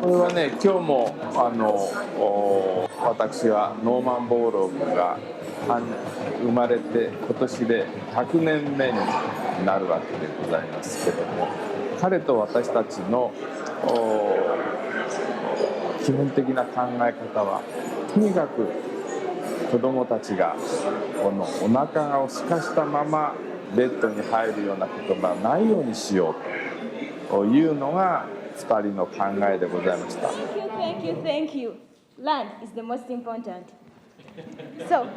これはね、今日も私はノーマン・ボーローが生まれて今年で100年目になるわけでございますけども、彼と私たちの基本的な考え方は、とにかく子どもたちがこのお腹を空かしたままベッドに入るようなことがないようにしようというのが2人の考えでございました。Thank you. Land is the most important. So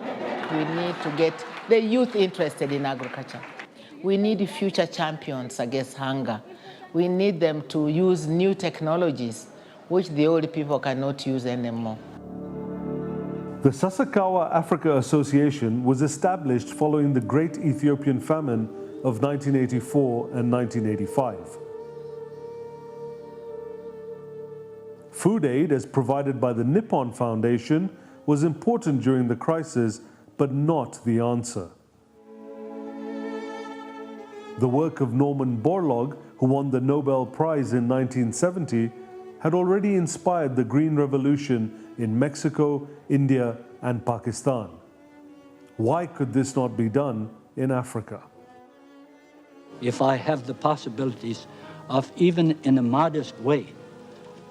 we need to get the youth interested in agriculture. We need future champions against hunger. We need them to use new technologies which the old people cannot use anymore. The Sasakawa Africa Association was established following the Great Ethiopian Famine of 1984 and 1985. Food aid, as provided by the Nippon Foundation, was important during the crisis, but not the answer. The work of Norman Borlaug, who won the Nobel Prize in 1970, had already inspired the Green Revolution in Mexico, India, and Pakistan. Why could this not be done in Africa? If I have the possibilities of, even in a modest way,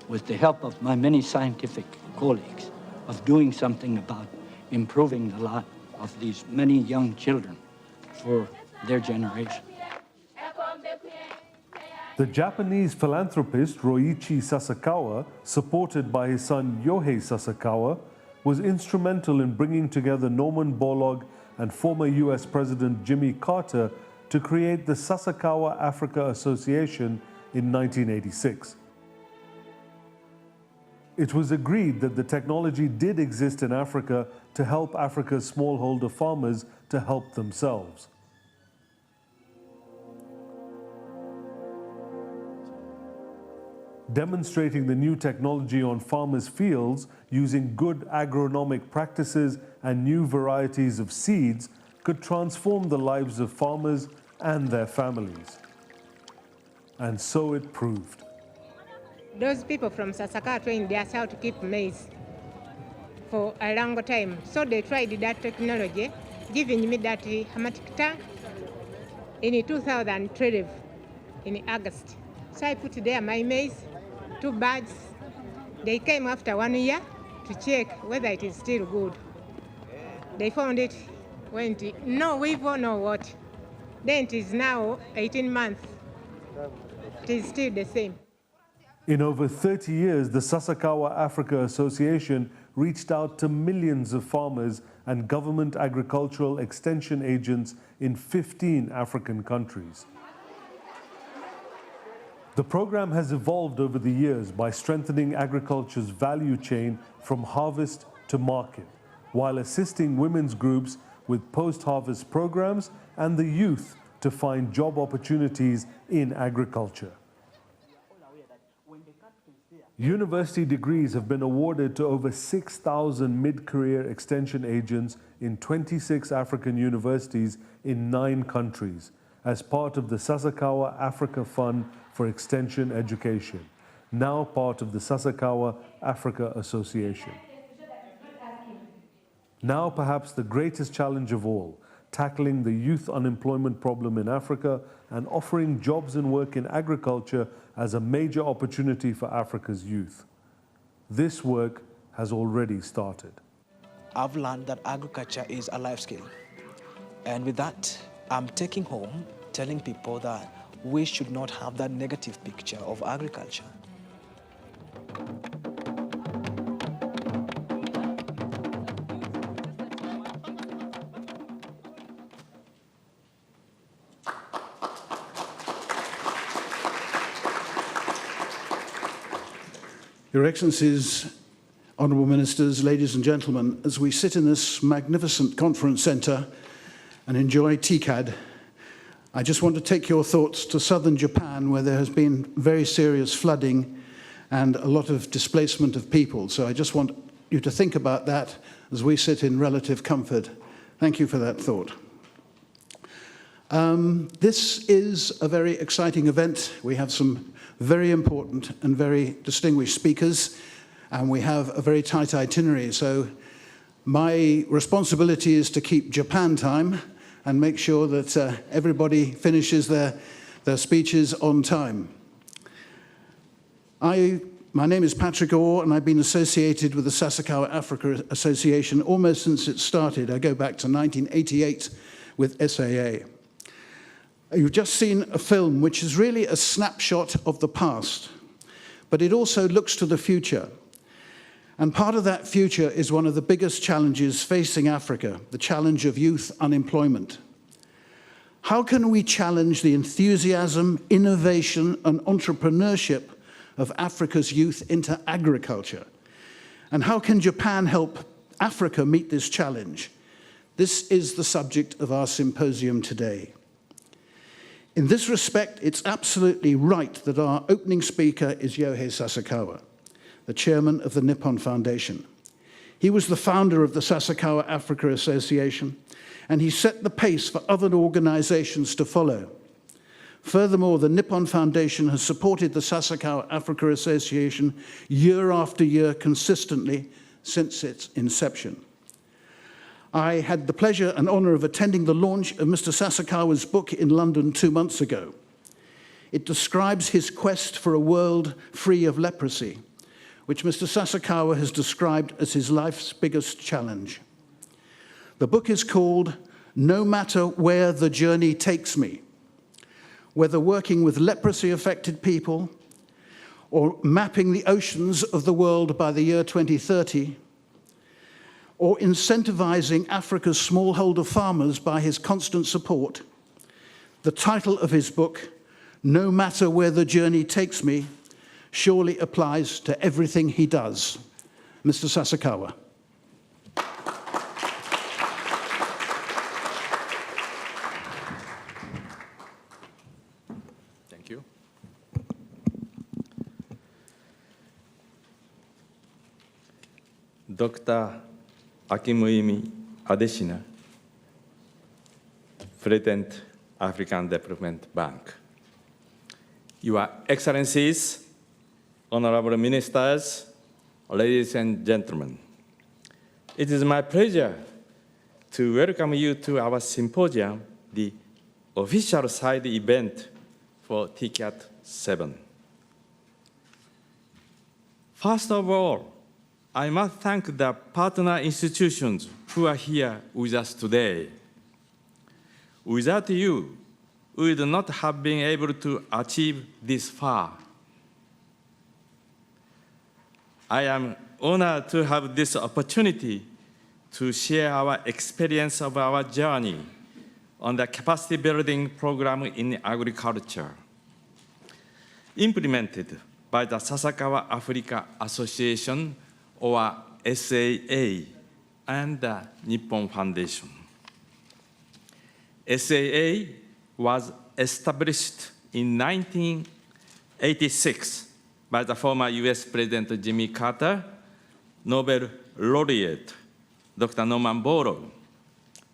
with the help of my many scientific colleagues, of doing something about improving the lot of these many young children for their generation. The Japanese philanthropist Roichi Sasakawa, supported by his son Yohei Sasakawa, was instrumental in bringing together Norman Borlaug and former US President Jimmy Carter to create the Sasakawa Africa Association in 1986. It was agreed that the technology did exist in Africa to help Africa's smallholder farmers to help themselves. Demonstrating the new technology on farmers' fields using good agronomic practices and new varieties of seeds could transform the lives of farmers and their families. And so it proved. Those people from Sasakawa trained themselves how to keep maize for a long time. So they tried that technology, giving me that hamatikta in 2012 in August. So I put there my maize, 2 bags. They came after 1 year to check whether it is still good. They found it went no weevil, no what. Then it is now 18 months. It is still the same. In over 30 years, the Sasakawa Africa Association reached out to millions of farmers and government agricultural extension agents in 15 African countries. The program has evolved over the years by strengthening agriculture's value chain from harvest to market, while assisting women's groups with post-harvest programs and the youth to find job opportunities in agriculture. University degrees have been awarded to over 6,000 mid-career extension agents in 26 African universities in 9 countries as part of the Sasakawa Africa Fund for Extension Education, now part of the Sasakawa Africa Association. Now perhaps the greatest challenge of all, tackling the youth unemployment problem in Africa and offering jobs and work in agriculture as a major opportunity for Africa's youth. This work has already started. I've learned that agriculture is a life skill. And with that, I'm taking home telling people that we should not have that negative picture of agriculture. Your Excellencies, Honourable Ministers, ladies and gentlemen, as we sit in this magnificent conference centre and enjoy TICAD, I just want to take your thoughts to southern Japan, where there has been very serious flooding and a lot of displacement of people. So I just want you to think about that as we sit in relative comfort. Thank you for that thought. This is a very exciting event. We have some very important and very distinguished speakers, and we have a very tight itinerary. So my responsibility is to keep Japan time and make sure that everybody finishes their speeches on time. My name is Patrick Orr, and I've been associated with the Sasakawa Africa Association almost since it started. I go back to 1988 with SAA. You've just seen a film which is really a snapshot of the past, but it also looks to the future. And part of that future is one of the biggest challenges facing Africa, the challenge of youth unemployment. How can we challenge the enthusiasm, innovation, and entrepreneurship of Africa's youth into agriculture? And how can Japan help Africa meet this challenge? This is the subject of our symposium today. In this respect, it's absolutely right that our opening speaker is Yohei Sasakawa, the chairman of the Nippon Foundation. He was the founder of the Sasakawa Africa Association, and he set the pace for other organizations to follow. Furthermore, the Nippon Foundation has supported the Sasakawa Africa Association year after year consistently since its inception. I had the pleasure and honor of attending the launch of Mr. Sasakawa's book in London 2 months ago. It describes his quest for a world free of leprosy, which Mr. Sasakawa has described as his life's biggest challenge. The book is called No Matter Where the Journey Takes Me. Whether working with leprosy-affected people or mapping the oceans of the world by the year 2030, or incentivizing Africa's smallholder farmers by his constant support, the title of his book, No Matter Where the Journey Takes Me, surely applies to everything he does. Mr. Sasakawa. Thank you. Dr. Akimuimi Adesina, President, African Development Bank. Your Excellencies, Honorable Ministers, ladies and gentlemen, it is my pleasure to welcome you to our symposium, the official side event for TICAD7. First of all, I must thank the partner institutions who are here with us today. Without you, we would not have been able to achieve this far. I am honored to have this opportunity to share our experience of our journey on the capacity building program in agriculture, implemented by the Sasakawa Africa Association, or SAA, and the Nippon Foundation. SAA was established in 1986 by the former US President Jimmy Carter, Nobel laureate Dr. Norman Borlaug,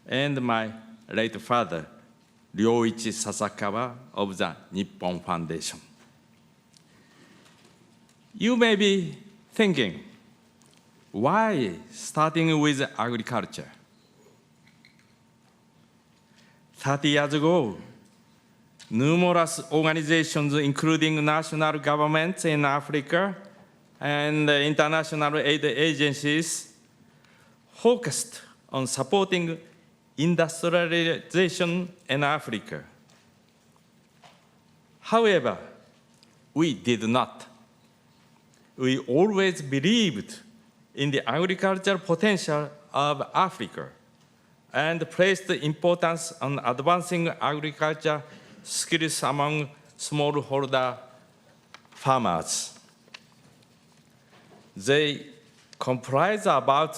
and my late father, Ryoichi Sasakawa of the Nippon Foundation. You may be thinking, why starting with agriculture? 30 years ago, numerous organizations, including national governments in Africa and international aid agencies, focused on supporting industrialization in Africa. However, we did not. We always believed in the agricultural potential of Africa and placed the importance on advancing agriculture skills among smallholder farmers. They comprise about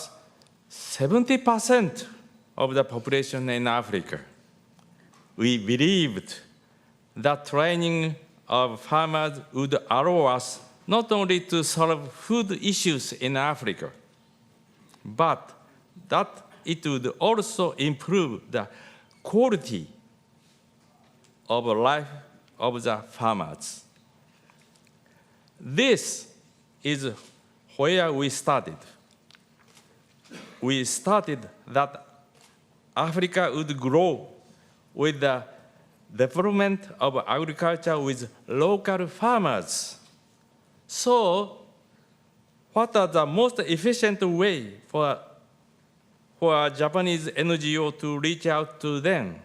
70% of the population in Africa. We believed that training of farmers would allow us not only to solve food issues in Africa, but that it would also improve the quality of life of the farmers. This is where we started. We started that Africa would grow with the development of agriculture with local farmers. So, what are the most efficient way for a Japanese NGO to reach out to them?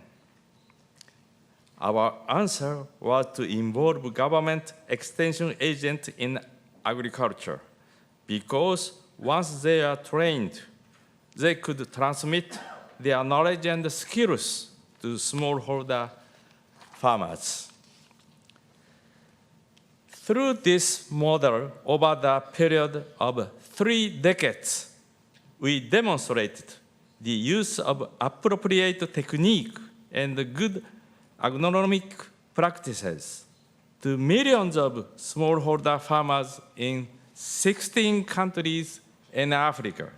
Our answer was to involve government extension agents in agriculture, because once they are trained, they could transmit their knowledge and skills to smallholder farmers. Through this model, over the period of 3 decades, we demonstrated the use of appropriate technique and good agronomic practices to millions of smallholder farmers in 16 countries in Africa.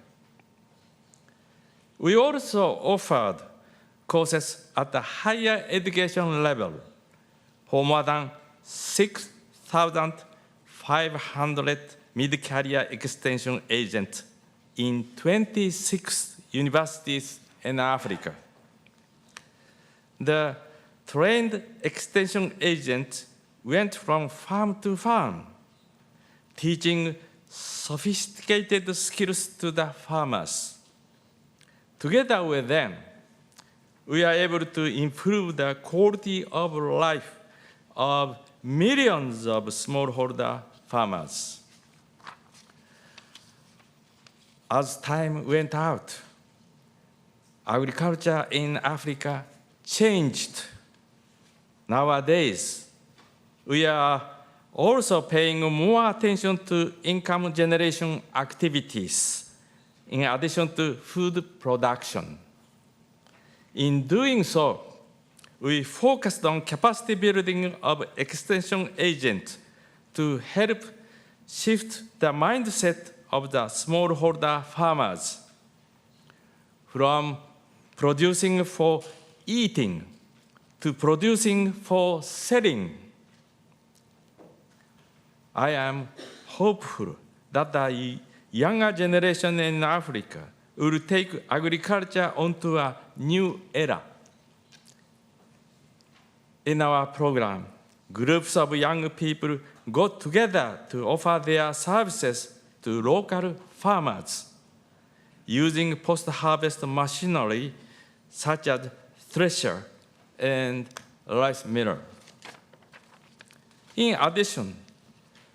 We also offered courses at the higher education level for more than 6,500 mid-career extension agents in 26 universities in Africa. The trained extension agents went from farm to farm, teaching sophisticated skills to the farmers. Together with them, we are able to improve the quality of life of millions of smallholder farmers. As time went out, agriculture in Africa changed. Nowadays, we are also paying more attention to income generation activities in addition to food production. In doing so, we focused on capacity building of extension agents to help shift the mindset of the smallholder farmers from producing for eating to producing for selling. I am hopeful that the younger generation in Africa will take agriculture onto a new era. In our program, groups of young people got together to offer their services to local farmers using post-harvest machinery such as thresher and rice miller. In addition,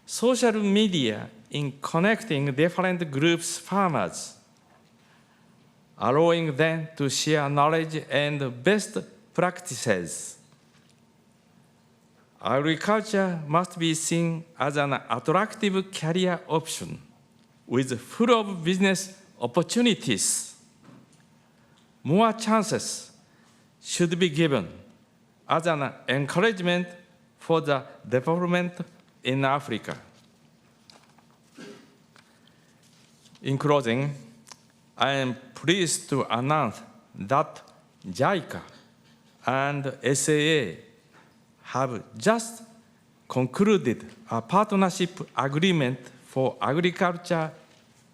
social media in connecting different groups farmers, allowing them to share knowledge and best practices. Agriculture must be seen as an attractive career option with full of business opportunities. More chances should be given as an encouragement for the development in Africa. In closing, I am pleased to announce that JICA and SAA have just concluded a partnership agreement for agriculture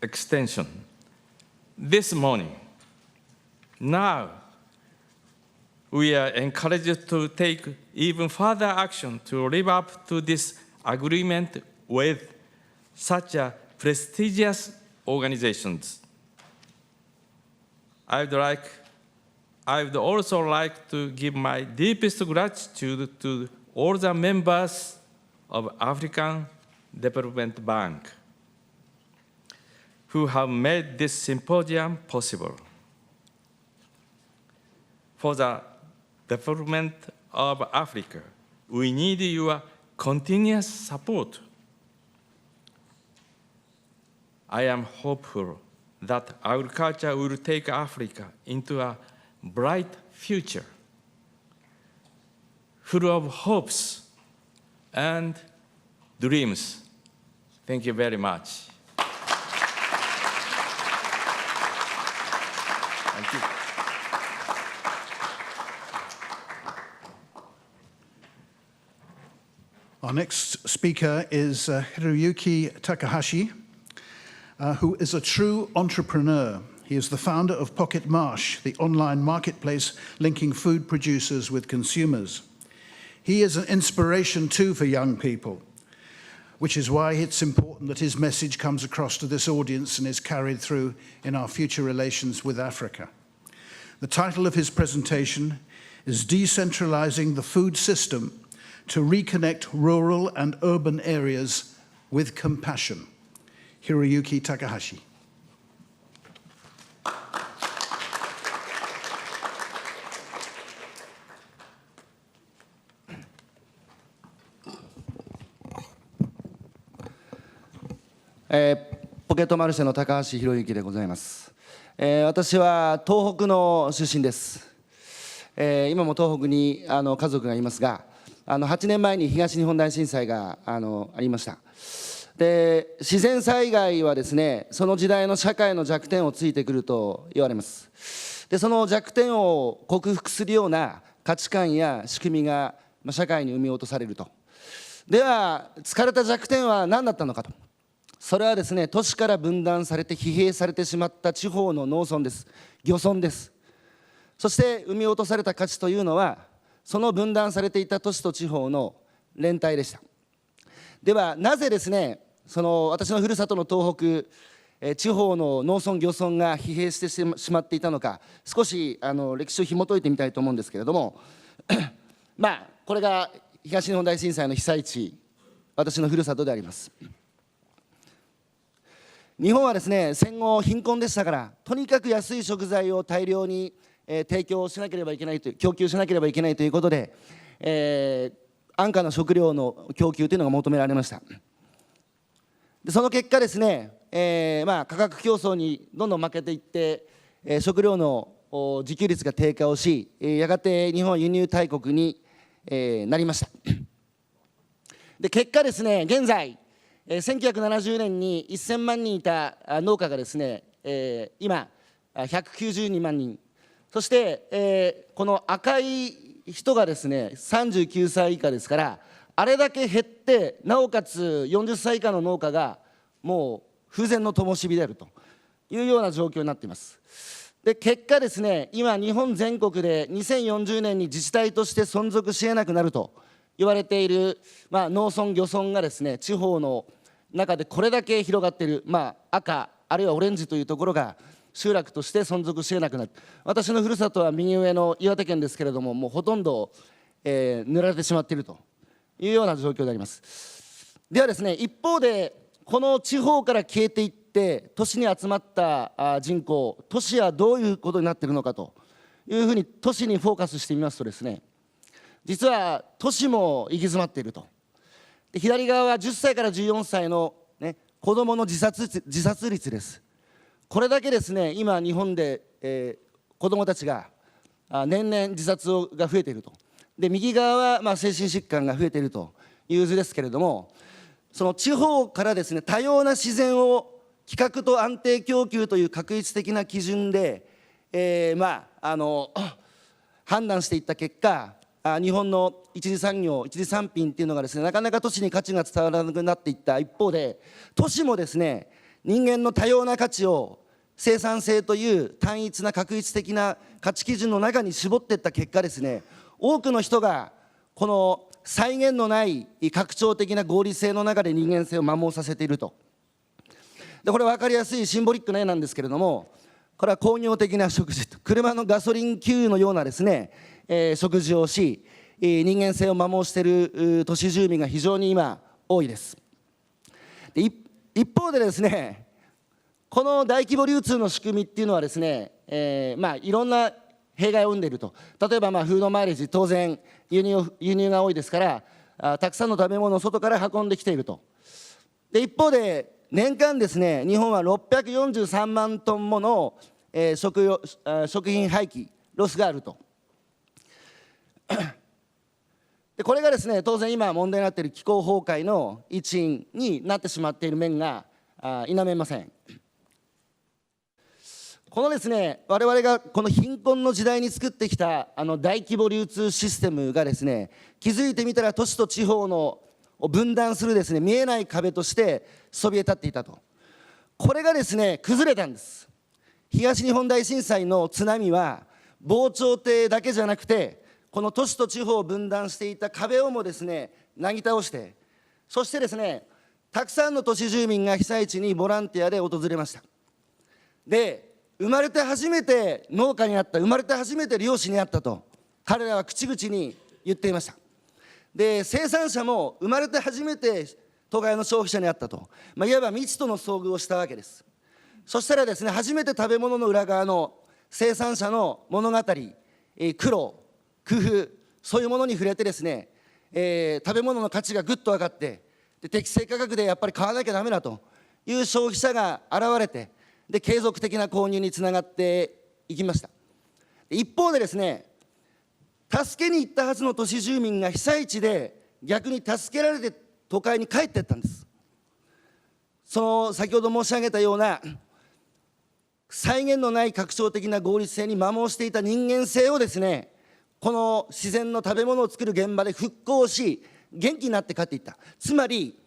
extension this morning. Now, we are encouraged to take even further action to live up to this agreement with such a prestigious organizations. I would also like to give my deepest gratitude to all the members of African Development Bank who have made this symposium possible. For the development of Africa, we need your continuous support. I am hopeful that agriculture will take Africa into a bright future, full of hopes and dreams. Thank you very much. Thank you. Our next speaker is Hiroyuki Takahashi, who is a true entrepreneur. He is the founder of Pocket Marsh, the online marketplace linking food producers with consumers. He is an inspiration too for young people, which is why it's important that his message comes across to this audience and is carried through in our future relations with Africa. The title of his presentation is Decentralizing the Food System to Reconnect Rural and Urban Areas with Compassion. Hiroyuki Takahashi.ポケットマルシェの高橋博之でございます。私は東北の出身です。今も東北に家族がいますが、8年前に東日本大震災がありました。で、自然災害はですね、その時代の社会の弱点をついてくると言われます。で、その弱点を克服するような価値観や仕組みが社会に生み落とされると。では、疲れた弱点は何だったのかと。それはですね、都市から分断されて疲弊されてしまった地方の農村です。漁村です。そして生み落とされた価値というのは、その分断されていた都市と地方の連帯でした。では、なぜですね、私のふるさとの東北、地方の農村漁村が疲弊してしまっていたのか、少し歴史を紐解いてみたいと思うんですけれどもこれが東日本大震災の被災地、私のふるさとであります。日本はですね、戦後貧困でしたから、とにかく安い食材を大量に提供しなければいけないという、供給しなければいけないということで、安価な食料の供給というのが求められました。で、その結果ですね、価格競争にどんどん負けていって、食料の自給率が低下をし、やがて日本は輸入大国になりました。で、結果ですね、現在1970年に1000万人いた農家がですね、今192万人、そして、この赤い人がですね39歳以下ですから、あれだけ減って、なおかつ40歳以下の農家がもう風前の灯火であるというような状況になっています。で、結果ですね、今日本全国で2040年に自治体として存続しえなくなると言われている、農村漁村がですね、地方の中でこれだけ広がっている、赤あるいはオレンジというところが集落として存続しえなくなる。私のふるさとは右上の岩手県ですけれども、もうほとんど、塗られてしまっているというような状況であります。ではですね、一方でこの地方から消えていって都市に集まった人口、都市はどういうことになっているのかというふうに都市にフォーカスしてみますとですね、実は都市も行き詰まっていると。で、左側は10歳から14歳の、子どもの自殺率です。これだけですね、今日本で、子どもたちが年々自殺が増えていると。で、右側は精神疾患が増えているという図ですけれども、その地方からですね、多様な自然を規格と安定供給という画一的な基準で、判断していった結果、日本の一次産業、一次産品っていうのがですね、なかなか都市に価値が伝わらなくなっていった一方で、都市もですね、人間の多様な価値を生産性という単一な画一的な価値基準の中に絞っていった結果ですね、多くの人がこの際限のない拡張的な合理性の中で人間性を摩耗させていると。で、これ分かりやすいシンボリックな絵なんですけれども、これは工業的な食事と、車のガソリン給油のようなですね、食事をし、人間性を摩耗している都市住民が非常に今多いです。で、一方でですね、この大規模流通の仕組みっていうのはですね、いろんな弊害を生んでいると。例えばフードマイレージ、当然輸入が多いですから、たくさんの食べ物を外から運んできていると。で、一方で年間ですね、日本は643万トンもの食品廃棄ロスがあると。で、これがですね、当然今問題になっている気候崩壊の一因になってしまっている面が否めません。このですね、我々がこの貧困の時代に作ってきた大規模流通システムがですね、気づいてみたら都市と地方のを分断するですね、見えない壁としてそびえ立っていたと。これがですね、崩れたんです。東日本大震災の津波は防潮堤だけじゃなくて、この都市と地方を分断していた壁をもですね、なぎ倒して、そしてですね、たくさんの都市住民が被災地にボランティアで訪れました。で、生まれて初めて農家になった、生まれて初めて漁師になったと彼らは口々に言っていました。で、生産者も生まれて初めて都会の消費者になったと、いわば未知との遭遇をしたわけです。そしたらですね、初めて食べ物の裏側の生産者の物語、苦労、工夫、そういうものに触れてですね、食べ物の価値がぐっと上がって、で適正価格でやっぱり買わなきゃダメだという消費者が現れて、で継続的な購入につながっていきました。一方でですね、助けに行ったはずの都市住民が被災地で逆に助けられて都会に帰っていったんです。その先ほど申し上げたような際限のない拡張的な合理性に摩耗していた人間性をですね、この自然の食べ物を作る現場で復興し、元気になって帰っていった。つまり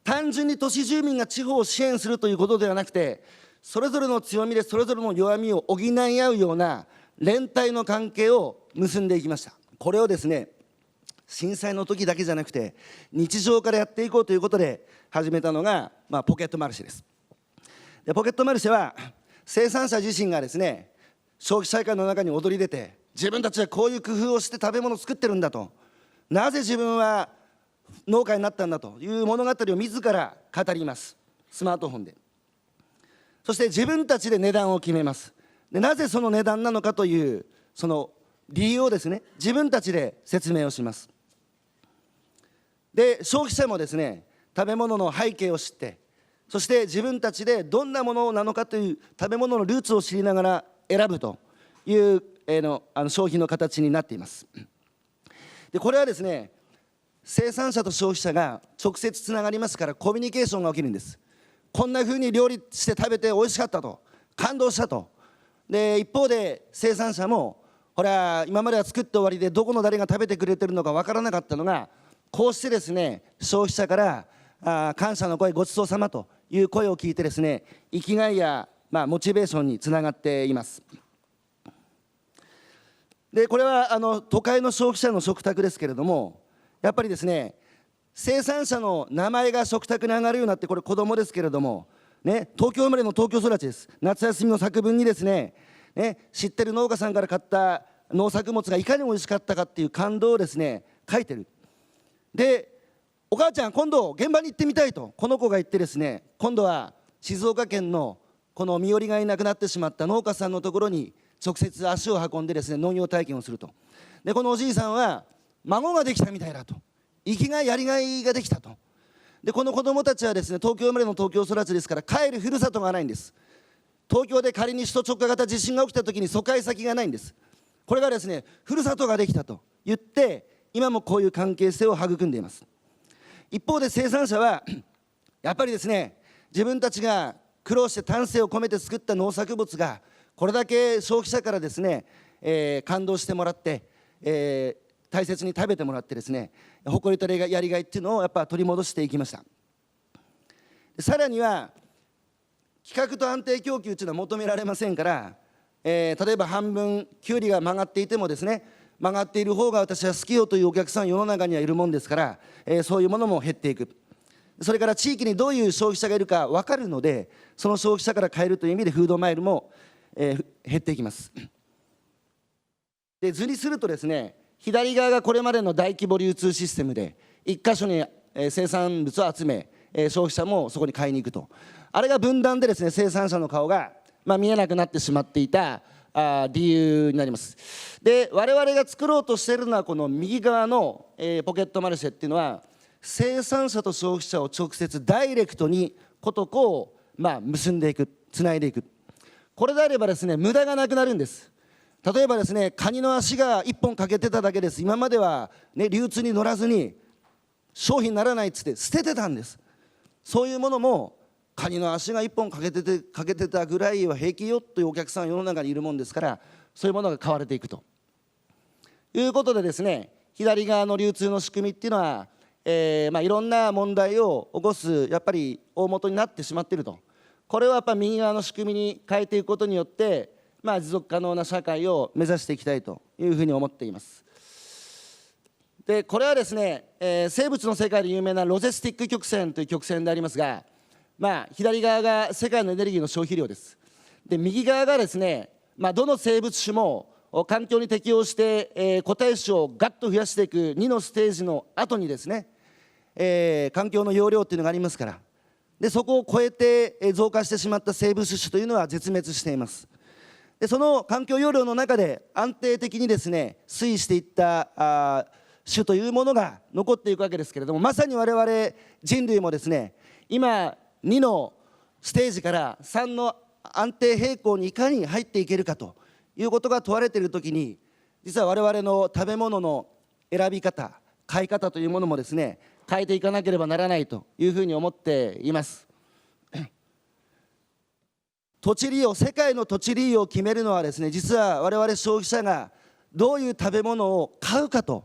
単純に都市住民が地方を支援するということではなくて、それぞれの強みでそれぞれの弱みを補い合うような連帯の関係を結んでいきました。これをですね、震災の時だけじゃなくて日常からやっていこうということで始めたのが、ポケットマルシェです。でポケットマルシェは生産者自身がですね、消費社会の中に躍り出て、自分たちはこういう工夫をして食べ物を作ってるんだと、なぜ自分は農家になったんだという物語を自ら語ります。スマートフォンで。そして自分たちで値段を決めます。でなぜその値段なのかというその理由をですね、自分たちで説明をします。で消費者もですね、食べ物の背景を知って、そして自分たちでどんなものなのかという食べ物のルーツを知りながら選ぶという消費の形になっています。でこれはですね、生産者と消費者が直接つながりますから、コミュニケーションが起きるんです。こんな風に料理して食べて美味しかったと、感動したと。で一方で生産者も、ほら今までは作って終わりでどこの誰が食べてくれてるのか分からなかったのが、こうしてですね、消費者から感謝の声、ごちそうさまという声を聞いてですね、生きがいや、モチベーションにつながっています。でこれは都会の消費者の食卓ですけれども、やっぱりですね、生産者の名前が食卓に上がるようになって、これ子どもですけれども、東京生まれの東京育ちです。夏休みの作文にですね、知ってる農家さんから買った農作物がいかに美味しかったかっていう感動をですね、書いてる。でお母ちゃん今度現場に行ってみたいとこの子が言ってですね、今度は静岡県のこの身寄りがいなくなってしまった農家さんのところに直接足を運んでですね、農業体験をすると。でこのおじいさんは孫ができたみたいだと、生きがいやりがいができたと。でこの子どもたちはですね、東京生まれの東京育ちですから、帰るふるさとがないんです。東京で仮に首都直下型地震が起きた時に疎開先がないんです。これがですね、ふるさとができたと言って、今もこういう関係性を育んでいます。一方で生産者はやっぱりですね、自分たちが苦労して丹精を込めて作った農作物がこれだけ消費者からですね、感動してもらって、大切に食べてもらってですね、誇りとやりがいっていうのをやっぱ取り戻していきました。さらには規格と安定供給っていうのは求められませんから、例えば半分きゅうりが曲がっていてもですね、曲がっている方が私は好きよというお客さん世の中にはいるもんですから、そういうものも減っていく。それから地域にどういう消費者がいるか分かるので、その消費者から買えるという意味でフードマイルも、減っていきます。で図にするとですね、左側がこれまでの大規模流通システムで1箇所に生産物を集め、消費者もそこに買いに行くと。あれが分断でですね、生産者の顔が、見えなくなってしまっていた理由になります。で我々が作ろうとしているのはこの右側の、ポケットマルシェっていうのは、生産者と消費者を直接ダイレクトにことこを、結んでいく、つないでいく。これであればですね、無駄がなくなるんです。例えばですね、カニの足が1本欠けてただけです。今までは、流通に乗らずに商品にならないっつって捨ててたんです。そういうものもカニの足が1本欠けてたぐらいは平気よというお客さん世の中にいるもんですから、そういうものが買われていくということでですね、左側の流通の仕組みっていうのは、いろんな問題を起こすやっぱり大元になってしまっていると、これをやっぱり右側の仕組みに変えていくことによって、持続可能な社会を目指していきたいというふうに思っています。でこれはですね、生物の世界で有名なロゼスティック曲線という曲線でありますが、左側が世界のエネルギーの消費量です。で右側がですね、どの生物種も環境に適応して、個体種をガッと増やしていく2のステージの後にですね、環境の容量というのがありますから、でそこを超えて増加してしまった生物種というのは絶滅しています。でその環境容量の中で安定的にですね推移していった種というものが残っていくわけですけれども、まさに我々人類もですね、今2のステージから3の安定平衡にいかに入っていけるかということが問われているときに、実は我々の食べ物の選び方、買い方というものもですね変えていかなければならないというふうに思っています。土地利用、世界の土地利用を決めるのはですね、実は我々消費者がどういう食べ物を買うかと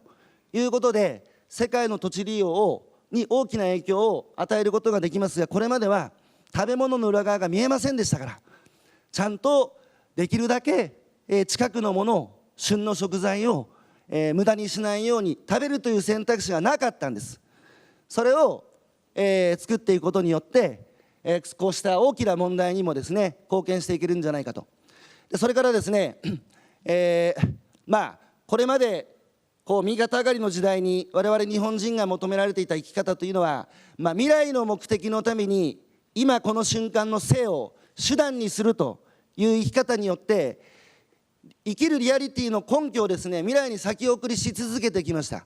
いうことで、世界の土地利用に大きな影響を与えることができますが、これまでは食べ物の裏側が見えませんでしたから、ちゃんとできるだけ近くのものを、旬の食材を無駄にしないように食べるという選択肢がなかったんです。それを作っていくことによってこうした大きな問題にもですね貢献していけるんじゃないかと。でそれからですね、これまで右肩上がりの時代に我々日本人が求められていた生き方というのは、未来の目的のために今この瞬間の生を手段にするという生き方によって、生きるリアリティの根拠をですね未来に先送りし続けてきました。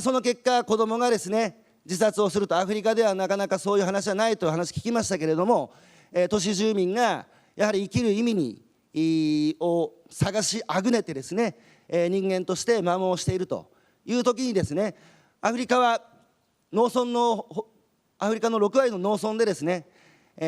その結果、子どもがですね自殺をすると、アフリカではなかなかそういう話はないという話聞きましたけれども、都市住民がやはり生きる意味を探しあぐねてですね、人間として摩耗しているという時にですね、アフリカはアフリカの6割の農村でですね、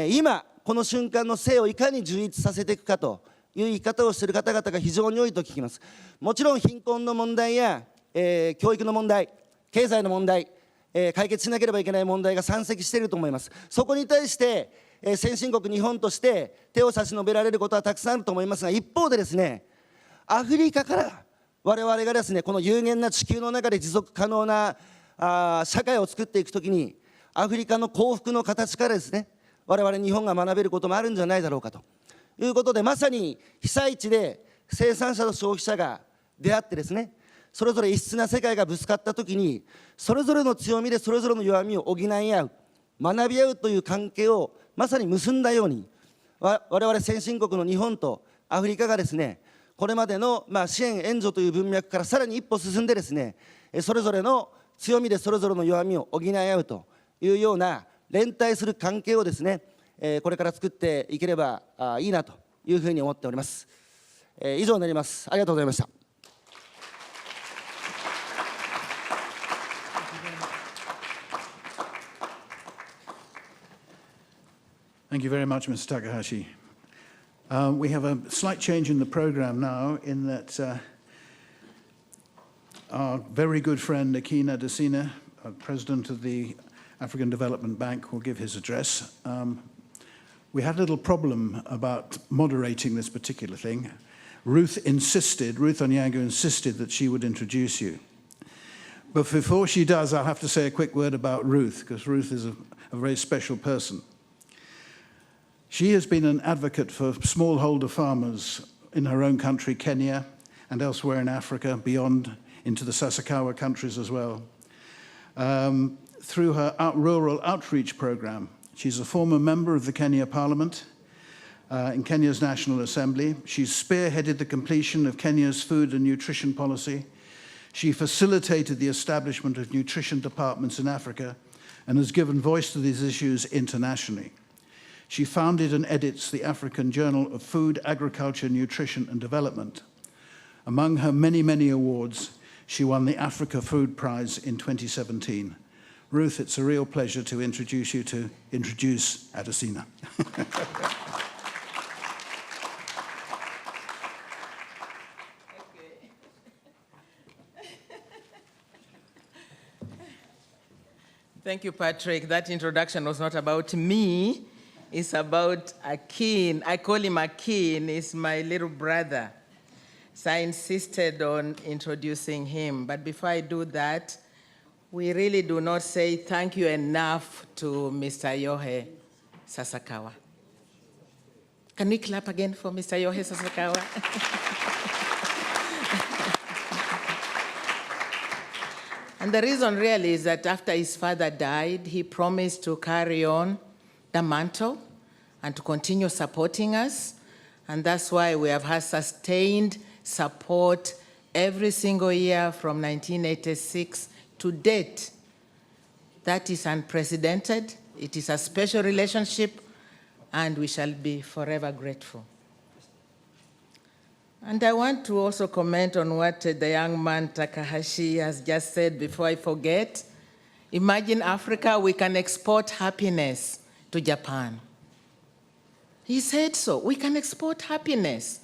今この瞬間の生をいかに充実させていくかという生き方をしている方々が非常に多いと聞きます。もちろん貧困の問題や、教育の問題、経済の問題、解決しなければいけない問題が山積していると思います。そこに対して、先進国日本として手を差し伸べられることはたくさんあると思いますが、一方でですね、アフリカから我々がですねこの有限な地球の中で持続可能な社会を作っていくときに、アフリカの幸福の形からですね我々日本が学べることもあるんじゃないだろうかということで、まさに被災地で生産者と消費者が出会ってですね、それぞれ異質な世界がぶつかったときに、それぞれの強みでそれぞれの弱みを補い合う、学び合うという関係をまさに結んだように、我々先進国の日本とアフリカがですねこれまでの支援援助という文脈からさらに一歩進んでですね、それぞれの強みでそれぞれの弱みを補い合うというような連帯する関係をですねこれから作っていければいいなというふうに思っております。以上になります。ありがとうございました。Thank you very much, Mr. Takahashi. We have a slight change in the program now, in that our very good friend Keynote Address, President of the African Development Bank, will give his address. We had a little problem about moderating this particular thing. Ruth Onyango insisted that she would introduce you. But before she does, I'll have to say a quick word about Ruth, because Ruth is a very special person. She has been an advocate for smallholder farmers in her own country, Kenya, and elsewhere in Africa, beyond into the Sasakawa countries as well. Through her rural outreach program, she's a former member of the Kenya Parliament in Kenya's National Assembly. She's spearheaded the completion of Kenya's food and nutrition policy. She facilitated the establishment of nutrition departments in Africa and has given voice to these issues internationally. She founded and edits the African Journal of Food, Agriculture, Nutrition and Development. Among her many, many awards, she won the Africa Food Prize in 2017. Ruth, it's a real pleasure to introduce Adesina. Thank you, Patrick. That introduction was not about me. It's about Akin. I call him Akin. He's my little brother. So I insisted on introducing him. But before I do that, we really do not say thank you enough to Mr. Yohei Sasakawa. Can we clap again for Mr. Yohei Sasakawa? And the reason really is that after his father died, he promised to carry on the mantle and to continue supporting us. And that's why we have had sustained support every single year from 1986 to date. That is unprecedented. It is a special relationship, and we shall be forever grateful. And I want to also comment on what the young man Takahashi has just said before I forget. Imagine Africa, we can export happiness to Japan. He said so, we can export happiness.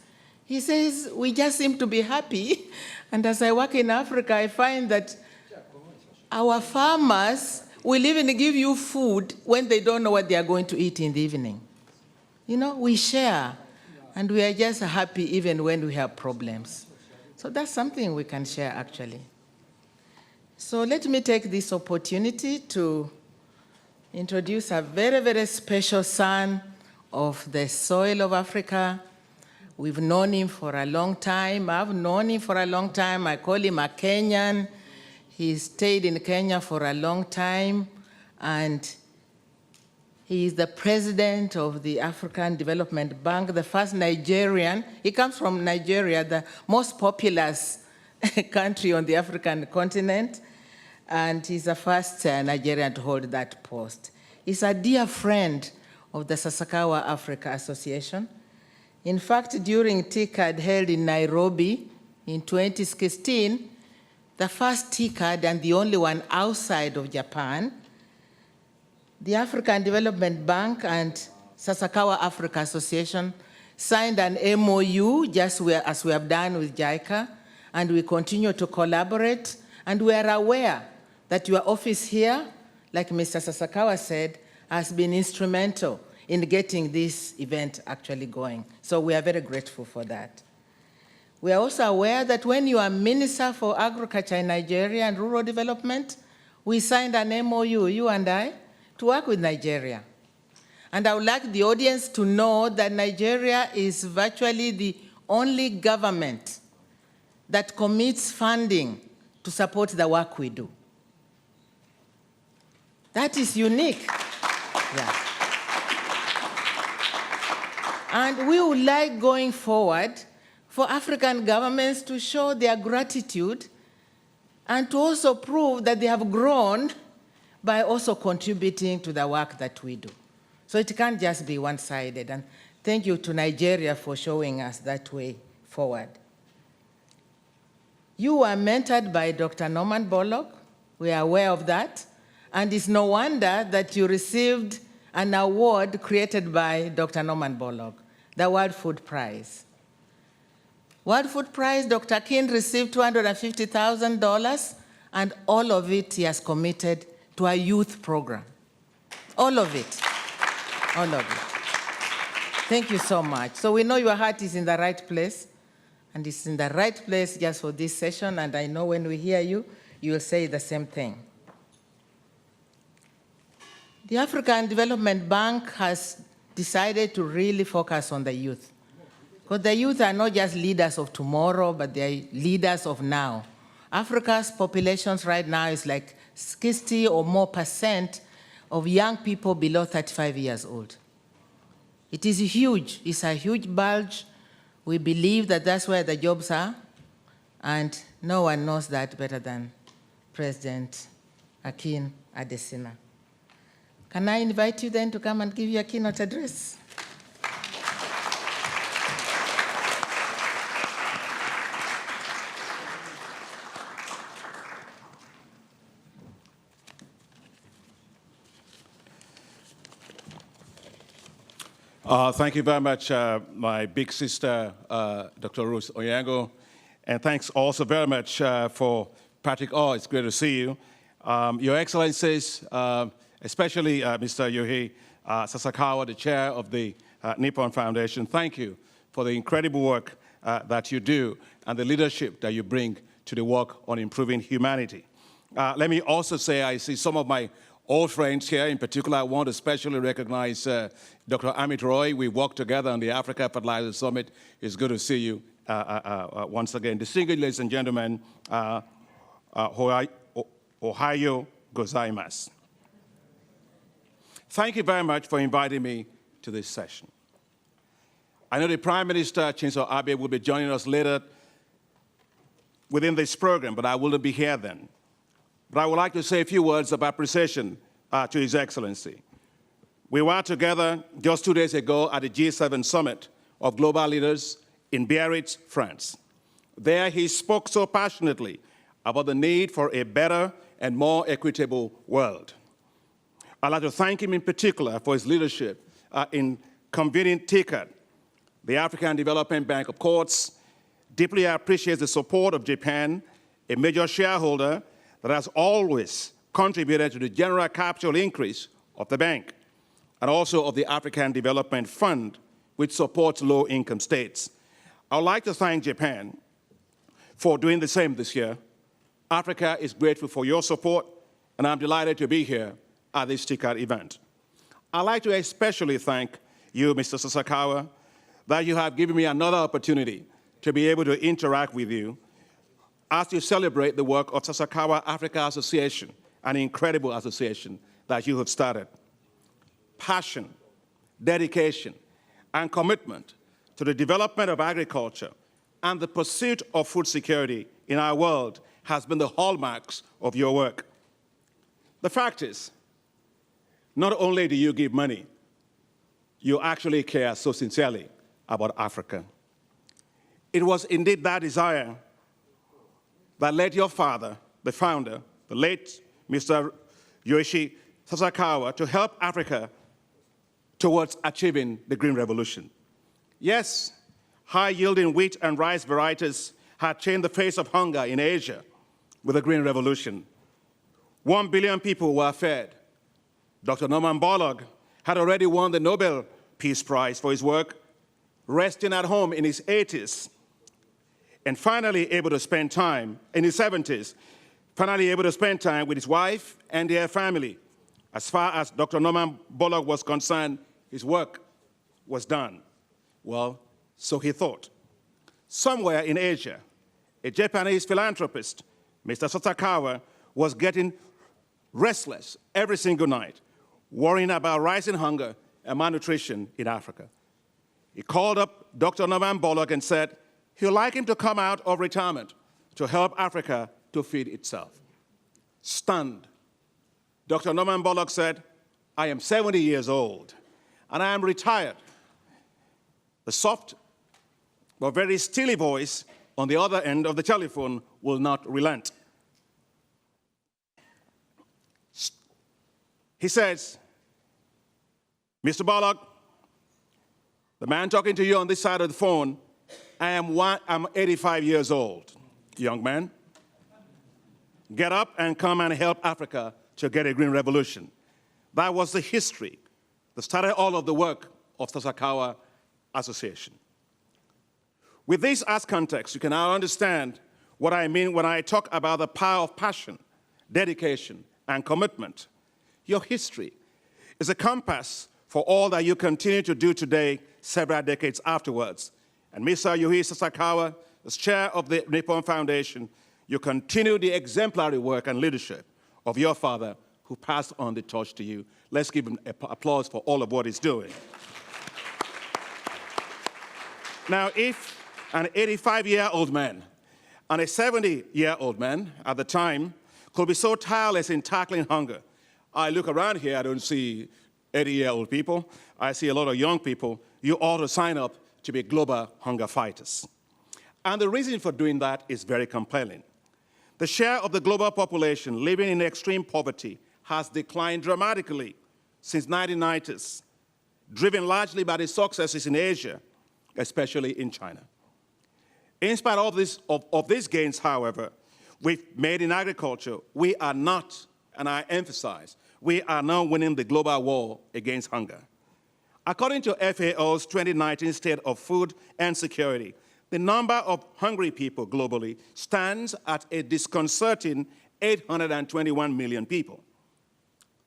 He says, we just seem to be happy. And as I work in Africa, I find that our farmers will even give you food when they don't know what they are going to eat in the evening. You know, we share. And we are just happy even when we have problems. So that's something we can share, actually. So let me take this opportunity to introduce a very, very special son of the soil of Africa. We've known him for a long time. I've known him for a long time. I call him a Kenyan. He stayed in Kenya for a long time, and he is the president of the African Development Bank, the first Nigerian. He comes from Nigeria, the most populous country on the African continent, and he's the first Nigerian to hold that post. He's a dear friend of the Sasakawa Africa Association. In fact, during TICAD held in Nairobi in 2016, the first TICAD and the only one outside of Japan, the African Development Bank and Sasakawa Africa Association signed an MOU just as we have done with JICA, and we continue to collaborate, and we are aware that your office here, like Mr. Sasakawa said, has been instrumental in getting this event actually going. So we are very grateful for that. We are also aware that when you are Minister for Agriculture in Nigeria and Rural Development, we signed an MOU, you and I, to work with Nigeria. And I would like the audience to know that Nigeria is virtually the only government that commits funding to support the work we do. That is unique. Yeah. And we would like going forward for African governments to show their gratitude and to also prove that they have grown by also contributing to the work that we do. So it can't just be one-sided. And thank you to Nigeria for showing us that way forward. You were mentored by Dr. Norman Borlaug. We are aware of that. And it's no wonder that you received an award created by Dr. Norman Borlaug, the World Food Prize. World Food Prize, Dr. King received $250,000, and all of it he has committed to a youth program. All of it. All of it. Thank you so much. So we know your heart is in the right place, and it's in the right place just for this session, and I know when we hear you, you will say the same thing. The African Development Bank has decided to really focus on the youth, because the youth are not just leaders of tomorrow, but they're leaders of now. Africa's populations right now is like 60 or more % of young people below 35 years old. It is huge. It's a huge bulge. We believe that that's where the jobs are, and no one knows that better than President Akin Adesina. Can I invite you then to come and give your keynote address? Thank you very much, my big sister, Dr. Ruth Onyango. And thanks also very much for Patrick. Oh, it's great to see you. Your Excellencies, especially Mr. Yuhi Sasakawa, the chair of the Nippon Foundation, thank you for the incredible work that you do and the leadership that you bring to the work on improving humanity. Let me also say I see some of my old friends here. In particular, I want to especially recognize Dr. Amit Roy. We worked together on the Africa Fertilizer Summit. It's good to see you once again. Distinguished ladies and gentlemen, Ohio gozaimasu. Thank you very much for inviting me to this session. I know the Prime Minister, Shinzo Abe, will be joining us later within this program, but I wouldn't be here then. But I would like to say a few words of appreciation to His Excellency. We were together just 2 days ago at the G7 Summit of Global Leaders in Biarritz, France. There he spoke so passionately about the need for a better and more equitable world. I'd like to thank him in particular for his leadership in convening TICAD. The African Development Bank, of course, deeply appreciates the support of Japan, a major shareholder that has always contributed to the general capital increase of the bank and also of the African Development Fund, which supports low-income states. I would like to thank Japan for doing the same this year. Africa is grateful for your support, and I'm delighted to be here at this TICAD event. I'd like to especially thank you, Mr. Sasakawa, that you have given me another opportunity to be able to interact with you as you celebrate the work of Sasakawa Africa Association, an incredible association that you have started. Passion, dedication, and commitment to the development of agriculture and the pursuit of food security in our world has been the hallmarks of your work. The fact is, not only do you give money, you actually care so sincerely about Africa. It was indeed that desire that led your father, the founder, the late Mr. Yoichi Sasakawa, to help Africa towards achieving the Green Revolution. Yes, high-yielding wheat and rice varieties had changed the face of hunger in Asia with the Green Revolution. 1 billion people were fed. Dr. Norman Borlaug had already won the Nobel Peace Prize for his work, resting at home in his 80s, and finally able to spend time in his 70s, finally able to spend time with his wife and their family. As far as Dr. Norman Borlaug was concerned, his work was done. Well, so he thought. Somewhere in Asia, a Japanese philanthropist, Mr. Sasakawa, was getting restless every single night, worrying about rising hunger and malnutrition in Africa. He called up Dr. Norman Borlaug and said he'd like him to come out of retirement to help Africa to feed itself. Stunned, Dr. Norman Borlaug said, I am 70 years old, and I am retired. The soft but very steely voice on the other end of the telephone will not relent. He says, Mr. Borlaug, the man talking to you on this side of the phone, I'm 85 years old, young man. Get up and come and help Africa to get a green revolution. That was the history that started all of the work of Sasakawa Association. With this as context, you can now understand what I mean when I talk about the power of passion, dedication, and commitment. Your history is a compass for all that you continue to do today, several decades afterwards. And Mr. Yuhi Sasakawa, as chair of the Nippon Foundation, you continue the exemplary work and leadership of your father who passed on the torch to you. Let's give him applause for all of what he's doing. Now, if an 85-year-old man and a 70-year-old man at the time could be so tireless in tackling hunger, I look around here, I don't see 80-year-old people. I see a lot of young people. You ought to sign up to be global hunger fighters. And the reason for doing that is very compelling. The share of the global population living in extreme poverty has declined dramatically since 1990s, driven largely by the successes in Asia, especially in China. In spite of these gains, however, we've made in agriculture, we are not and I emphasize, we are now winning the global war against hunger. According to FAO's 2019 State of Food and Security, the number of hungry people globally stands at a disconcerting 821 million people.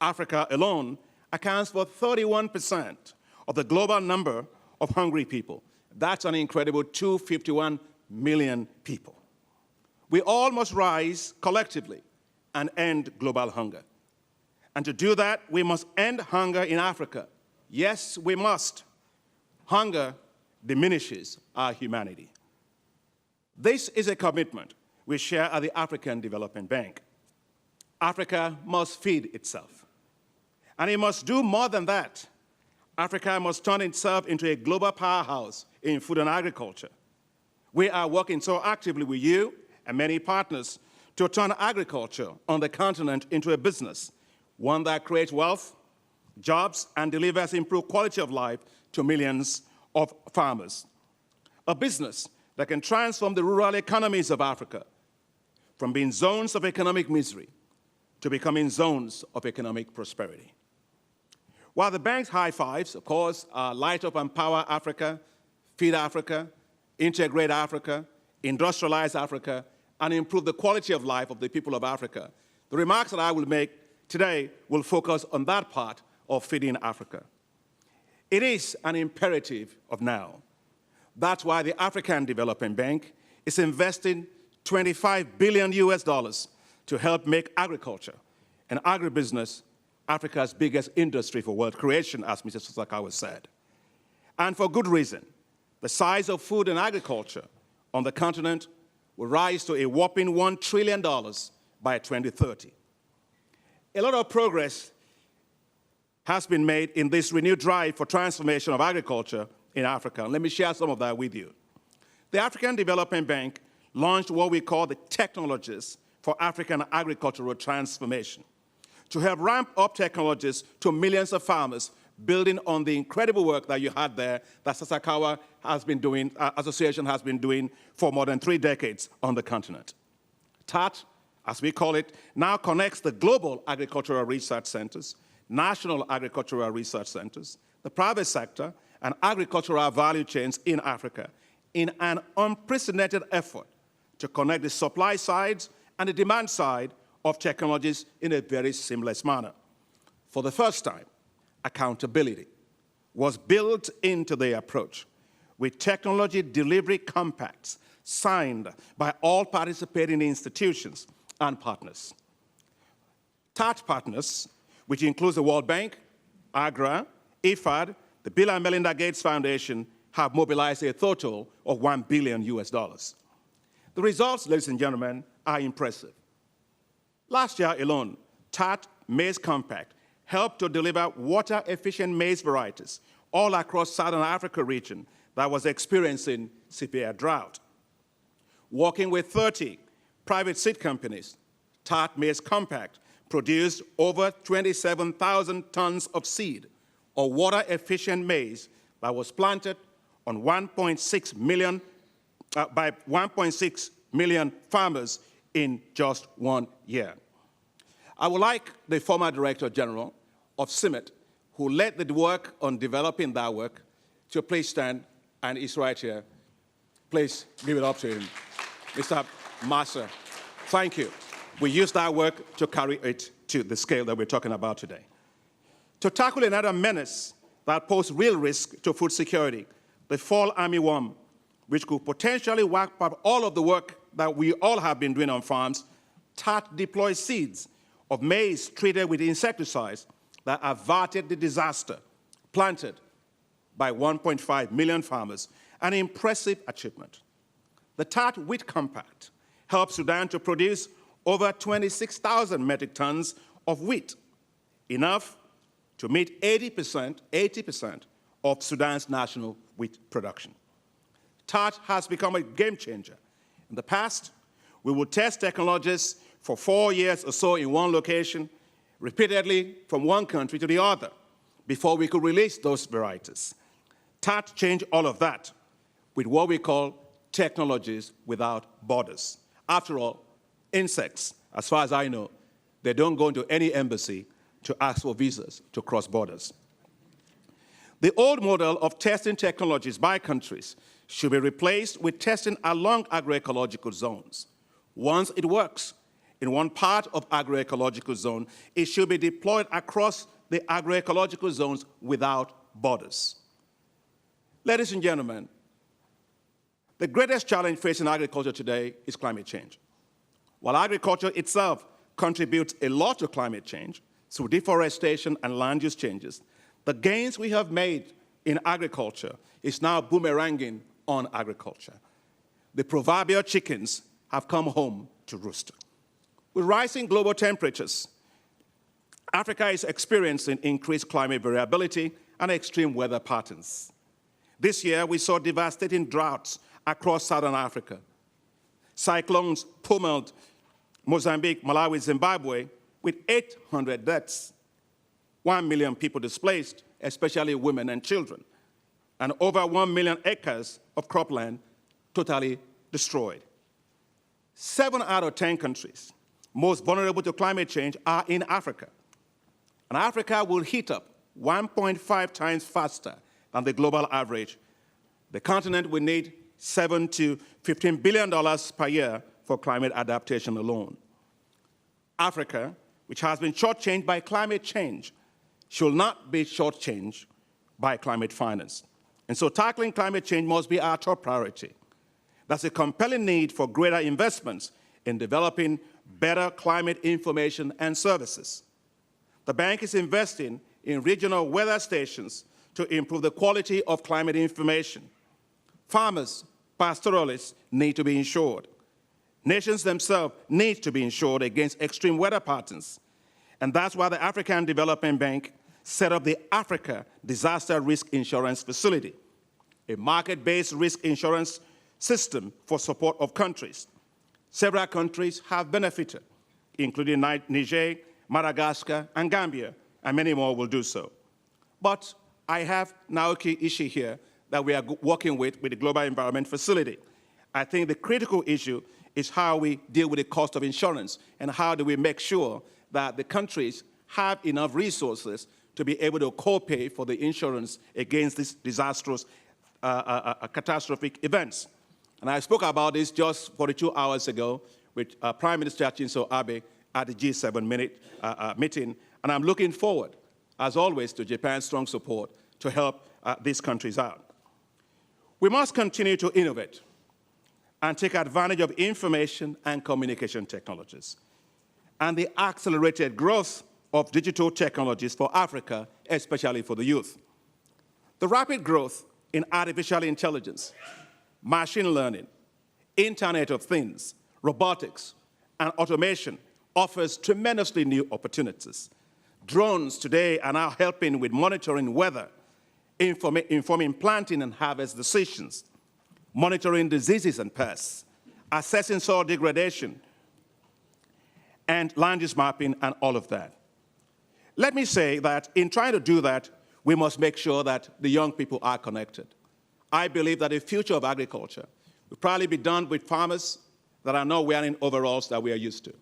Africa alone accounts for 31% of the global number of hungry people. That's an incredible 251 million people. We all must rise collectively and end global hunger. And to do that, we must end hunger in Africa. Yes, we must. Hunger diminishes our humanity. This is a commitment we share at the African Development Bank. Africa must feed itself. And it must do more than that. Africa must turn itself into a global powerhouse in food and agriculture. We are working so actively with you and many partners to turn agriculture on the continent into a business, one that creates wealth, jobs, and delivers improved quality of life to millions of farmers. A business that can transform the rural economies of Africa from being zones of economic misery to becoming zones of economic prosperity. While the bank's high fives, of course, are Light Up and Power Africa, Feed Africa, Integrate Africa, Industrialize Africa, and improve the quality of life of the people of Africa, the remarks that I will make today will focus on that part of feeding Africa. It is an imperative of now. That's why the African Development Bank is investing $25 billion to help make agriculture and agribusiness Africa's biggest industry for wealth creation, as Mr. Sasakawa said. And for good reason. The size of food and agriculture on the continent will rise to a whopping $1 trillion by 2030. A lot of progress has been made in this renewed drive for transformation of agriculture in Africa. Let me share some of that with you. The African Development Bank launched what we call the Technologies for African Agricultural Transformation to help ramp up technologies to millions of farmers, building on the incredible work that you had there that Sasakawa has been doing, association has been doing for more than 3 decades on the continent. TAT, as we call it, now connects the global agricultural research centers, national agricultural research centers, the private sector, and agricultural value chains in Africa in an unprecedented effort to connect the supply sides and the demand side of technologies in a very seamless manner. For the first time, accountability was built into the approach with technology delivery compacts signed by all participating institutions and partners. TAT partners, which includes the World Bank, AGRA, IFAD, the Bill and Melinda Gates Foundation, have mobilized a total of $1 billion. The results, ladies and gentlemen, are impressive. Last year alone, TAT Maize Compact helped to deliver water-efficient maize varieties all across Southern Africa region that was experiencing severe drought. Working with 30 private seed companies, TAT Maize Compact produced over 27,000 tons of seed or water-efficient maize that was planted on 1.6 million, by 1.6 million farmers in just 1 year. I would like the former Director General of CIMMET, who led the work on developing that work, to please stand, and is right here. Please give it up to him. Mr. Massa, thank you. We used that work to carry it to the scale that we're talking about today. To tackle another menace that poses real risk to food security, the fall armyworm, which could potentially wipe out all of the work that we all have been doing on farms, TAT deploys seeds of maize treated with insecticides that averted the disaster planted by 1.5 million farmers, an impressive achievement. The TAT Wheat Compact helped Sudan to produce over 26,000 metric tons of wheat, enough to meet 80% of Sudan's national wheat production. TAT has become a game changer. In the past, we would test technologies for 4 years or so in one location, repeatedly from one country to the other, before we could release those varieties. TAT changed all of that with what we call technologies without borders. After all, insects, as far as I know, They don't go into any embassy to ask for visas to cross borders. The old model of testing technologies by countries should be replaced with testing along agroecological zones. Once it works in one part of agroecological zone, it should be deployed across the agroecological zones without borders. Ladies and gentlemen, the greatest challenge facing agriculture today is climate change. While agriculture itself contributes a lot to climate change through deforestation and land use changes, the gains we have made in agriculture is now boomeranging on agriculture. The proverbial chickens have come home to roost. With rising global temperatures, Africa is experiencing increased climate variability and extreme weather patterns. This year, we saw devastating droughts across southern Africa. Cyclones pummeled Mozambique, Malawi, Zimbabwe with 800 deaths, 1 million people displaced, especially women and children, and over 1 million acres of cropland totally destroyed. 7 out of 10 countries most vulnerable to climate change are in Africa. And Africa will heat up 1.5 times faster than the global average. The continent will need $7 to $15 billion per year for climate adaptation alone. Africa, which has been shortchanged by climate change, should not be shortchanged by climate finance. And so tackling climate change must be our top priority. That's a compelling need for greater investments in developing better climate information and services. The bank is investing in regional weather stations to improve the quality of climate information. Farmers, pastoralists need to be insured. Nations themselves need to be insured against extreme weather patterns. And that's why the African Development Bank set up the Africa Disaster Risk Insurance Facility, a market-based risk insurance system for support of countries. Several countries have benefited, including Niger, Madagascar, and Gambia, and many more will do so. But I have now a key issue here that we are working with the Global Environment Facility. I think the critical issue is how we deal with the cost of insurance and how do we make sure that the countries have enough resources to be able to co-pay for the insurance against these disastrous, catastrophic events. And I spoke about this just 42 hours ago with Prime Minister Shinzo Abe at the G7 meeting, and I'm looking forward, as always, to Japan's strong support to help these countries out. We must continue to innovate and take advantage of information and communication technologies and the accelerated growth of digital technologies for Africa, especially for the youth. The rapid growth in artificial intelligence, machine learning, Internet of Things, robotics, and automation offers tremendously new opportunities. Drones today are now helping with monitoring weather, informing planting and harvest decisions, monitoring diseases and pests, assessing soil degradation, and land use mapping, and all of that. Let me say that in trying to do that, we must make sure that the young people are connected. I believe that the future of agriculture will probably be done with farmers that are not wearing overalls that we are used to.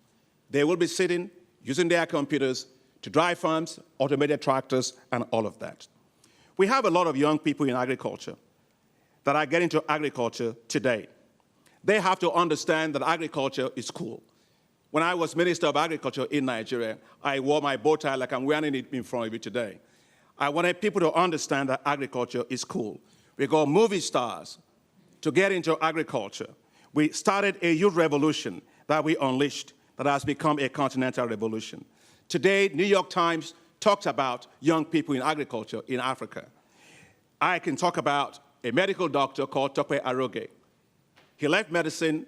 They will be sitting, using their computers to drive farms, automated tractors, and all of that. We have a lot of young people in agriculture that are getting into agriculture today. They have to understand that agriculture is cool. When I was Minister of Agriculture in Nigeria, I wore my bow tie like I'm wearing it in front of you today. I wanted people to understand that agriculture is cool. We got movie stars to get into agriculture. We started a youth revolution that we unleashed that has become a continental revolution. Today, New York Times talks about young people in agriculture in Africa. I can talk about a medical doctor called Tope Aroge. He left medicine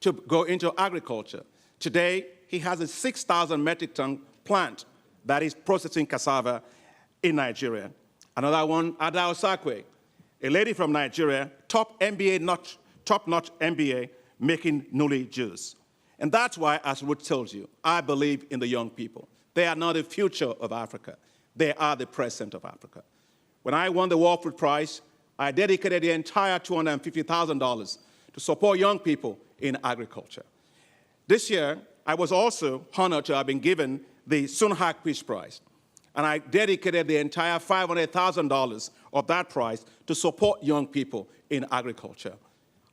to go into agriculture. Today, he has a 6,000 metric ton plant that is processing cassava in Nigeria. Another one, Ada Osakwe, a lady from Nigeria, top-notch MBA, making Nuli juice. And that's why, as Ruth tells you, I believe in the young people. They are not the future of Africa. They are the present of Africa. When I won the World Food Prize, I dedicated the entire $250,000 to support young people in agriculture. This year, I was also honored to have been given the Sunhak Peace Prize. And I dedicated the entire $500,000 of that prize to support young people in agriculture.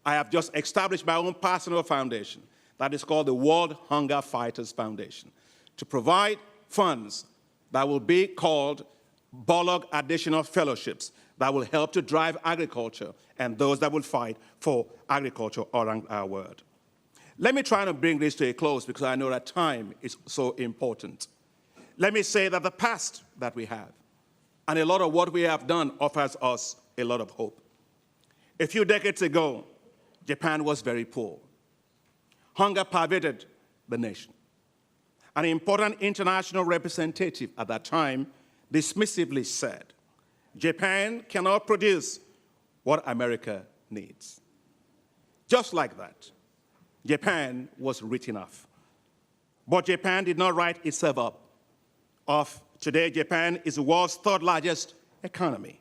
I have just established my own personal foundation that is called the World Hunger Fighters Foundation to provide funds that will be called Bullock Additional Fellowships that will help to drive agriculture and those that will fight for agriculture around our world. Let me try to bring this to a close because I know that time is so important. Let me say that the past that we have and a lot of what we have done offers us a lot of hope. A few decades ago, Japan was very poor. Hunger pervaded the nation. An important international representative at that time dismissively said, Japan cannot produce what America needs. Just like that, Japan was rich enough. But Japan did not write itself up. Today, Japan is the world's third largest economy,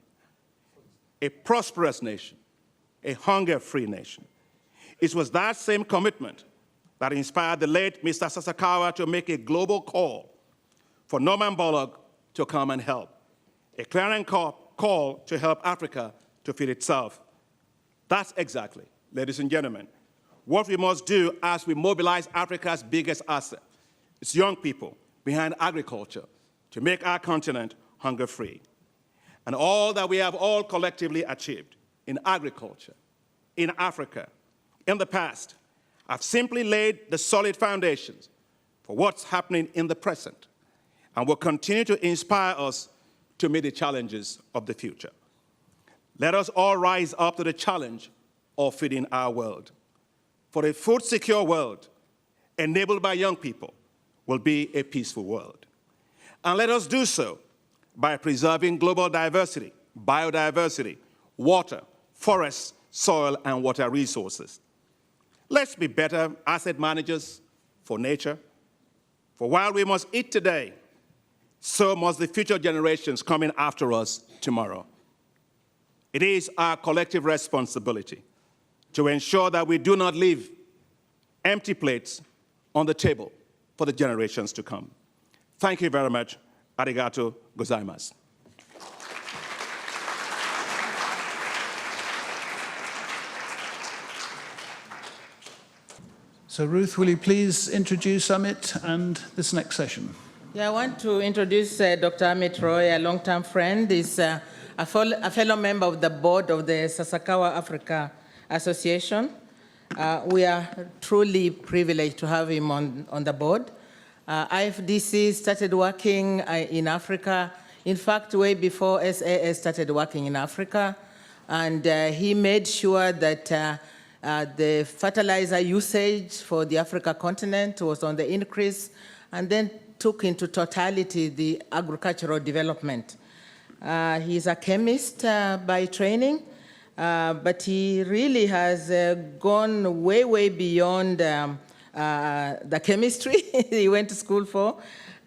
a prosperous nation, a hunger-free nation. It was that same commitment that inspired the late Mr. Sasakawa to make a global call for Norman Bullock to come and help, a clarion call to help Africa to feed itself. That's exactly, ladies and gentlemen, what we must do as we mobilize Africa's biggest asset. It's young people behind agriculture to make our continent hunger-free. And all that we have all collectively achieved in agriculture, in Africa, in the past, have simply laid the solid foundations for what's happening in the present and will continue to inspire us to meet the challenges of the future. Let us all rise up to the challenge of feeding our world. For a food-secure world enabled by young people will be a peaceful world. And let us do so by preserving global diversity, biodiversity, water, forests, soil, and water resources. Let's be better asset managers for nature. For while we must eat today, so must the future generations coming after us tomorrow. It is our collective responsibility to ensure that we do not leave empty plates on the table for the generations to come. Thank you very much. Arigato gozaimasu. So Ruth, will you please introduce Amit and this next session? Yeah, I want to introduce Dr. Amit Roy, a long-term friend. He's a fellow member of the board of the Sasakawa Africa Association. We are truly privileged to have him on the board. IFDC started working in Africa, in fact, way before SAS started working in Africa. And he made sure that the fertilizer usage for the Africa continent was on the increase, and then took into totality the agricultural development. He's a chemist by training, but he really has gone way, way beyond the chemistry he went to school for.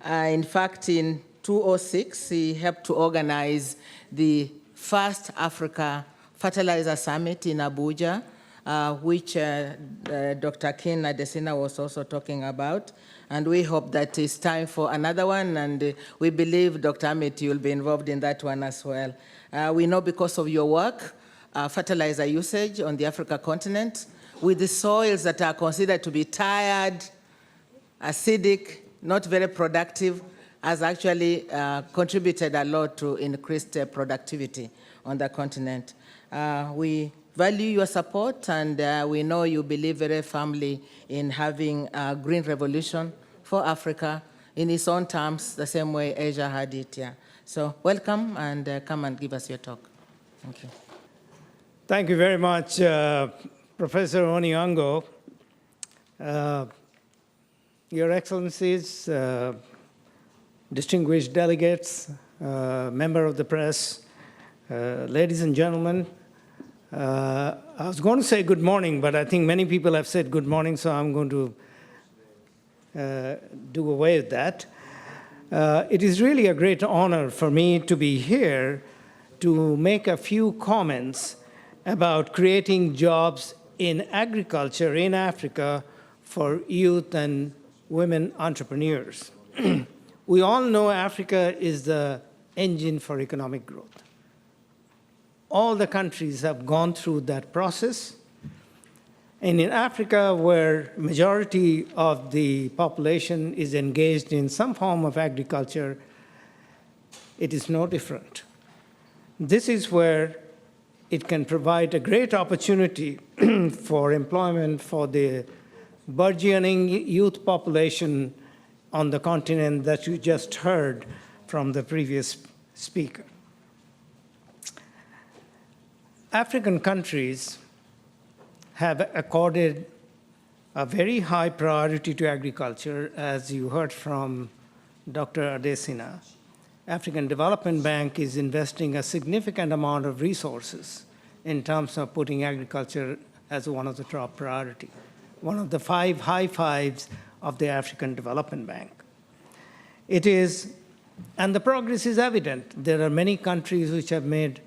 In fact, in 2006, he helped to organize the first Africa Fertilizer Summit in Abuja, which Dr. Keynote was also talking about. And we hope that it's time for another one, and we believe, Dr. Amit, you'll be involved in that one as well. We know because of your work, fertilizer usage on the Africa continent, with the soils that are considered to be tired, acidic, not very productive, has actually contributed a lot to increased productivity on the continent. We value your support, and we know you believe very firmly in having a green revolution for Africa in its own terms, the same way Asia had it here. So welcome, and come and give us your talk. Thank you. Thank you very much, Professor Onyango. Your Excellencies, distinguished delegates, member of the press, ladies and gentlemen, I was going to say good morning, but I think many people have said good morning, so I'm going to do away with that. It is really a great honor for me to be here to make a few comments about creating jobs in agriculture in Africa for youth and women entrepreneurs. We all know Africa is the engine for economic growth. All the countries have gone through that process. And in Africa, where majority of the population is engaged in some form of agriculture, it is no different. This is where it can provide a great opportunity for employment for the burgeoning youth population on the continent that you just heard from the previous speaker. African countries have accorded a very high priority to agriculture, as you heard from Dr. Adesina. African Development Bank is investing a significant amount of resources in terms of putting agriculture as one of the top priority, one of the 5 high fives of the African Development Bank. It is, and the progress is evident. There are many countries which have made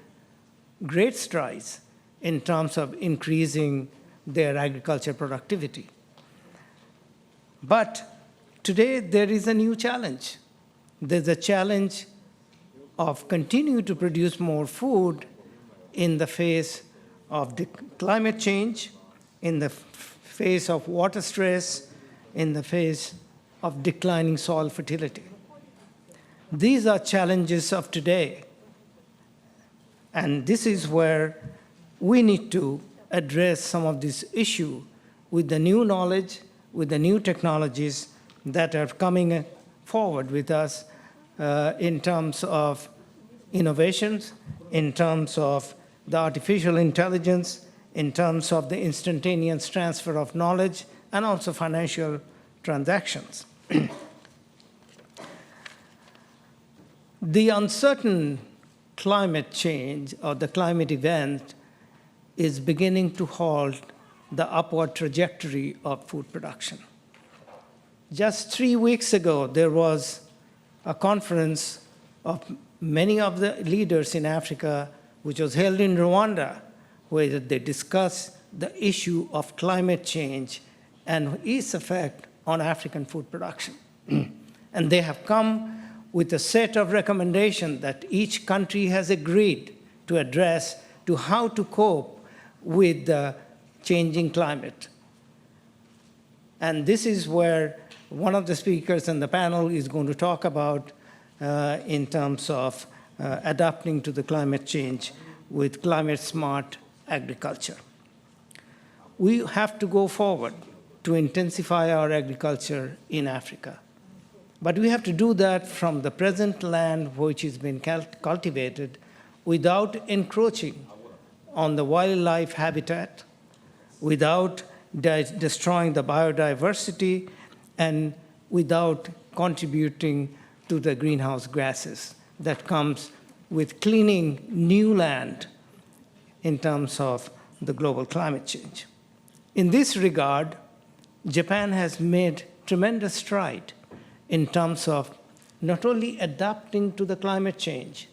great strides in terms of increasing their agriculture productivity. But today there is a new challenge. There's a challenge of continuing to produce more food in the face of the climate change, in the face of water stress, in the face of declining soil fertility. These are challenges of today. And this is where we need to address some of this issue with the new knowledge, with the new technologies that are coming forward with us in terms of innovations, in terms of the artificial intelligence, in terms of the instantaneous transfer of knowledge, and also financial transactions. The uncertain climate change or the climate event is beginning to halt the upward trajectory of food production. Just 3 weeks ago, there was a conference of many of the leaders in Africa, which was held in Rwanda, where they discussed the issue of climate change and its effect on African food production. And they have come with a set of recommendations that each country has agreed to address to how to cope with the changing climate. And this is where one of the speakers in the panel is going to talk about in terms of adapting to the climate change with climate-smart agriculture. We have to go forward to intensify our agriculture in Africa. But we have to do that from the present land which has been cultivated without encroaching on the wildlife habitat, without destroying the biodiversity, and without contributing to the greenhouse gases that comes with cleaning new land in terms of the global climate change. In this regard, Japan has made tremendous stride in terms of not only adapting to the climate change,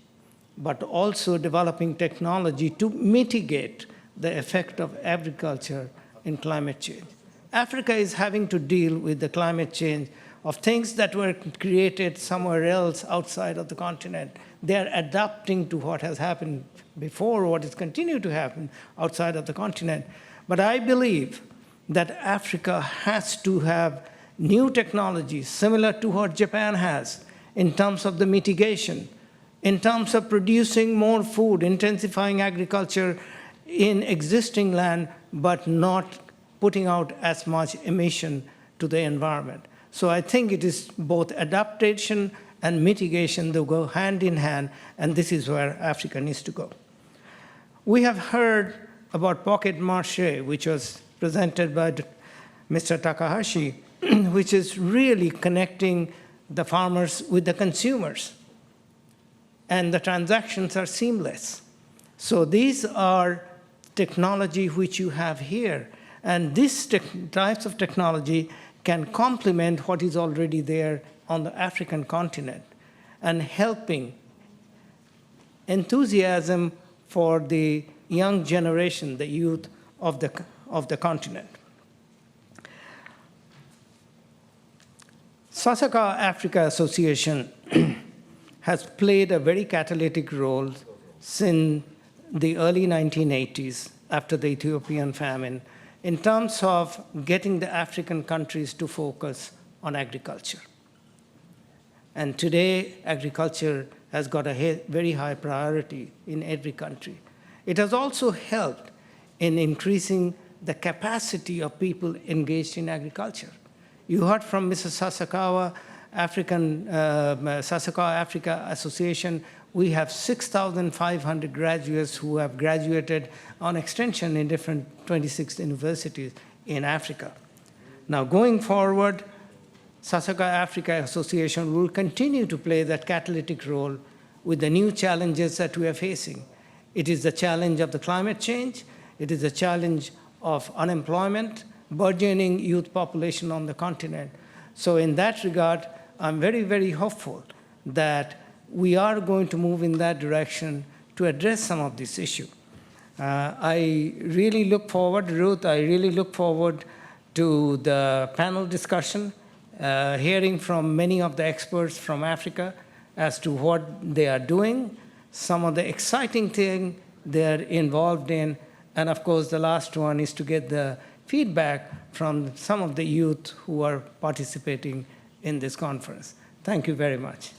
but also developing technology to mitigate the effect of agriculture in climate change. Africa is having to deal with the climate change of things that were created somewhere else outside of the continent. They are adapting to what has happened before, what is continuing to happen outside of the continent. But I believe that Africa has to have new technologies similar to what Japan has in terms of the mitigation, in terms of producing more food, intensifying agriculture in existing land, but not putting out as much emission to the environment. So I think it is both adaptation and mitigation that go hand in hand, and this is where Africa needs to go. We have heard about pocket marché, which was presented by Mr. Takahashi, which is really connecting the farmers with the consumers. And the transactions are seamless. So these are technology which you have here. And these types of technology can complement what is already there on the African continent and helping enthusiasm for the young generation, the youth of the continent. Sasakawa Africa Association has played a very catalytic role since the early 1980s after the Ethiopian famine in terms of getting the African countries to focus on agriculture. And today, agriculture has got a very high priority in every country. It has also helped in increasing the capacity of people engaged in agriculture. You heard from Mrs. Sasakawa, Sasakawa Africa Association. We have 6,500 graduates who have graduated on extension in different 26 universities in Africa. Now, going forward, Sasakawa Africa Association will continue to play that catalytic role with the new challenges that we are facing. It is the challenge of the climate change. It is the challenge of unemployment, burgeoning youth population on the continent. So in that regard, I'm very, very hopeful that we are going to move in that direction to address some of this issue. I really look forward, Ruth, I really look forward to the panel discussion, hearing from many of the experts from Africa as to what they are doing, some of the exciting things they're involved in, and of course the last one is to get the feedback from some of the youth who are participating in this conference. Thank you very much.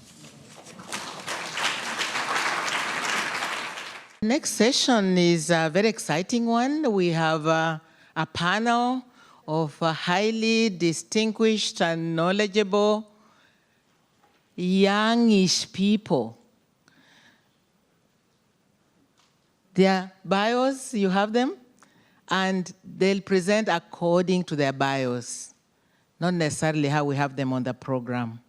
Next session is a very exciting one. We have a panel of highly distinguished and knowledgeable youngish people. Their bios, you have them, and they'll present according to their bios, not necessarily how we have them on the program.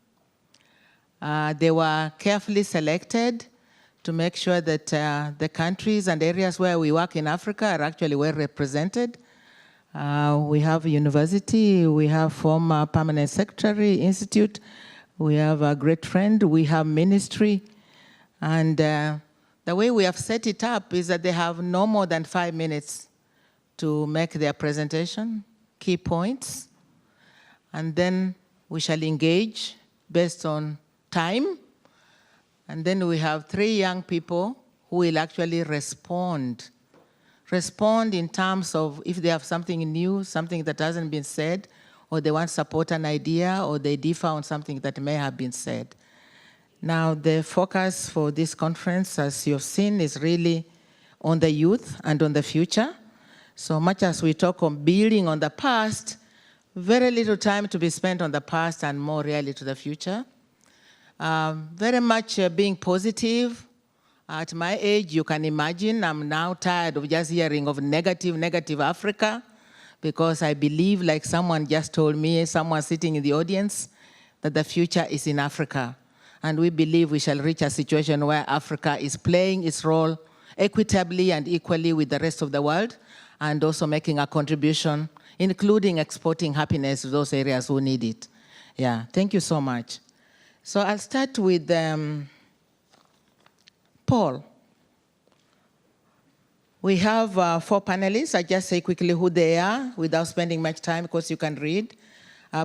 They were carefully selected to make sure that the countries and areas where we work in Africa are actually well represented. We have a university, we have former permanent secretary institute, we have a great friend, we have ministry, and the way we have set it up is that they have no more than 5 minutes to make their presentation, key points, and then we shall engage based on time. And then we have 3 young people who will actually respond in terms of if they have something new, something that hasn't been said, or they want to support an idea, or they differ on something that may have been said. Now, the focus for this conference, as you've seen, is really on the youth and on the future. So much as we talk on building on the past, very little time to be spent on the past and more really to the future. Very much being positive. At my age, you can imagine, I'm now tired of just hearing of negative Africa, because I believe, like someone just told me, someone sitting in the audience, that the future is in Africa. And we believe we shall reach a situation where Africa is playing its role equitably and equally with the rest of the world, and also making a contribution, including exporting happiness to those areas who need it. Yeah, thank you so much. So I'll start with Paul. We have 4 panelists. I just say quickly who they are without spending much time, because you can read.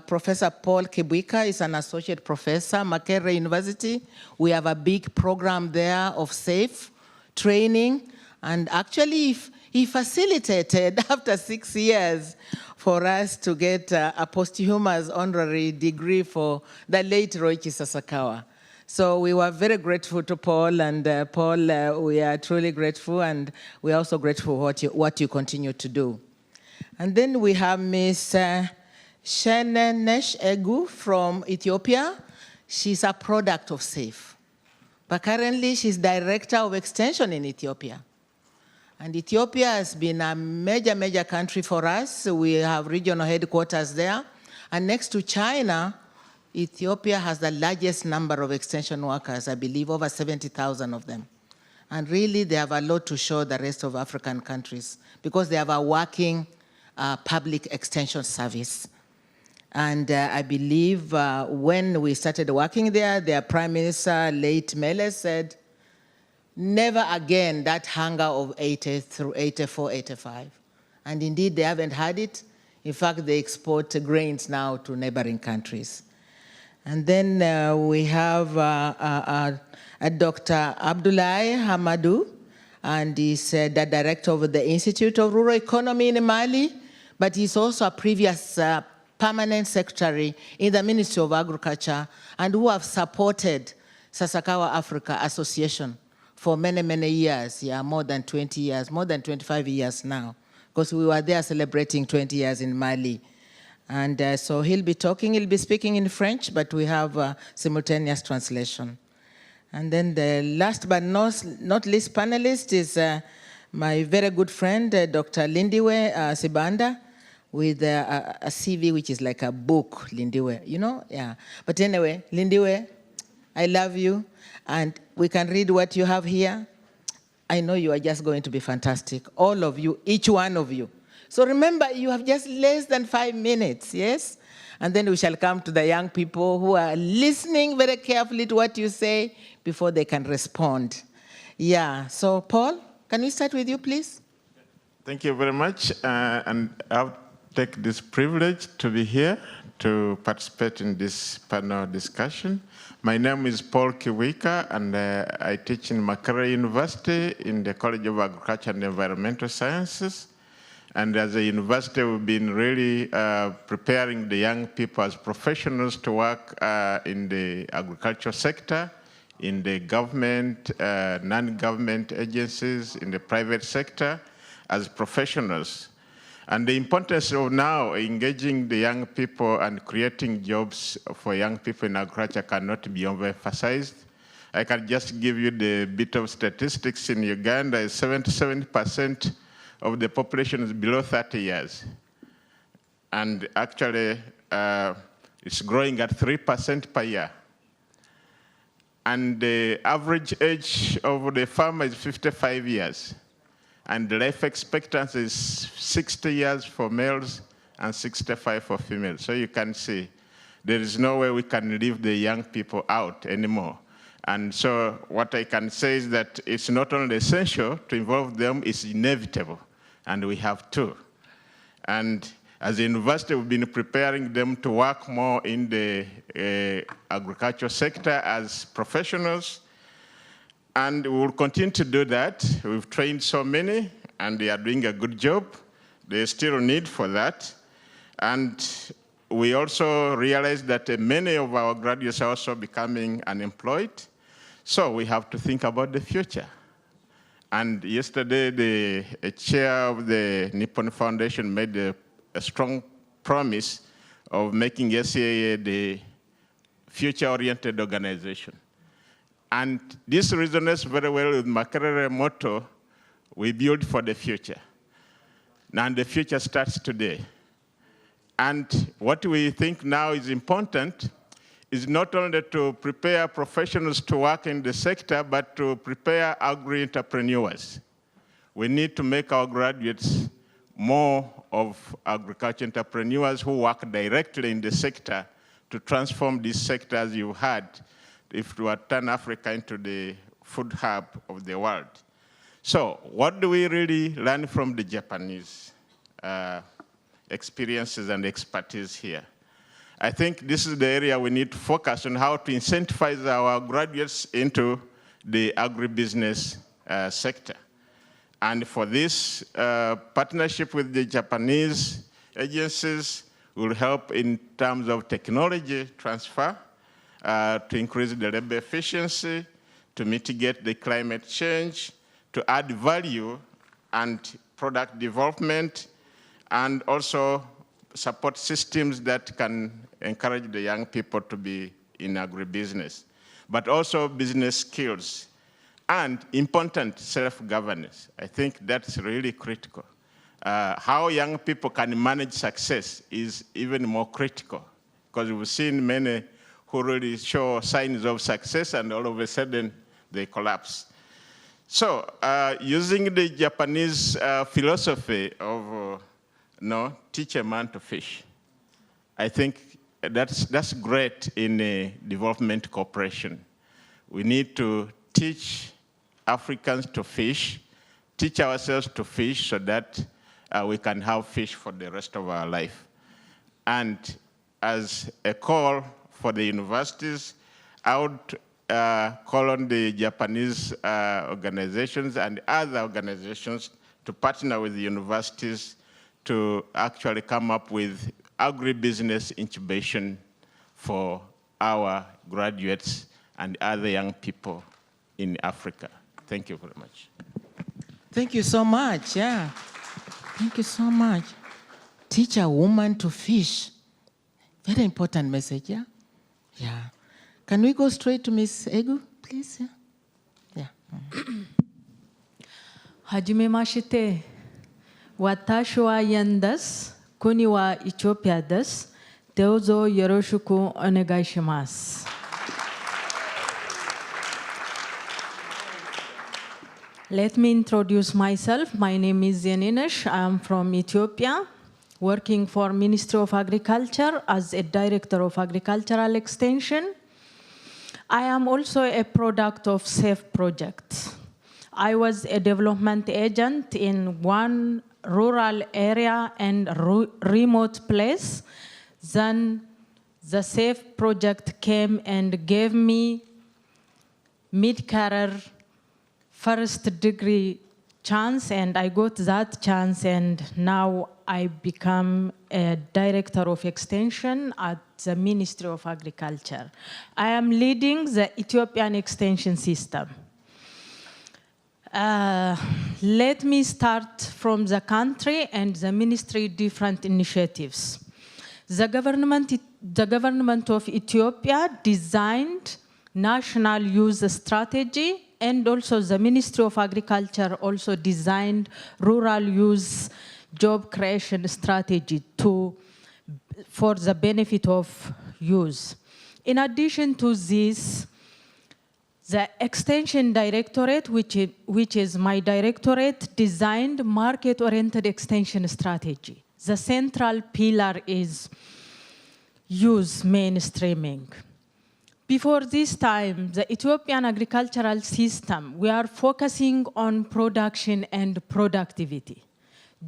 Professor Paul Kibwika is an associate professor, Makerere University. We have a big program there of SAFE training, and actually he facilitated after 6 years for us to get a posthumous honorary degree for the late Roichi Sasakawa. So we were very grateful to Paul, and Paul, we are truly grateful, and we are also grateful for what you continue to do. And then we have Ms. Shenenesh Egu from Ethiopia. She's a product of SAFE, but currently she's Director of Extension in Ethiopia. And Ethiopia has been a major country for us. We have regional headquarters there. And next to China, Ethiopia has the largest number of extension workers, I believe over 70,000 of them. And really, they have a lot to show the rest of African countries, because they have a working public extension service. And I believe when we started working there, their Prime Minister, late Mele, said, never again that hunger of 80 through 84, 85. And indeed, they haven't had it. In fact, they export grains now to neighboring countries. And then we have Dr. Abdoulaye Hamadou, and he's the director of the Institute of Rural Economy in Mali, but he's also a previous permanent secretary in the Ministry of Agriculture, and who have supported Sasakawa Africa Association for many, many years, more than 20 years, more than 25 years now, because we were there celebrating 20 years in Mali. And so he'll be speaking in French, but we have simultaneous translation. And then the last but not least panelist is my very good friend, Dr. Lindiwe Sibanda, with a CV which is like a book, Lindiwe, you know? Yeah. But anyway, Lindiwe, I love you, and we can read what you have here. I know you are just going to be fantastic, all of you, each one of you. So remember, you have just less than 5 minutes, yes? And then we shall come to the young people who are listening very carefully to what you say before they can respond. Yeah, so Paul, can we start with you, please? Thank you very much. And I'll take this privilege to be here to participate in this panel discussion. My name is Paul Kiwika, and I teach in Makerere University in the College of Agriculture and Environmental Sciences. And as a university, we've been really preparing the young people as professionals to work in the agricultural sector, in the government, non-government agencies, in the private sector, as professionals. And the importance of now engaging the young people and creating jobs for young people in agriculture cannot be overemphasized. I can just give you the bit of statistics. In Uganda, 77% of the population is below 30 years. And actually, it's growing at 3% per year. And the average age of the farmer is 55 years. And the life expectancy is 60 years for males and 65 for females. So you can see there is no way we can leave the young people out anymore. And so what I can say is that it's not only essential to involve them, it's inevitable, and we have to. And as a university, we've been preparing them to work more in the agricultural sector as professionals, and we will continue to do that. We've trained so many, and they are doing a good job. There's still a need for that. And we also realize that many of our graduates are also becoming unemployed. So we have to think about the future. And yesterday, the chair of the Nippon Foundation made a strong promise of making SCAA the future-oriented organization. And this resonates very well with Makerere motto, we build for the future. And the future starts today. And what we think now is important is not only to prepare professionals to work in the sector, but to prepare agri-entrepreneurs. We need to make our graduates more of agriculture entrepreneurs who work directly in the sector to transform this sector, as you heard, if we turn Africa into the food hub of the world. So what do we really learn from the Japanese experiences and expertise here? I think this is the area we need to focus on, how to incentivize our graduates into the agribusiness sector. And for this, partnership with the Japanese agencies will help in terms of technology transfer, to increase the labor efficiency, to mitigate the climate change, to add value and product development, and also support systems that can encourage the young people to be in agribusiness, but also business skills, and important self-governance. I think that's really critical. How young people can manage success is even more critical, because we've seen many who really show signs of success and all of a sudden they collapse. So using the Japanese philosophy of teach a man to fish, I think that's great in development cooperation. We need to teach Africans to fish, teach ourselves to fish so that we can have fish for the rest of our life. And as a call for the universities. I would call on the Japanese organizations and other organizations to partner with the universities to actually come up with agribusiness incubation for our graduates and other young people in Africa. Thank you very much. Thank you so much, yeah. Thank you so much. Teach a woman to fish. Very important message, yeah? Yeah. Can we go straight to Ms. Egu, please? Yeah. Hajimemashite. Watashi wa Yan desu. Kuni wa Ethiopia desu. Douzo yoroshiku onegai shimasu. Let me introduce myself. My name is Yeninish. I am from Ethiopia, working for Ministry of Agriculture as a Director of Agricultural Extension. I am also a product of SAFE project. I was a development agent in one rural area and remote place. Then the SAFE project came and gave me mid-career first degree chance, and I got that chance, and now I become a Director of Extension at the Ministry of Agriculture. I am leading the Ethiopian Extension System. Let me start from the country and the ministry different initiatives. The government of Ethiopia designed national youth strategy, and also the Ministry of Agriculture also designed rural youth job creation strategy for the benefit of youth. In addition to this, the Extension Directorate, which is my directorate, designed market-oriented extension strategy. The central pillar is youth mainstreaming. Before this time, the Ethiopian agricultural system, we are focusing on production and productivity,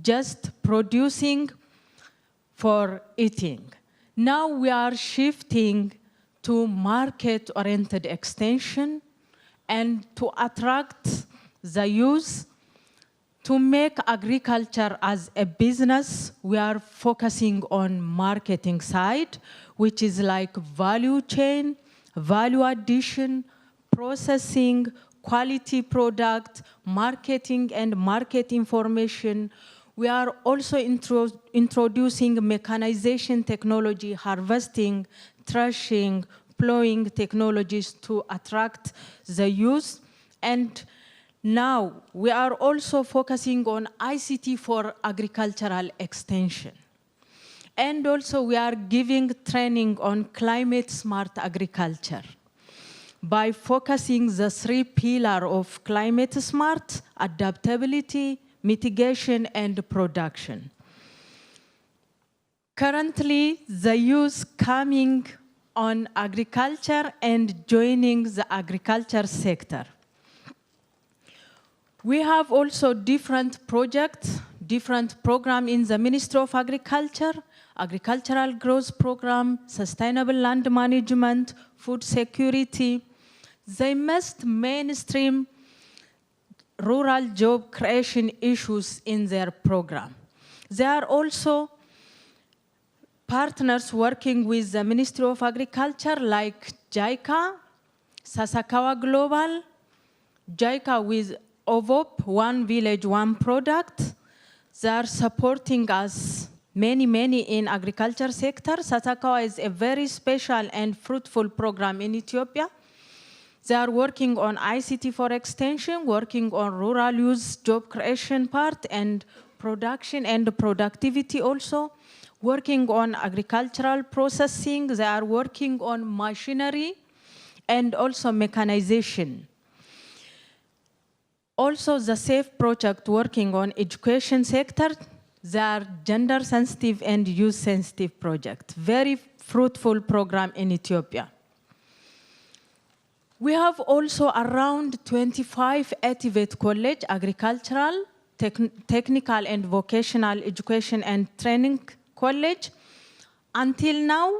just producing for eating. Now we are shifting to market-oriented extension and to attract the youth. To make agriculture as a business, we are focusing on marketing side, which is like value chain, value addition, processing, quality product, marketing and market information. We are also introducing mechanization technology, harvesting, threshing, plowing technologies to attract the youth. And now we are also focusing on ICT for agricultural extension. And also we are giving training on climate smart agriculture by focusing the three pillars of climate smart, adaptability, mitigation, and production. Currently, the youth coming on agriculture and joining the agriculture sector. We have also different projects, different programs in the Ministry of Agriculture, Agricultural Growth Program, Sustainable Land Management, Food Security. They must mainstream rural job creation issues in their program. They are also partners working with the Ministry of Agriculture like JICA, Sasakawa Global, JICA with OVOP, One Village, One Product. They are supporting us many in agriculture sector. Sasakawa is a very special and fruitful program in Ethiopia. They are working on ICT for extension, working on rural youth job creation part and production and productivity also, working on agricultural processing. They are working on machinery and also mechanization. Also, the SAFE project working on education sector. They are gender sensitive and youth sensitive project. Very fruitful program in Ethiopia. We have also around 25 activate college, agricultural, technical and vocational education and training college. Until now,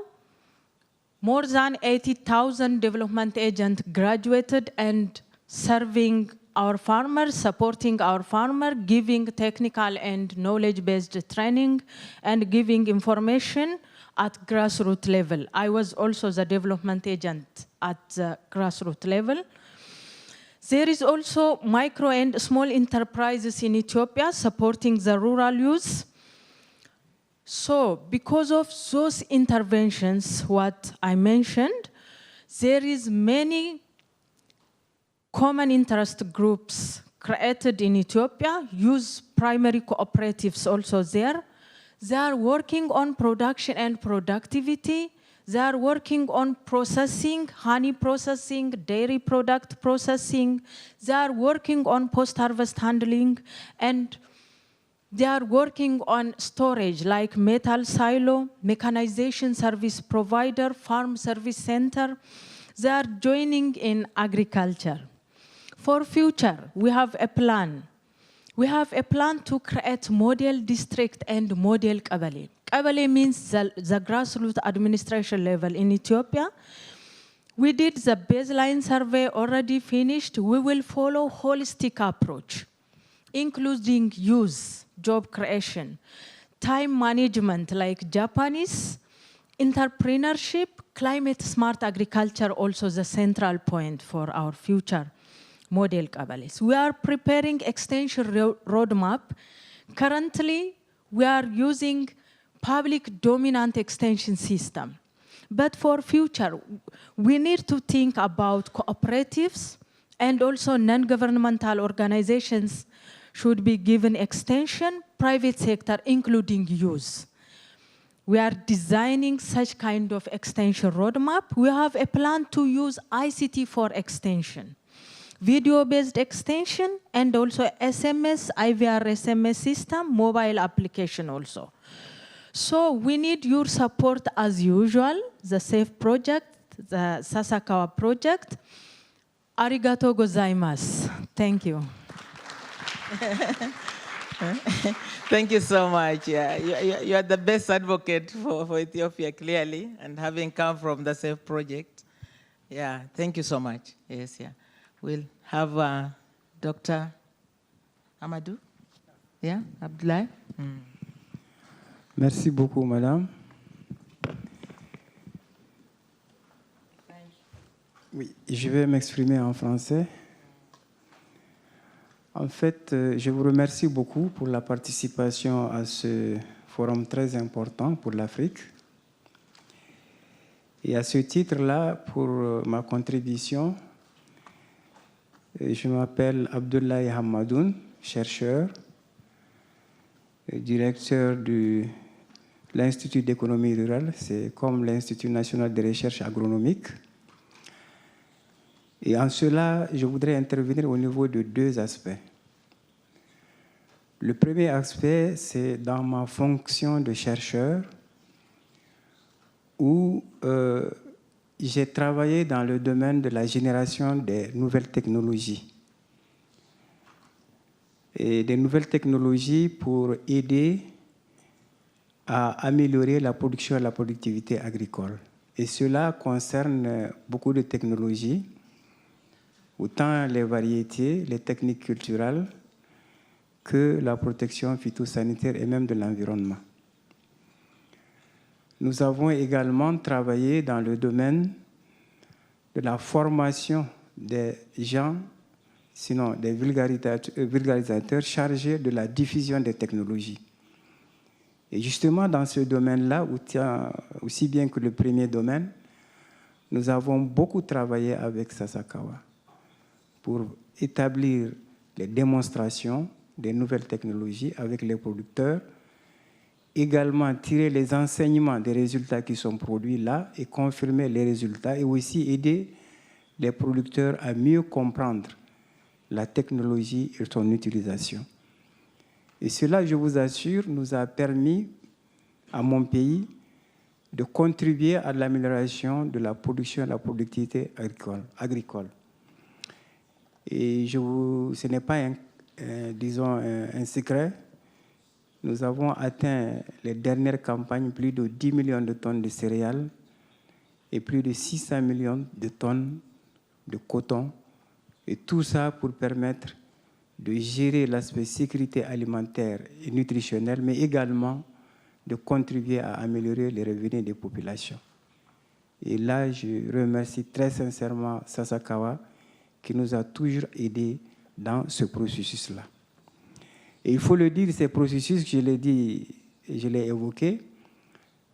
More than 80,000 development agents graduated and serving our farmers, supporting our farmer, giving technical and knowledge-based training, and giving information at grassroots level. I was also the development agent at the grassroots level. There is also micro and small enterprises in Ethiopia supporting the rural youth. So because of those interventions, what I mentioned, there is many common interest groups created in Ethiopia, use primary cooperatives also there. They are working on production and productivity. They are working on processing, honey processing, dairy product processing. They are working on post-harvest handling, and they are working on storage like metal silo, mechanization service provider, farm service center. They are joining in agriculture. For future, we have a plan. We have a plan to create model district and model Qabale. Qabale means the grassroots administration level in Ethiopia. We did the baseline survey already finished. We will follow holistic approach, including youth, job creation, time management like Japanese, entrepreneurship, climate smart agriculture, also the central point for our future model Qabales. We are preparing extension roadmap. Currently, we are using public dominant extension system. But for future, we need to think about cooperatives and also non-governmental organizations should be given extension, private sector, including youth. We are designing such kind of extension roadmap. We have a plan to use ICT for extension, video-based extension, and also SMS, IVR SMS system, mobile application also. So we need your support as usual, the SAFE project, the Sasakawa project. Arigato gozaimasu. Thank you. Thank you so much. Yeah, you are the best advocate for Ethiopia, clearly, and having come from the SAFE project. Yeah, thank you so much. Yes, yeah. We'll have Dr. Amadou. Yeah, Abdoulaye. Merci beaucoup, madame. Oui, je vais m'exprimer en français. En fait, je vous remercie beaucoup pour la participation à ce forum très important pour l'Afrique. Et à ce titre-là, pour ma contribution, je m'appelle Abdoulaye Hamadoun, chercheur, directeur de l'Institut d'économie rurale, c'est comme l'Institut national de recherche agronomique. Et en cela, je voudrais intervenir au niveau de deux aspects. Le premier aspect, c'est dans ma fonction de chercheur, où j'ai travaillé dans le domaine de la génération des nouvelles technologies. Et des nouvelles technologies pour aider à améliorer la production et la productivité agricole. Et cela concerne beaucoup de technologies, autant les variétés, les techniques culturelles, que la protection phytosanitaire et même de l'environnement. Nous avons également travaillé dans le domaine de la formation des gens, sinon des vulgarisateurs chargés de la diffusion des technologies. Et justement, dans ce domaine-là, aussi bien que le premier domaine, nous avons beaucoup travaillé avec Sasakawa pour établir les démonstrations des nouvelles technologies avec les producteurs, également tirer les enseignements des résultats qui sont produits là et confirmer les résultats et aussi aider les producteurs à mieux comprendre la technologie et son utilisation. Et cela, je vous assure, nous a permis à mon pays de contribuer à l'amélioration de la production et de la productivité agricole. Et ce n'est pas un secret. Nous avons atteint les dernières campagnes plus de 10 millions de tonnes de céréales et plus de 600 millions de tonnes de coton, et tout ça pour permettre de gérer l'aspect sécurité alimentaire et nutritionnelle, mais également de contribuer à améliorer les revenus des populations. Et là, je remercie très sincèrement Sasakawa qui nous a toujours aidés dans ce processus-là. Et il faut le dire, ces processus, je l'ai dit, je l'ai évoqué,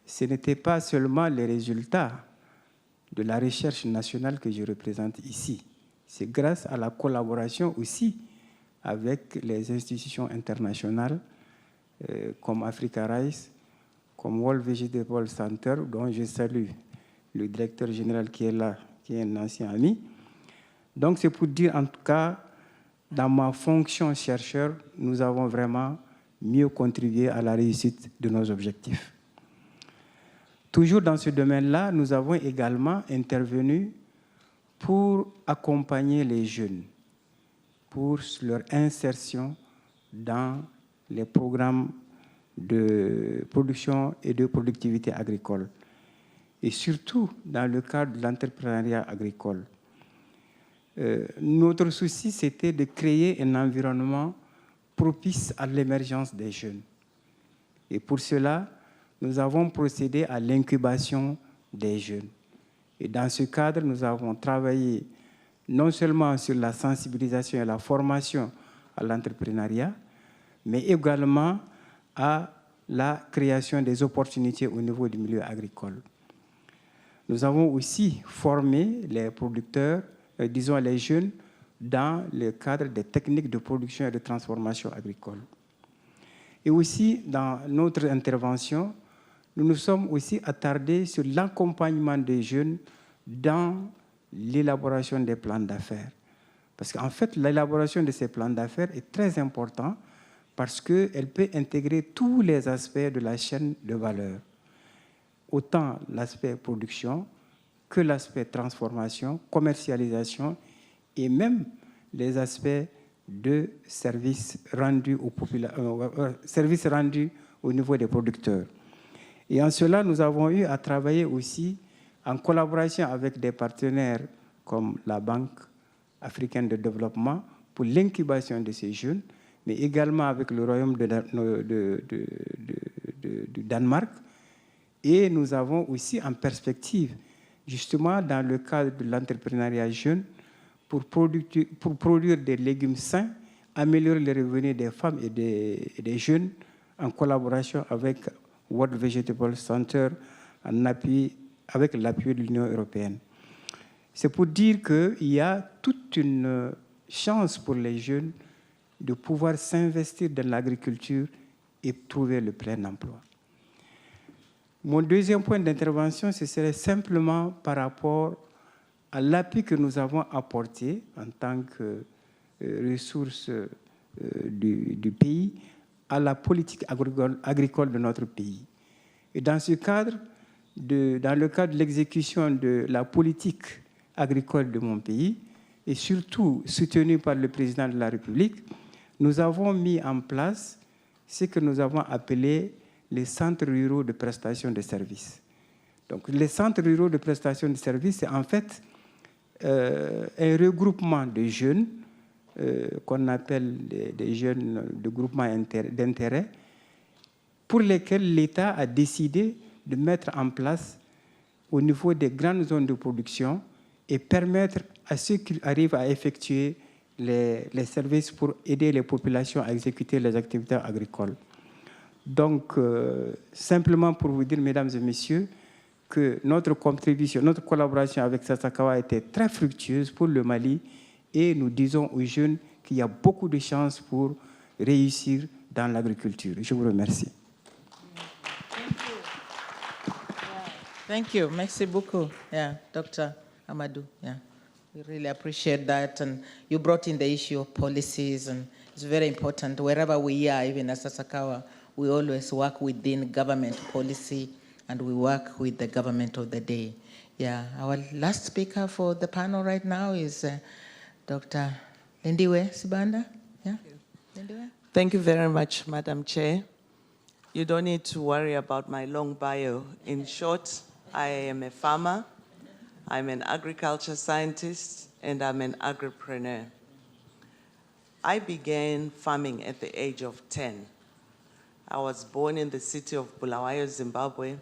ce n'était pas seulement les résultats de la recherche nationale que je représente ici. C'est grâce à la collaboration aussi avec les institutions internationales comme Africa Rice, comme World Vegetable Center, dont je salue le directeur général qui est là, qui est un ancien ami. Donc c'est pour dire, en tout cas, dans ma fonction chercheur, nous avons vraiment mieux contribué à la réussite de nos objectifs. Toujours dans ce domaine-là, nous avons également intervenu pour accompagner les jeunes, pour leur insertion dans les programmes de production et de productivité agricole, et surtout dans le cadre de l'entrepreneuriat agricole. Notre souci, c'était de créer un environnement propice à l'émergence des jeunes. Et pour cela, nous avons procédé à l'incubation des jeunes. Et dans ce cadre, nous avons travaillé non seulement sur la sensibilisation et la formation à l'entrepreneuriat, mais également à la création des opportunités au niveau du milieu agricole. Nous avons aussi formé les producteurs, disons les jeunes, dans le cadre des techniques de production et de transformation agricole. Et aussi, dans notre intervention, nous nous sommes aussi attardés sur l'accompagnement des jeunes dans l'élaboration des plans d'affaires. Parce qu'en fait, l'élaboration de ces plans d'affaires est très importante parce qu'elle peut intégrer tous les aspects de la chaîne de valeur. Autant l'aspect production que l'aspect transformation, commercialisation et même les aspects de services rendus au niveau des producteurs. Et en cela, nous avons eu à travailler aussi en collaboration avec des partenaires comme la Banque africaine de développement pour l'incubation de ces jeunes, mais également avec le Royaume du Danemark. Et nous avons aussi en perspective, justement dans le cadre de l'entrepreneuriat jeune, pour produire des légumes sains, améliorer les revenus des femmes et des jeunes en collaboration avec World Vegetable Center, avec l'appui de l'Union européenne. C'est pour dire qu'il y a toute une chance pour les jeunes de pouvoir s'investir dans l'agriculture et trouver le plein emploi. Mon deuxième point d'intervention, ce serait simplement par rapport à l'appui que nous avons apporté en tant que ressources du pays à la politique agricole de notre pays. Et dans ce cadre, dans le cadre de l'exécution de la politique agricole de mon pays, et surtout soutenu par le président de la République, nous avons mis en place ce que nous avons appelé les centres ruraux de prestation de services. Donc, les centres ruraux de prestation de services, c'est en fait un regroupement de jeunes qu'on appelle des jeunes de groupement d'intérêt, pour lesquels l'État a décidé de mettre en place au niveau des grandes zones de production et permettre à ceux qui arrivent à effectuer les services pour aider les populations à exécuter les activités agricoles. Donc, simplement pour vous dire, mesdames et messieurs, que notre contribution, notre collaboration avec Sasakawa a été très fructueuse pour le Mali et nous disons aux jeunes qu'il y a beaucoup de chances pour réussir dans l'agriculture. Je vous remercie. Thank you. Merci beaucoup, Dr. Amadou. We really appreciate that. And you brought in the issue of policies, and it's very important. Wherever we are, even as Sasakawa, we always work within government policy, and we work with the government of the day. Our last speaker for the panel right now is Dr. Lindiwe Sibanda. Lindiwe? Thank you very much, Madam Chair. You don't need to worry about my long bio. In short, I am a farmer I'm an agriculture scientist, and I'm an agripreneur. I began farming at the age of 10. I was born in the city of Bulawayo, Zimbabwe,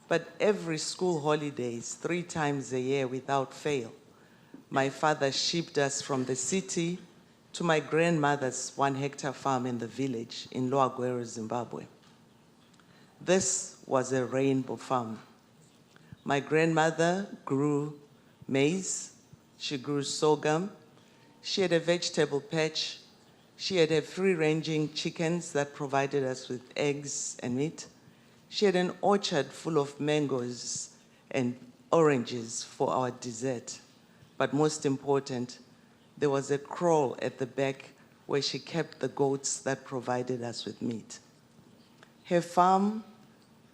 but every school holidays, 3 times a year without fail, my father shipped us from the city to my grandmother's 1-hectare farm in the village in Lower Gwero, Zimbabwe. This was a rainbow farm. My grandmother grew maize, she grew sorghum, she had a vegetable patch, she had free-ranging chickens that provided us with eggs and meat. She had an orchard full of mangoes and oranges for our dessert. But most important, there was a kraal at the back where she kept the goats that provided us with meat. Her farm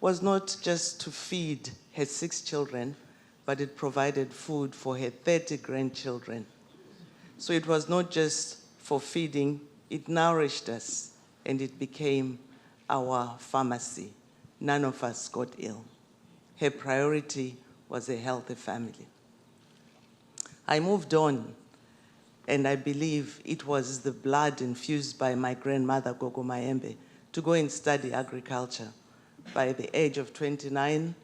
was not just to feed her 6 children, but it provided food for her 30 grandchildren. So it was not just for feeding, it nourished us, and it became our pharmacy. None of us got ill. Her priority was a healthy family. I moved on, and I believe it was the blood infused by my grandmother, Gogo Mayembe, to go and study agriculture. By the age of 29,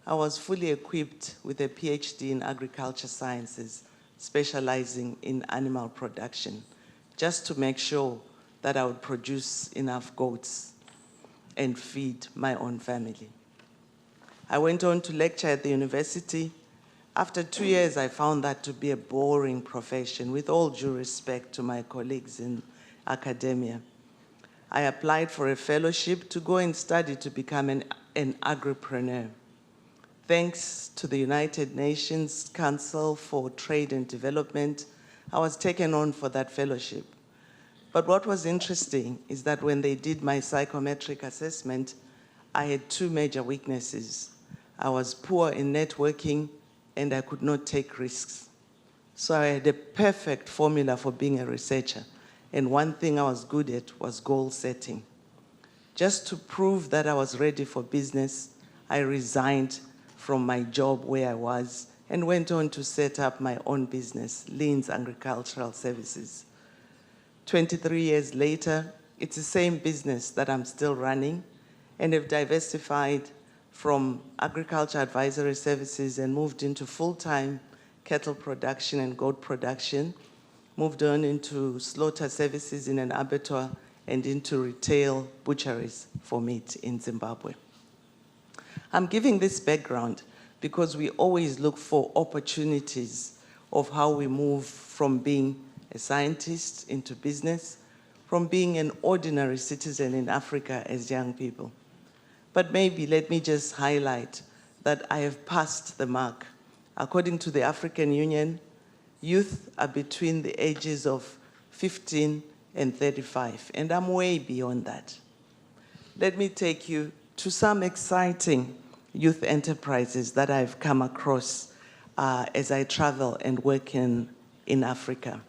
I was fully equipped with a PhD in agriculture sciences, specializing in animal production, just to make sure that I would produce enough goats and feed my own family. I went on to lecture at the university. After 2 years, I found that to be a boring profession, with all due respect to my colleagues in academia. I applied for a fellowship to go and study to become an agripreneur. Thanks to the United Nations Council for Trade and Development, I was taken on for that fellowship. But what was interesting is that when they did my psychometric assessment, I had 2 major weaknesses. I was poor in networking, and I could not take risks. So I had a perfect formula for being a researcher. And one thing I was good at was goal setting. Just to prove that I was ready for business, I resigned from my job where I was and went on to set up my own business, Lean's Agricultural Services. 23 years later, it's the same business that I'm still running, and have diversified from agriculture advisory services and moved into full-time cattle production and goat production, moved on into slaughter services in an abattoir, and into retail butcheries for meat in Zimbabwe. I'm giving this background because we always look for opportunities of how we move from being a scientist into business, from being an ordinary citizen in Africa as young people. But maybe let me just highlight that I have passed the mark. According to the African Union, youth are between the ages of 15 and 35, and I'm way beyond that. Let me take you to some exciting youth enterprises that I've come across as I travel and work in Africa.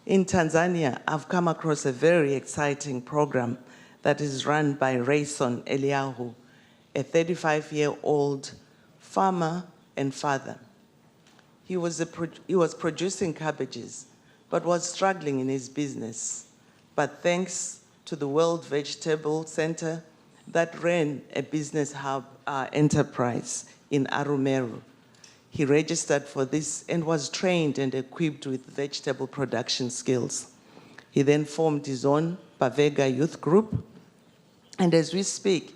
In Tanzania, I've come across a very exciting program that is run by Rayson Eliahu, a 35-year-old farmer and father. He was producing cabbages, but was struggling in his business. But thanks to the World Vegetable Center that ran a business hub enterprise in Arumeru, he registered for this and was trained and equipped with vegetable production skills. He then formed his own Pavega Youth Group, and as we speak,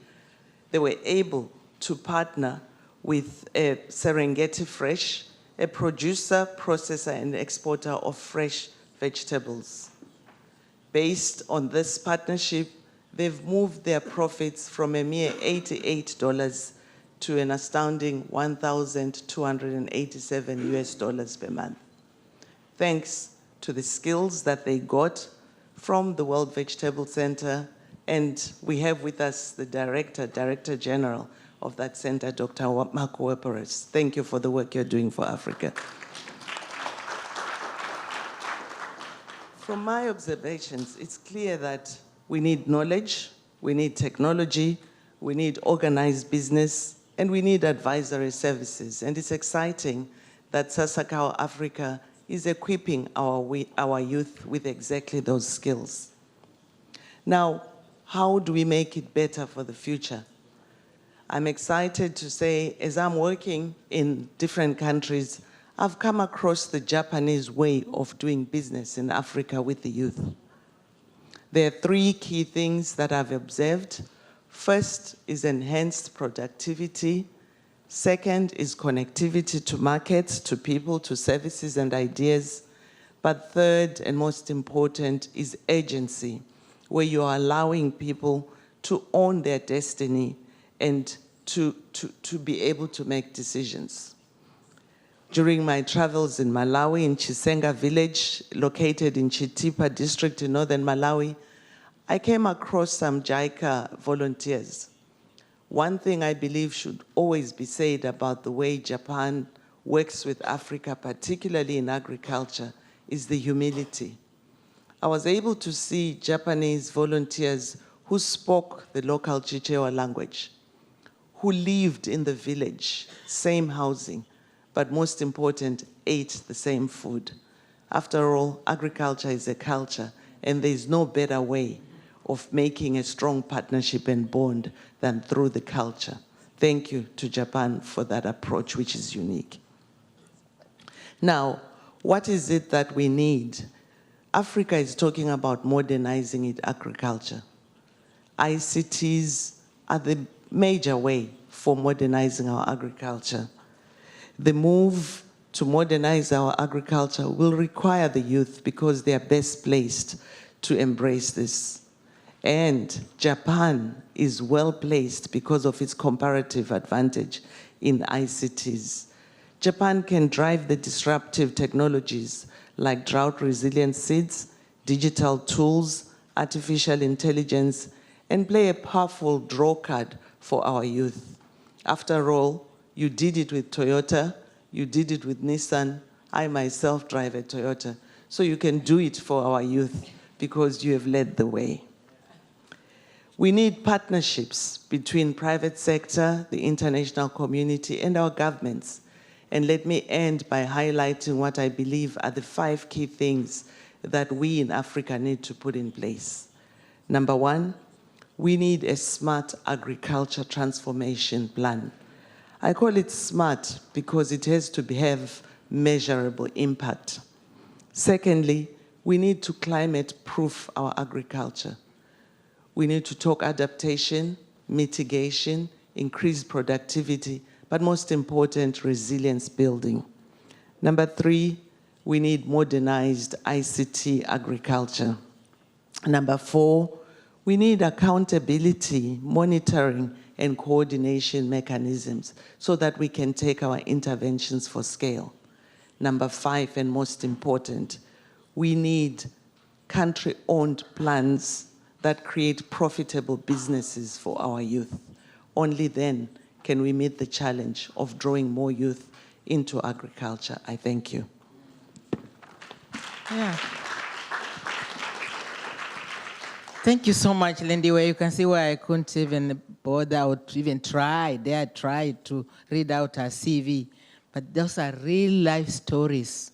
they were able to partner with Serengeti Fresh, a producer, processor, and exporter of fresh vegetables. Based on this partnership, they've moved their profits from a mere $88 to an astounding $1,287 US per month. Thanks to the skills that they got from the World Vegetable Center, and we have with us the Director General of that center, Dr. Marco Weperes. Thank you for the work you're doing for Africa. From my observations, it's clear that we need knowledge, we need technology, we need organized business, And we need advisory services. And it's exciting that Sasakawa Africa is equipping our youth with exactly those skills. Now, how do we make it better for the future? I'm excited to say, as I'm working in different countries, I've come across the Japanese way of doing business in Africa with the youth. There are three key things that I've observed. First is enhanced productivity. Second is connectivity to markets, to people, to services and ideas. But third and most important is agency, where you are allowing people to own their destiny and to be able to make decisions. During my travels in Malawi, in Chisenga village, located in Chitipa district in northern Malawi, I came across some JICA volunteers. One thing I believe should always be said about the way Japan works with Africa, particularly in agriculture, is the humility. I was able to see Japanese volunteers who spoke the local Chichewa language, who lived in the village, same housing, but most important, ate the same food. After all, agriculture is a culture, and there is no better way of making a strong partnership and bond than through the culture. Thank you to Japan for that approach, which is unique. Now, what is it that we need? Africa is talking about modernizing its agriculture. ICTs are the major way for modernizing our agriculture. The move to modernize our agriculture will require the youth because they are best placed to embrace this. And Japan is well placed because of its comparative advantage in ICTs. Japan can drive the disruptive technologies like drought-resilient seeds, digital tools, artificial intelligence, and play a powerful draw card for our youth. After all, you did it with Toyota, you did it with Nissan. I myself drive a Toyota. So you can do it for our youth because you have led the way. We need partnerships between private sector, the international community, and our governments. And let me end by highlighting what I believe are the 5 key things that we in Africa need to put in place. Number 1, we need a smart agriculture transformation plan. I call it smart because it has to have measurable impact. Secondly, we need to climate-proof our agriculture. We need to talk adaptation, mitigation, increased productivity, but most important, resilience building. Number 3, we need modernized ICT agriculture. Number 4, we need accountability, monitoring, and coordination mechanisms so that we can take our interventions for scale. Number 5, and most important, we need country-owned plans that create profitable businesses for our youth. Only then can we meet the challenge of drawing more youth into agriculture. I thank you. Yeah. Thank you so much, Lindy. Where you can see why I couldn't even bother or even try to read out her CV. But those are real life stories.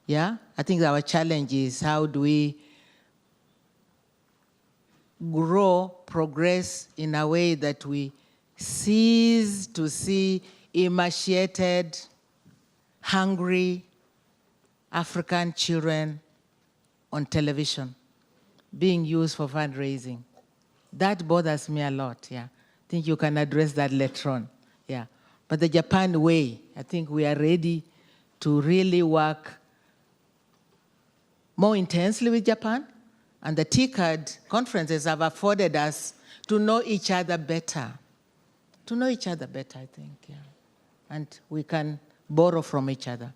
Yeah? I think our challenge is how do we grow, progress in a way that we cease to see emaciated, hungry African children on television being used for fundraising. That bothers me a lot, yeah. I think you can address that later on, yeah. But the Japan way, I think we are ready to really work more intensely with Japan. And the TICAD conferences have afforded us to know each other better. To know each other better, I think, yeah. And we can borrow from each other.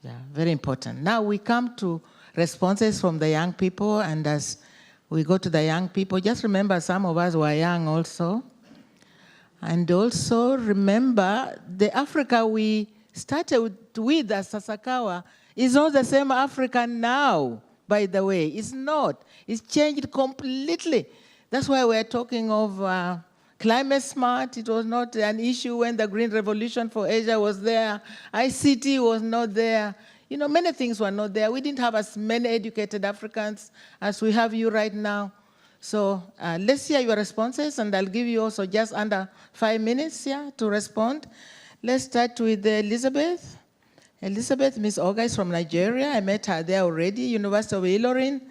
Yeah, very important. Now we come to responses from the young people, and as we go to the young people, just remember some of us were young also. And also remember the Africa we started with as Sasakawa is not the same Africa now, by the way. It's not. It's changed completely. That's why we're talking of Climate smart, it was not an issue when the Green Revolution for Asia was there. ICT was not there. You know, many things were not there. We didn't have as many educated Africans as we have you right now. So let's hear your responses, and I'll give you also just under 5 minutes here to respond. Let's start with Elizabeth. Elizabeth, Miss Oga is from Nigeria. I met her there already, University of Ilorin.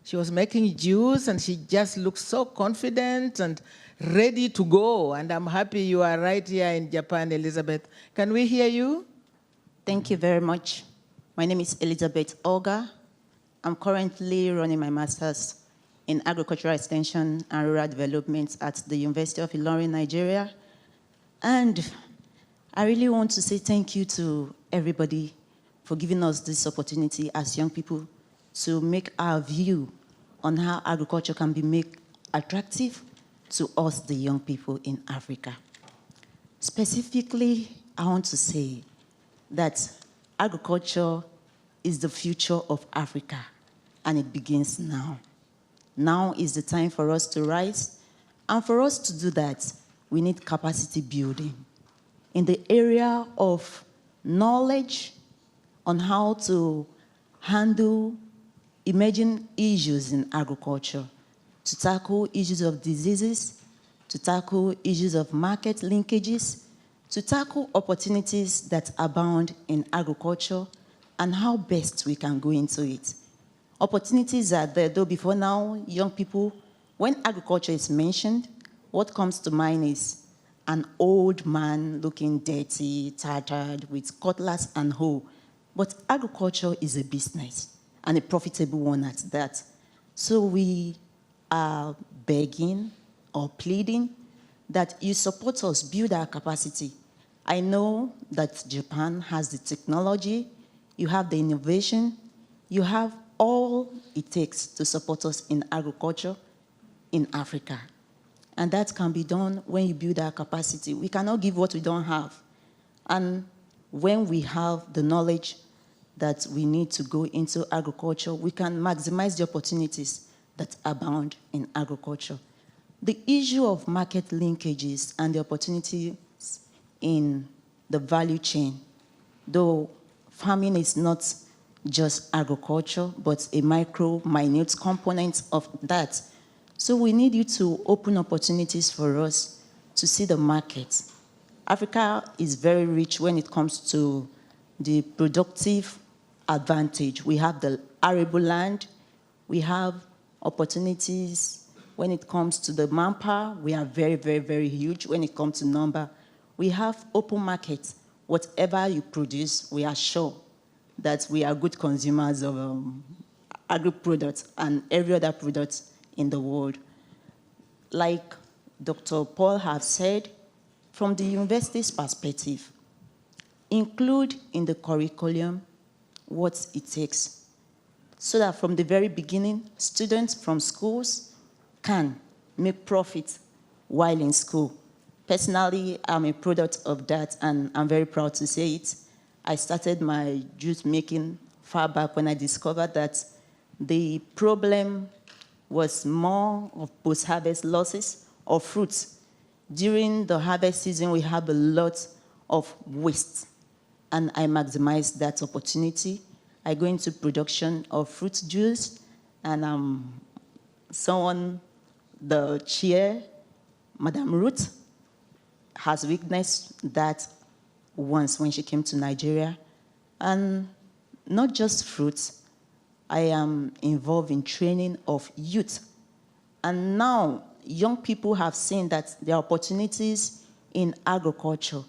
She was making juice, and she just looked so confident and ready to go. And I'm happy you are right here in Japan, Elizabeth. Can we hear you? Thank you very much. My name is Elizabeth Oga. I'm currently running my master's in agricultural extension and rural development at the University of Ilorin, Nigeria. And I really want to say thank you to everybody for giving us this opportunity as young people to make our view on how agriculture can be made attractive to us, the young people in Africa. Specifically, I want to say that agriculture is the future of Africa, and it begins now. Now is the time for us to rise, and for us to do that, we need capacity building in the area of knowledge on how to handle emerging issues in agriculture, to tackle issues of diseases, to tackle issues of market linkages, to tackle opportunities that abound in agriculture, and how best we can go into it. Opportunities are there, though before now, young people, when agriculture is mentioned, what comes to mind is an old man looking dirty, tattered, with cutlass and hoe. But agriculture is a business, and a profitable one at that. So we are begging or pleading that you support us, build our capacity. I know that Japan has the technology, you have the innovation, you have all it takes to support us in agriculture in Africa. And that can be done when you build our capacity. We cannot give what we don't have. And when we have the knowledge that we need to go into agriculture, we can maximize the opportunities that abound in agriculture. The issue of market linkages and the opportunities in the value chain, though farming is not just agriculture, but a minute component of that. So we need you to open opportunities for us to see the market. Africa is very rich when it comes to the productive advantage. We have the arable land, we have opportunities when it comes to the manpower. We are very, very, very huge when it comes to number. We have open markets. Whatever you produce, we are sure that we are good consumers of agri-products and every other product in the world. Like Dr. Paul has said, from the university's perspective, include in the curriculum what it takes, so that from the very beginning, students from schools can make profit while in school. Personally, I'm a product of that, and I'm very proud to say it. I started my juice making far back when I discovered that the problem was more of post-harvest losses of fruits. During the harvest season, we have a lot of waste, and I maximized that opportunity. I go into production of fruit juice, and the chair, Madame Ruth, has witnessed that once when she came to Nigeria. And not just fruits, I am involved in training of youth. And now, young people have seen that there are opportunities in agriculture.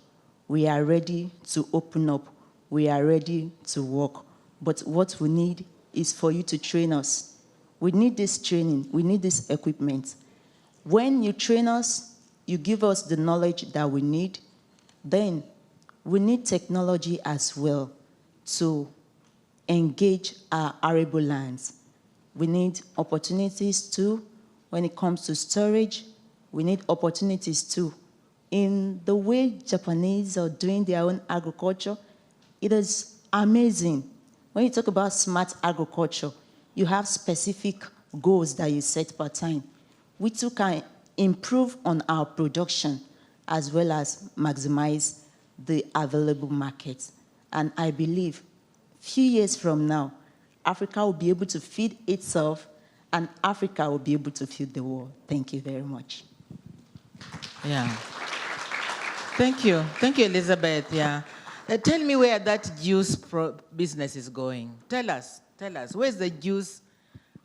We are ready to open up. We are ready to work. But what we need is for you to train us. We need this training. We need this equipment. When you train us, you give us the knowledge that we need, then we need technology as well to engage our arable lands. We need opportunities too when it comes to storage. We need opportunities too in the way Japanese are doing their own agriculture. It is amazing. When you talk about smart agriculture, you have specific goals that you set per time. We too can improve on our production, as well as maximize the available markets. And I believe few years from now, Africa will be able to feed itself, and Africa will be able to feed the world. Thank you very much. Yeah. Thank you, Elizabeth. Yeah. Tell me where that juice business is going. Tell us. Where's the juice?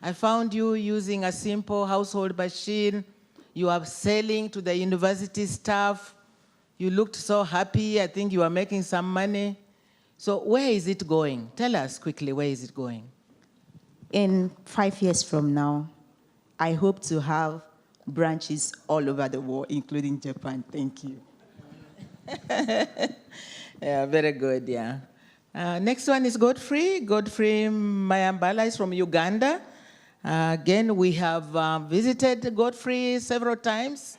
I found you using a simple household machine. You are selling to the university staff. You looked so happy. I think you are making some money. So where is it going? Tell us quickly, where is it going? In 5 years from now, I hope to have branches all over the world, including Japan. Thank you. Yeah, very good, yeah. Next one is Godfrey. Godfrey Mayambala is from Uganda. Again, we have visited Godfrey several times.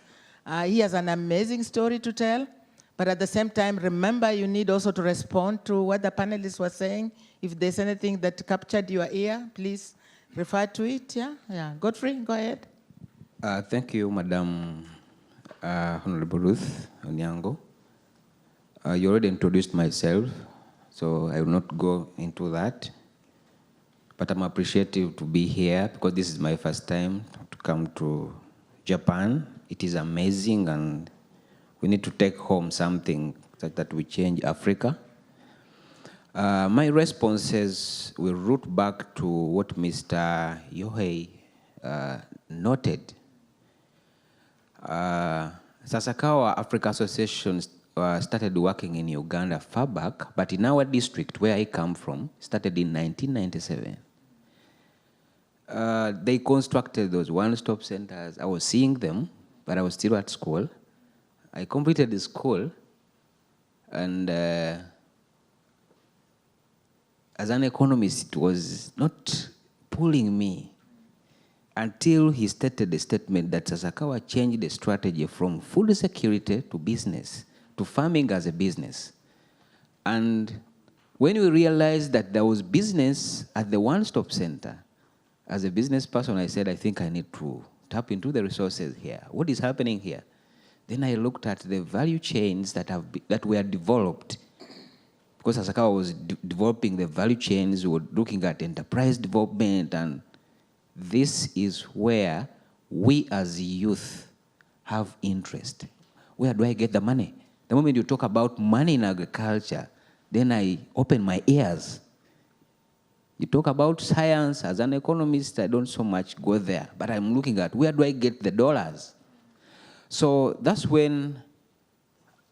He has an amazing story to tell. But at the same time, remember, you need also to respond to what the panelists were saying. If there's anything that captured your ear, please refer to it. Yeah. Godfrey, go ahead. Thank you, Madam Honorable Ruth Onyango. You already introduced myself, so I will not go into that. But I'm appreciative to be here because this is my first time to come to Japan. It is amazing, and we need to take home something such that we change Africa. My responses will root back to what Mr. Yohei noted. Sasakawa Africa Association started working in Uganda far back, but in our district, where I come from, started in 1997. They constructed those one-stop centers. I was seeing them, but I was still at school. I completed the school, and as an economist, it was not pulling me until he stated the statement that Sasakawa changed the strategy from food security to business, to farming as a business. And when we realized that there was business at the one-stop center, as a business person, I said, I think I need to tap into the resources here. What is happening here? Then I looked at the value chains that were developed. Because Sasakawa was developing the value chains, we were looking at enterprise development, and this is where we as youth have interest. Where do I get the money? The moment you talk about money in agriculture, then I open my ears. You talk about science, as an economist, I don't so much go there, but I'm looking at where do I get the dollars? So that's when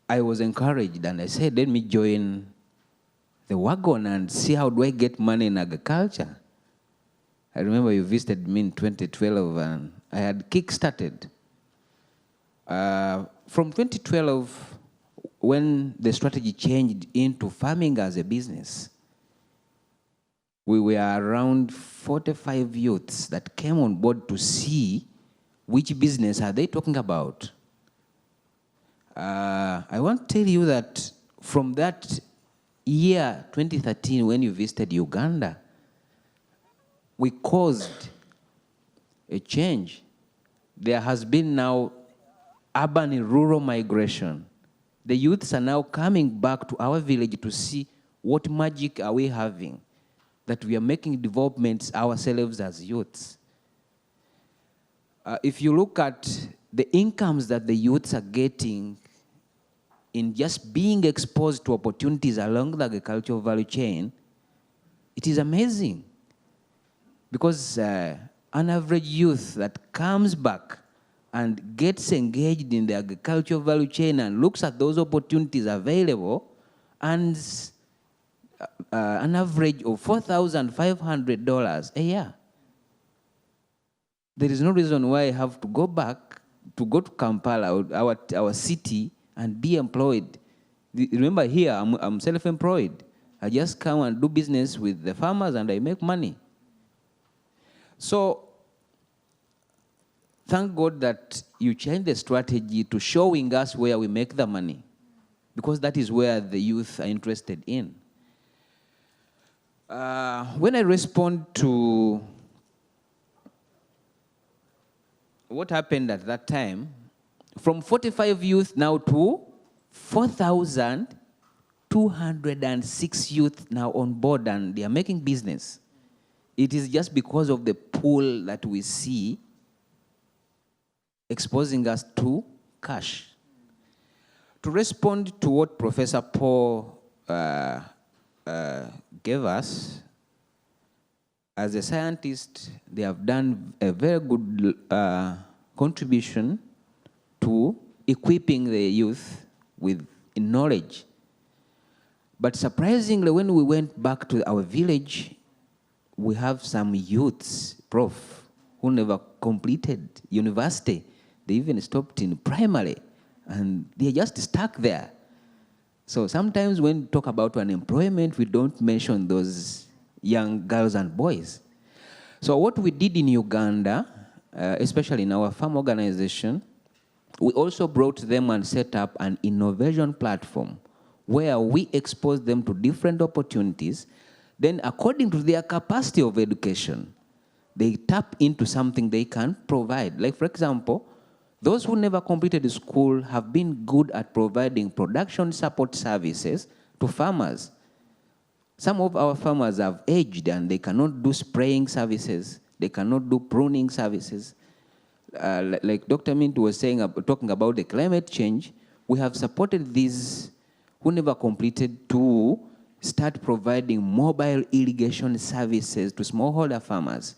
I was encouraged, and I said, let me join the wagon and see how do I get money in agriculture. I remember you visited me in 2012, and I had kick-started. From 2012, when the strategy changed into farming as a business, we were around 45 youths that came on board to see which business are they talking about. I want to tell you that from that year, 2013, when you visited Uganda, we caused a change. There has been now urban and rural migration. The youths are now coming back to our village to see what magic are we having, that we are making developments ourselves as youths. If you look at the incomes that the youths are getting in just being exposed to opportunities along the agricultural value chain, it is amazing. Because an average youth that comes back and gets engaged in the agricultural value chain and looks at those opportunities available and an average of $4,500 a year. There is no reason why I have to go back, to go to Kampala, our city, and be employed. Remember here, I'm self-employed. I just come and do business with the farmers and I make money. So, thank God that you changed the strategy to showing us where we make the money, because that is where the youth are interested in. When I respond to what happened at that time, from 45 youth now to 4,206 youth now on board, and they are making business. It is just because of the pool that we see exposing us to cash. To respond to what Professor Paul gave us, as a scientist, they have done a very good contribution to equipping the youth with knowledge. But surprisingly, when we went back to our village, we have some youths, prof, who never completed university. They even stopped in primary, and they're just stuck there. So sometimes when we talk about unemployment, we don't mention those young girls and boys. So what we did in Uganda, especially in our farm organization, we also brought them and set up an innovation platform where we expose them to different opportunities. Then according to their capacity of education, they tap into something they can provide. Like for example, those who never completed school have been good at providing production support services to farmers. Some of our farmers have aged and they cannot do spraying services, they cannot do pruning services. Like Dr. Mint was saying, talking about the climate change, we have supported these who never completed to start providing mobile irrigation services to smallholder farmers.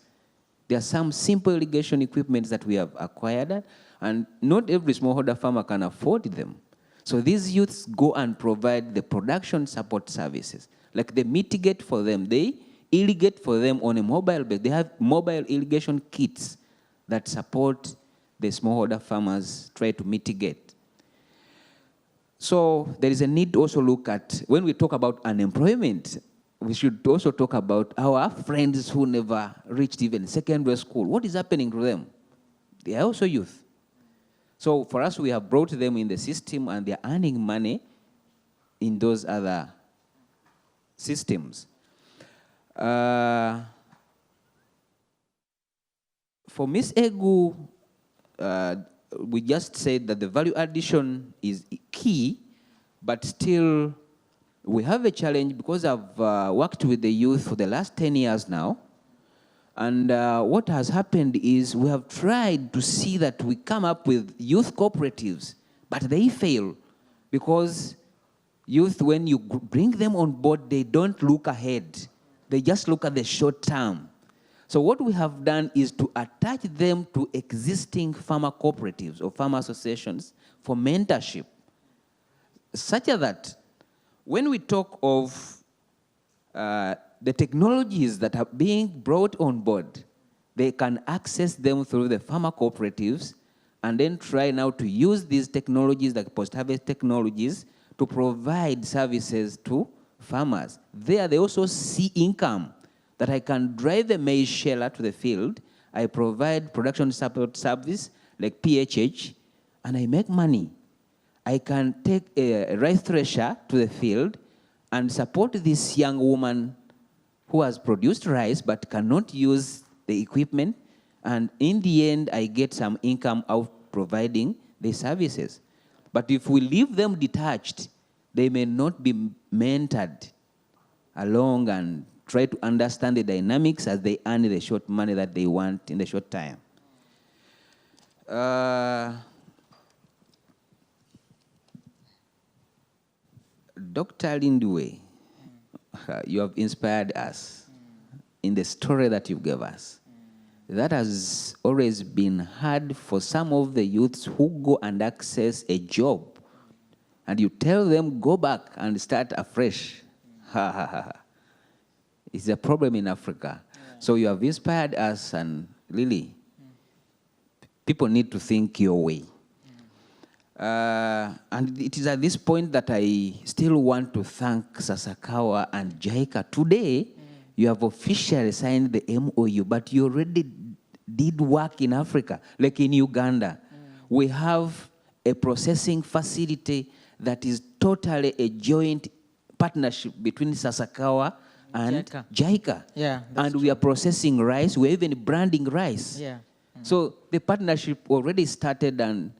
There are some simple irrigation equipment that we have acquired, and not every smallholder farmer can afford them. So these youths go and provide the production support services. Like they mitigate for them, they irrigate for them on a mobile base. They have mobile irrigation kits that support the smallholder farmers try to mitigate. So there is a need to also look at, when we talk about unemployment, we should also talk about our friends who never reached even secondary school. What is happening to them? They are also youth. So for us, we have brought them in the system and they are earning money in those other systems. For Ms. Egu, we just said that the value addition is key, but still we have a challenge because I've worked with the youth for the last 10 years now. And what has happened is we have tried to see that we come up with youth cooperatives, but they fail because youth, when you bring them on board, they don't look ahead. They just look at the short term. So what we have done is to attach them to existing farmer cooperatives or farmer associations for mentorship, such that when we talk of the technologies that are being brought on board, they can access them through the farmer cooperatives and then try now to use these technologies, like post-harvest technologies, to provide services to farmers. There they also see income, that I can drive the maize sheller to the field, I provide production support service like PHH, and I make money. I can take a rice thresher to the field and support this young woman who has produced rice but cannot use the equipment, and in the end, I get some income out providing the services. But if we leave them detached, they may not be mentored along and try to understand the dynamics as they earn the short money that they want in the short time. Dr. Lindwe, you have inspired us in the story that you gave us. That has always been hard for some of the youths who go and access a job, and you tell them, go back and start afresh. It's a problem in Africa. Yeah. So you have inspired us, and really, people need to think your way. And it is at this point that I still want to thank Sasakawa and JICA. Today, you have officially signed the MOU, but you already did work in Africa, like in Uganda. We have a processing facility that is totally a joint partnership between Sasakawa and JICA. Yeah, and we are processing rice. We're even branding rice. Yeah. So the partnership already started, and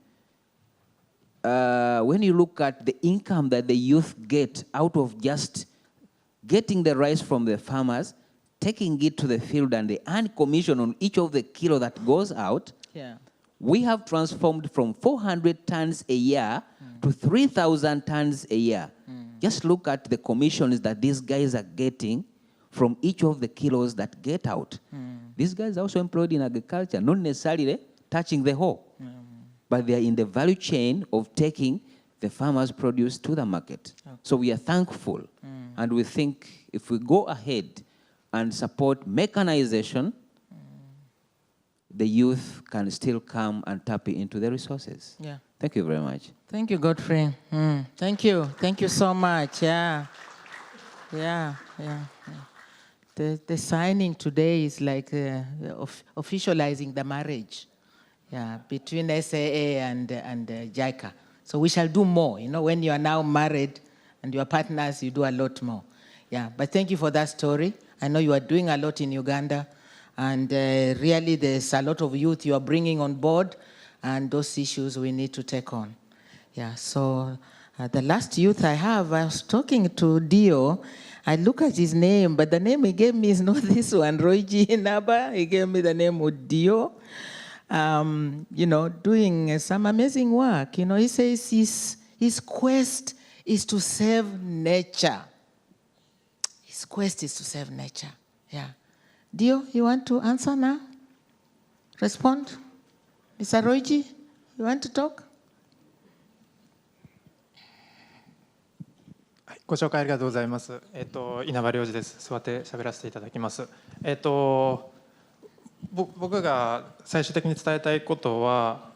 when you look at the income that the youth get out of just getting the rice from the farmers, taking it to the field, and they earn commission on each of the kilo that goes out, we have transformed from 400 tons a year to 3,000 tons a year. Just look at the commissions that these guys are getting from each of the kilos that get out. These guys are also employed in agriculture, not necessarily touching the hoe, but they are in the value chain of taking the farmers' produce to the market. So we are thankful, and we think if we go ahead and support mechanization, the youth can still come and tap into the resources. Yeah. Thank you very much. Thank you, Godfrey. Thank you. Thank you so much. Yeah. The signing today is like officializing the marriage, between SAA and JICA. So we shall do more. You know, when you are now married and you are partners, you do a lot more. Yeah, but thank you for that story. I know you are doing a lot in Uganda, and really there's a lot of youth you are bringing on board, and those issues we need to take on. Yeah, so the last youth I was talking to Dio. I look at his name, but the name he gave me is not this one, Roiji Naba. He gave me the name Dio. You know, doing some amazing work. You know, he says his quest is to save nature. His quest is to save nature. Yeah. Dio, you want to answer now? Respond? Mr. Roiji, you want to talk? ご紹介ありがとうございます。稲葉良二です。座って喋らせていただきます。僕が最終的に伝えたいことは、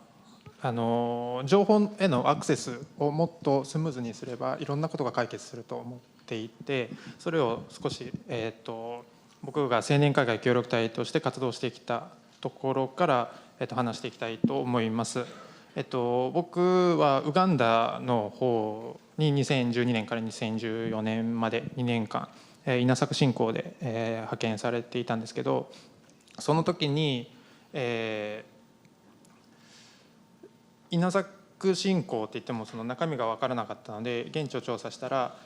情報へのアクセスをもっとスムーズにすればいろんなことが解決すると思っていて、それを少し、僕が青年海外協力隊として活動してきたところから、話していきたいと思います。僕はウガンダの方に2012年から2014年まで2年間稲作振興で派遣されていたんですけど、その時に稲作振興って言ってもその中身が分からなかったので現地を調査したら、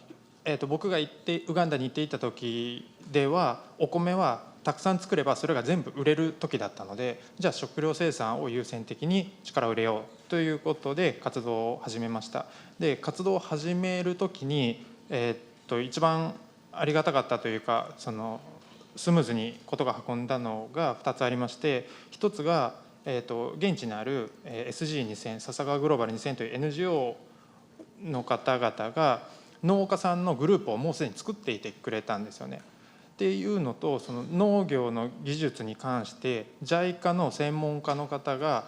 僕がウガンダに行っていた時ではお米はたくさん作ればそれが全部売れる時だったので、じゃあ食料生産を優先的に力を入れようということで活動を始めました。で活動を始める時に、一番ありがたかったというか、そのスムーズにことが運んだのが2つありまして、1つが、現地にある SG2000 笹川グローバル2000という NGO の方々が農家さんのグループをもうすでに作っていてくれたんですよね。っていうのと、その農業の技術に関して JICA の専門家の方が、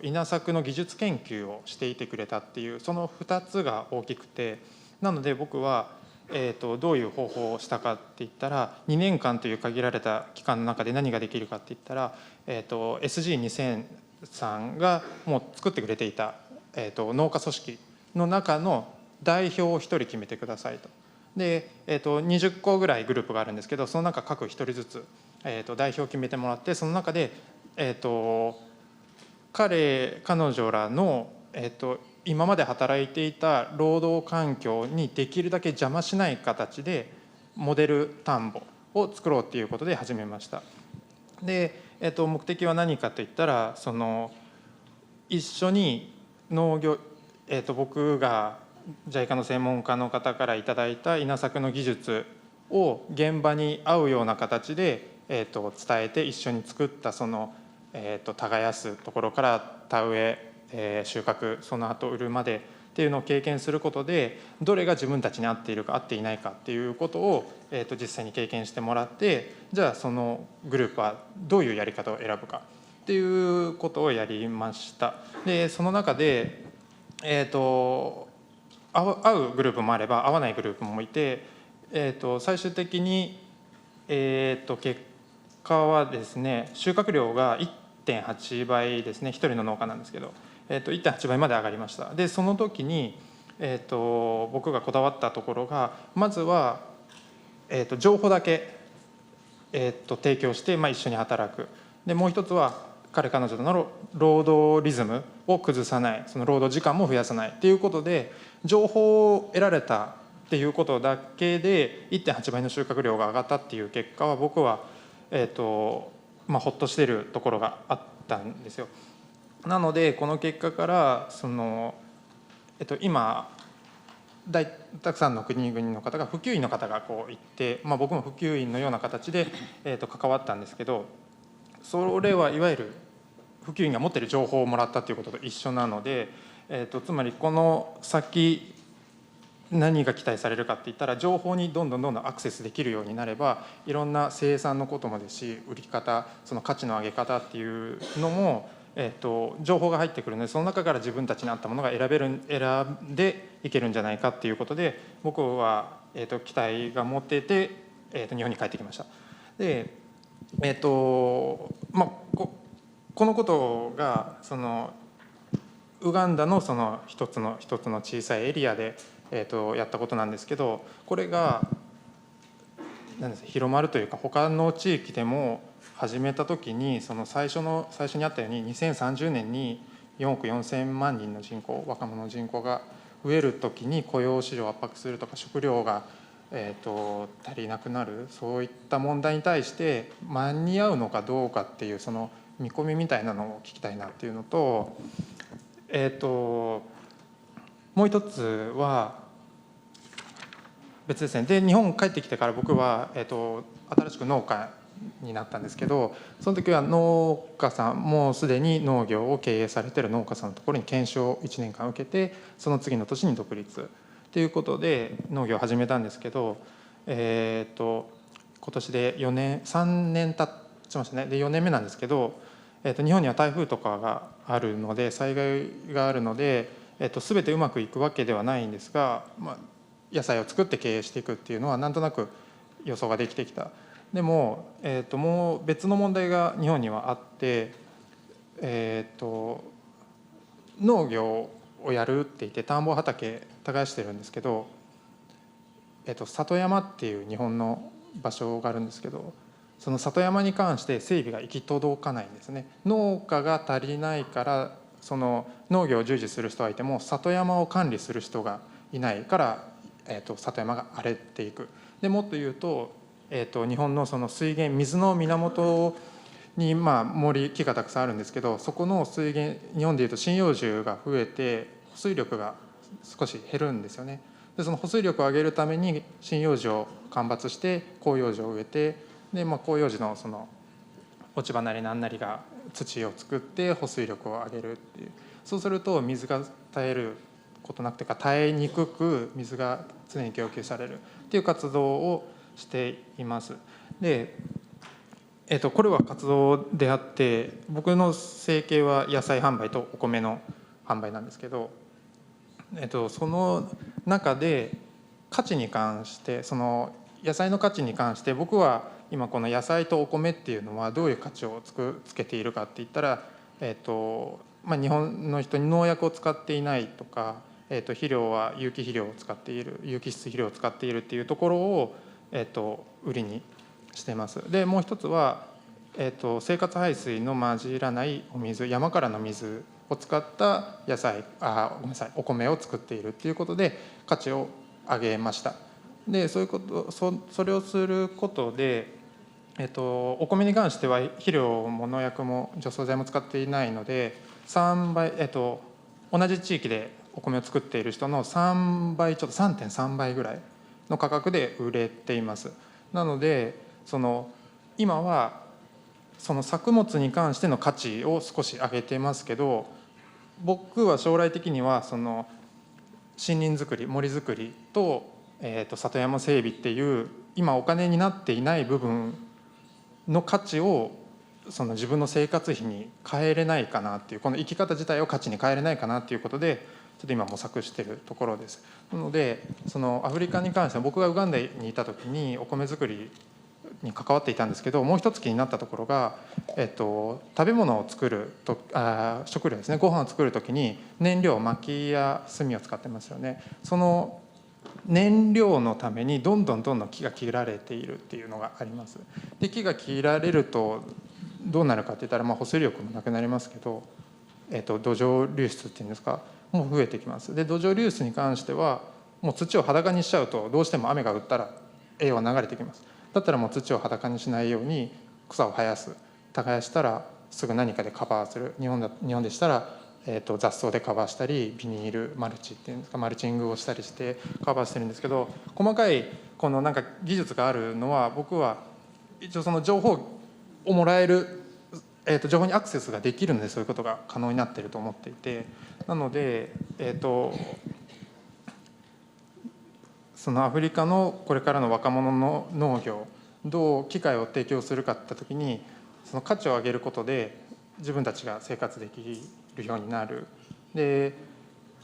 稲作の技術研究をしていてくれたっていう、その2つが大きくて、なので僕は、どういう方法をしたかって言ったら、2年間という限られた期間の中で何ができるかって言ったら、SG2000 さんがもう作ってくれていた、農家組織の中の代表を1人決めてくださいと。で20個ぐらいグループがあるんですけど、その中各1人ずつ、代表を決めてもらって、その中で、彼女らの、今まで働いていた労働環境にできるだけ邪魔しない形でモデル田んぼを作ろうということで始めました。で、目的は何かといったら、その一緒に農業、僕がJICA の専門家の方からいただいた稲作の技術を現場に合うような形で、伝えて一緒に作ったその、耕すところから田植え、収穫、その後売るまでっていうのを経験することで、どれが自分たちに合っているか合っていないかっていうことを、実際に経験してもらって、じゃあそのグループはどういうやり方を選ぶかっていうことをやりました。でその中で、合うグループもあれば合わないグループもいて、最終的に、結果はですね、収穫量が 1.8 倍ですね、1人の農家なんですけど、1.8 倍まで上がりました。でその時に、僕がこだわったところが、まずは、情報だけ、提供して、一緒に働く。でもう一つは彼女の労働リズムを崩さない、その労働時間も増やさないっていうことで、情報を得られたっていうことだけで 1.8 倍の収穫量が上がったっていう結果は、僕はほっとしているところがあったんですよ。なのでこの結果から今たくさんの国々の方が、普及員の方がこう行って、僕も普及員のような形で関わったんですけど、それはいわゆる普及員が持っている情報をもらったということと一緒なので、つまりこの先何が期待されるかって言ったら、情報にどんどんアクセスできるようになれば、いろんな生産のこともですし、売り方、その価値の上げ方っていうのも情報が入ってくるので、その中から自分たちに合ったものが選んでいけるんじゃないかっていうことで、僕は期待が持っていて日本に帰ってきました。でこのことがウガンダの一つの小さいエリアでやったことなんですけど、これが広まるというか、他の地域でも始めた時に、最初にあったように2030年に4億4000万人の人口、若者の人口が増える時に雇用市場を圧迫するとか、食料が足りなくなる、そういった問題に対して間に合うのかどうかっていう、その見込みみたいなのを聞きたいなっていうのと、もう一つは別ですね。で日本帰ってきてから僕は、新しく農家になったんですけど、その時は農家さん、もうすでに農業を経営されている農家さんのところに研修を1年間受けて、その次の年に独立ということで農業を始めたんですけど、今年で3年経ちましたね。で4年目なんですけど、日本には台風とかがあるので、災害があるので、全てうまくいくわけではないんですが、野菜を作って経営していくっていうのはなんとなく予想ができてきた。でも、もう別の問題が日本にはあって、農業をやるって言って田んぼ畑耕してるんですけど、里山っていう日本の場所があるんですけど、その里山に関して整備が行き届かないんですね。農家が足りないから、その農業を従事する人はいても里山を管理する人がいないから、里山が荒れていく。でもっと言うと、日本のその水源、水の源に木がたくさんあるんですけど、そこの水源、日本でいうと針葉樹が増えて保水力が少し減るんですよね。でその保水力を上げるために針葉樹を間伐して広葉樹を植えて、で、広葉樹のその落ち葉なり何なりが土を作って保水力を上げるっていう。そうすると水が絶えることなくてか、絶えにくく水が常に供給されるっていう活動をしています。で、これは活動であって、僕の生計は野菜販売とお米の販売なんですけど、その中で価値に関して、その野菜の価値に関して、僕は今この野菜とお米っていうのはどういう価値をつけているかって言ったら、日本の人に農薬を使っていないとか、肥料は有機肥料を使っている、有機質肥料を使っているっていうところを売りにしてます。でもう一つは、生活排水の混じらないお水、山からの水を使ったお米を作っているっていうことで価値を上げました。でそういうこと、それをすることで、お米に関しては肥料も農薬も除草剤も使っていないので3倍、同じ地域でお米を作っている人の3倍、ちょっと 3.3 倍ぐらいの価格で売れています。なので今はその作物に関しての価値を少し上げてますけど、僕は将来的にはその森林づくり、森づくりと、里山整備っていう今お金になっていない部分の価値を自分の生活費に変えれないかなっていう、この生き方自体を価値に変えれないかなっていうことでちょっと今模索しているところです。なのでアフリカに関しては、僕がウガンダにいた時にお米作りに関わっていたんですけど、もう一つ気になったところが、食べ物を作ると食料ですね、ご飯を作る時に燃料、薪や炭を使ってますよね。その燃料のためにどんどん木が切られているっていうのがあります。で木が切られるとどうなるかっていったら、保水力もなくなりますけど、土壌流出っていうんですか、もう増えてきます。で土壌流出に関してはもう土を裸にしちゃうと、どうしても雨が降ったら栄養が流れてきます。だったらもう土を裸にしないように草を生やす、耕したらすぐ何かでカバーする、日本でしたら、雑草でカバーしたり、ビニールマルチっていうんですか、マルチングをしたりしてカバーしてるんですけど、細かいこのなんか技術があるのは、僕は一応その情報をもらえる、情報にアクセスができるので、そういうことが可能になっていると思っていて、なので、そのアフリカのこれからの若者の農業、どう機会を提供するかって言った時に、その価値を上げることで自分たちが生活できるようになる。で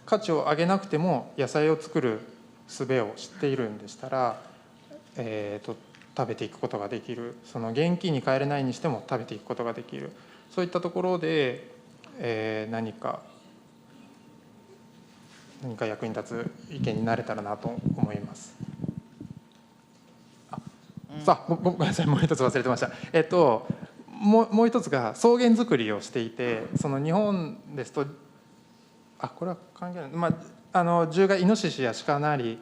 価値を上げなくても野菜を作る術を知っているんでしたら、食べていくことができる。その現金に換えれないにしても食べていくことができる。そういったところで、何か役に立つ意見になれたらなと思います。ごめんなさい、もう一つ忘れてました。もう一つが草原作りをしていて、その日本ですと、これは関係ない、獣害、イノシシや鹿なり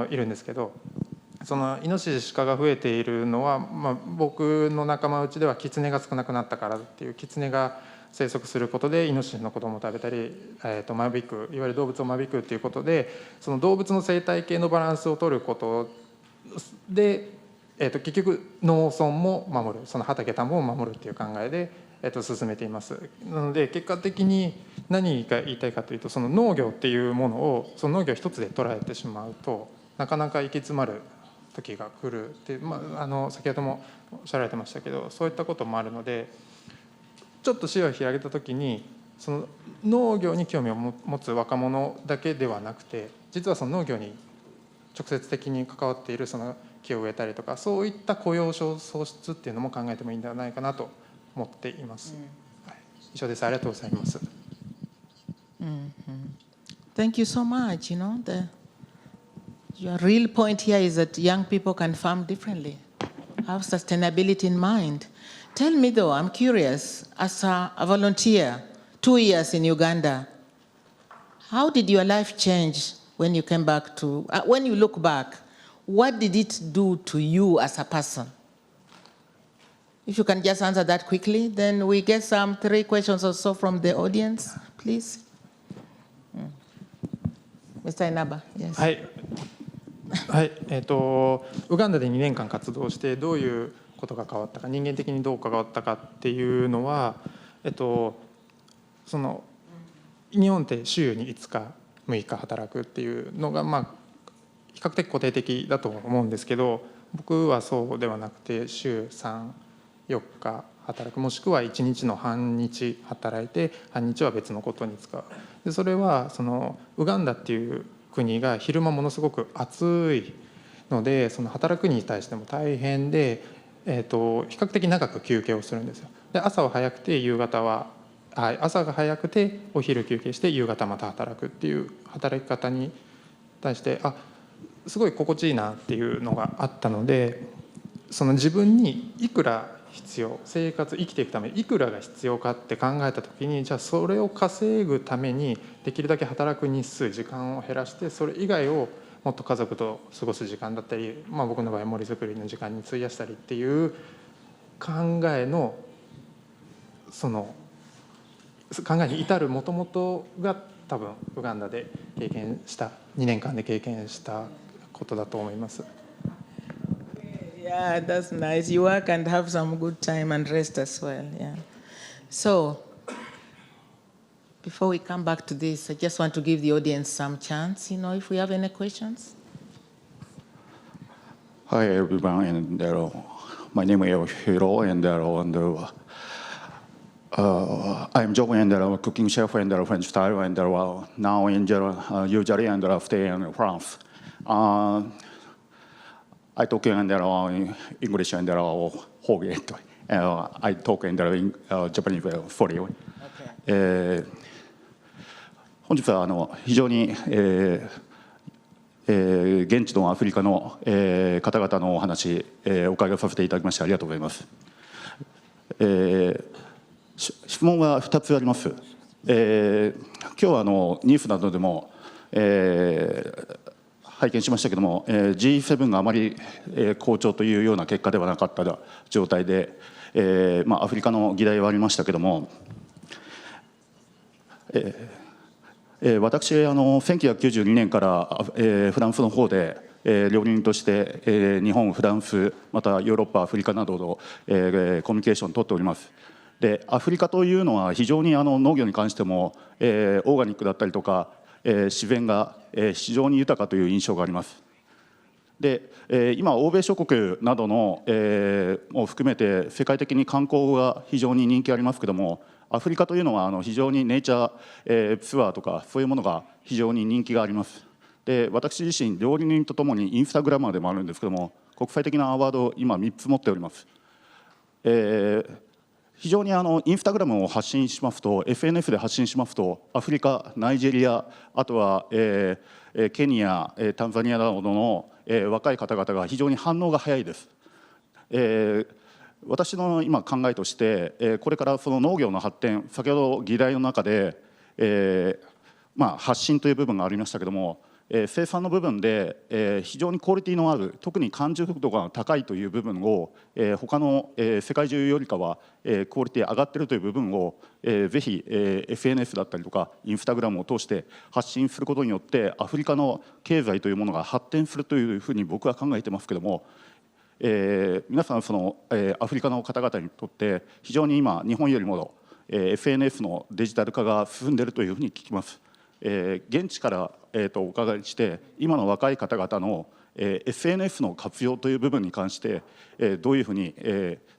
いるんですけど、そのイノシシ鹿が増えているのは、僕の仲間内ではキツネが少なくなったからっていう、キツネが生息することでイノシシの子供を食べたり、間引く、いわゆる動物を間引くっていうことで、その動物の生態系のバランスを取ることで、結局農村も守る、その畑田んぼも守るっていう考えで、進めています。なので結果的に何が言いたいかというと、その農業っていうものをその農業一つで捉えてしまうと、なかなか行き詰まる時が来るって、先ほどもおっしゃられてましたけど、そういったこともあるので、ちょっと視野を広げた時に、その農業に興味を持つ若者だけではなくて、実はその農業に直接的に関わっている、その木を植えたりとか、そういった雇用創出っていうのも考えてもいいんではないかなと思っています。以上です。ありがとうございます。Thank you so much. Your real point here is that young people can farm differently, have sustainability in mind. Tell me though, I'm curious, as a volunteer, 2 years in Uganda, how did your life change when you came back to, when you look back, what did it do to you as a person? If you can just answer that quickly, then we get some 3 questions or so from the audience, please. Mr. Inaba, yes. はい、ウガンダで2年間活動してどういうことが変わったか、人間的にどう変わったかっていうのは、その日本って週に5日6日働くっていうのが、比較的固定的だと思うんですけど、僕はそうではなくて週3、4日働く、もしくは1日の半日働いて半日は別のことに使う。でそれはそのウガンダっていう国が昼間ものすごく暑いので、その働くに対しても大変で、比較的長く休憩をするんですよ。で朝は早くて夕方は、朝が早くてお昼休憩して夕方また働くっていう働き方に対して、すごい心地いいなっていうのがあったので、その自分にいくら必要、生活生きていくためにいくらが必要かって考えた時に、じゃあそれを稼ぐためにできるだけ働く日数、時間を減らして、それ以外をもっと家族と過ごす時間だったり、僕の場合森づくりの時間に費やしたりっていう考えの、その考えに至るもともとが多分ウガンダで経験した2年間で経験したことだと思います。Yeah, that's nice. You work and have some good time and rest as well. Yeah. So, before we come back to this, I just want to give the audience some chance, if we have any questions. Hi, everyone. And my name is Hiro, and I'm Joe, and I'm a cooking chef and French style, and now usually and stay in France. I talk in English and Hokkien. I talk in Japanese for you. 本日は非常に現地のアフリカの方々のお話お伺いさせていただきましてありがとうございます。質問が2つあります。今日はニュースなどでも、拝見しましたけども、G7 があまり好調というような結果ではなかった状態で、アフリカの議題はありましたけども、私、1992年からフランスの方で料理人として日本、フランス、またヨーロッパ、アフリカなどのコミュニケーションを取っております。で、アフリカというのは非常に農業に関してもオーガニックだったりとか自然が非常に豊かという印象があります。で、今欧米諸国などのも含めて世界的に観光が非常に人気ありますけども、アフリカというのは非常にネイチャーツアーとかそういうものが非常に人気があります。で、私自身料理人とともにインスタグラマーでもあるんですけども、国際的なアワードを今3つ持っております。非常にインスタグラムを発信しますと、SNS で発信しますと、アフリカ、ナイジェリア、あとはケニア、タンザニアなどの若い方々が非常に反応が早いです。私の今考えとして、これからその農業の発展、先ほど議題の中で、発信という部分がありましたけども、生産の部分で非常にクオリティのある、特に完熟度が高いという部分を他の世界中よりかはクオリティ上がっているという部分をぜひ SNS だったりとかインスタグラムを通して発信することによってアフリカの経済というものが発展するというふうに僕は考えてますけども、皆さんそのアフリカの方々にとって非常に今日本よりもSNS のデジタル化が進んでいるというふうに聞きます。現地からお伺いして今の若い方々のSNS の活用という部分に関してどういうふうに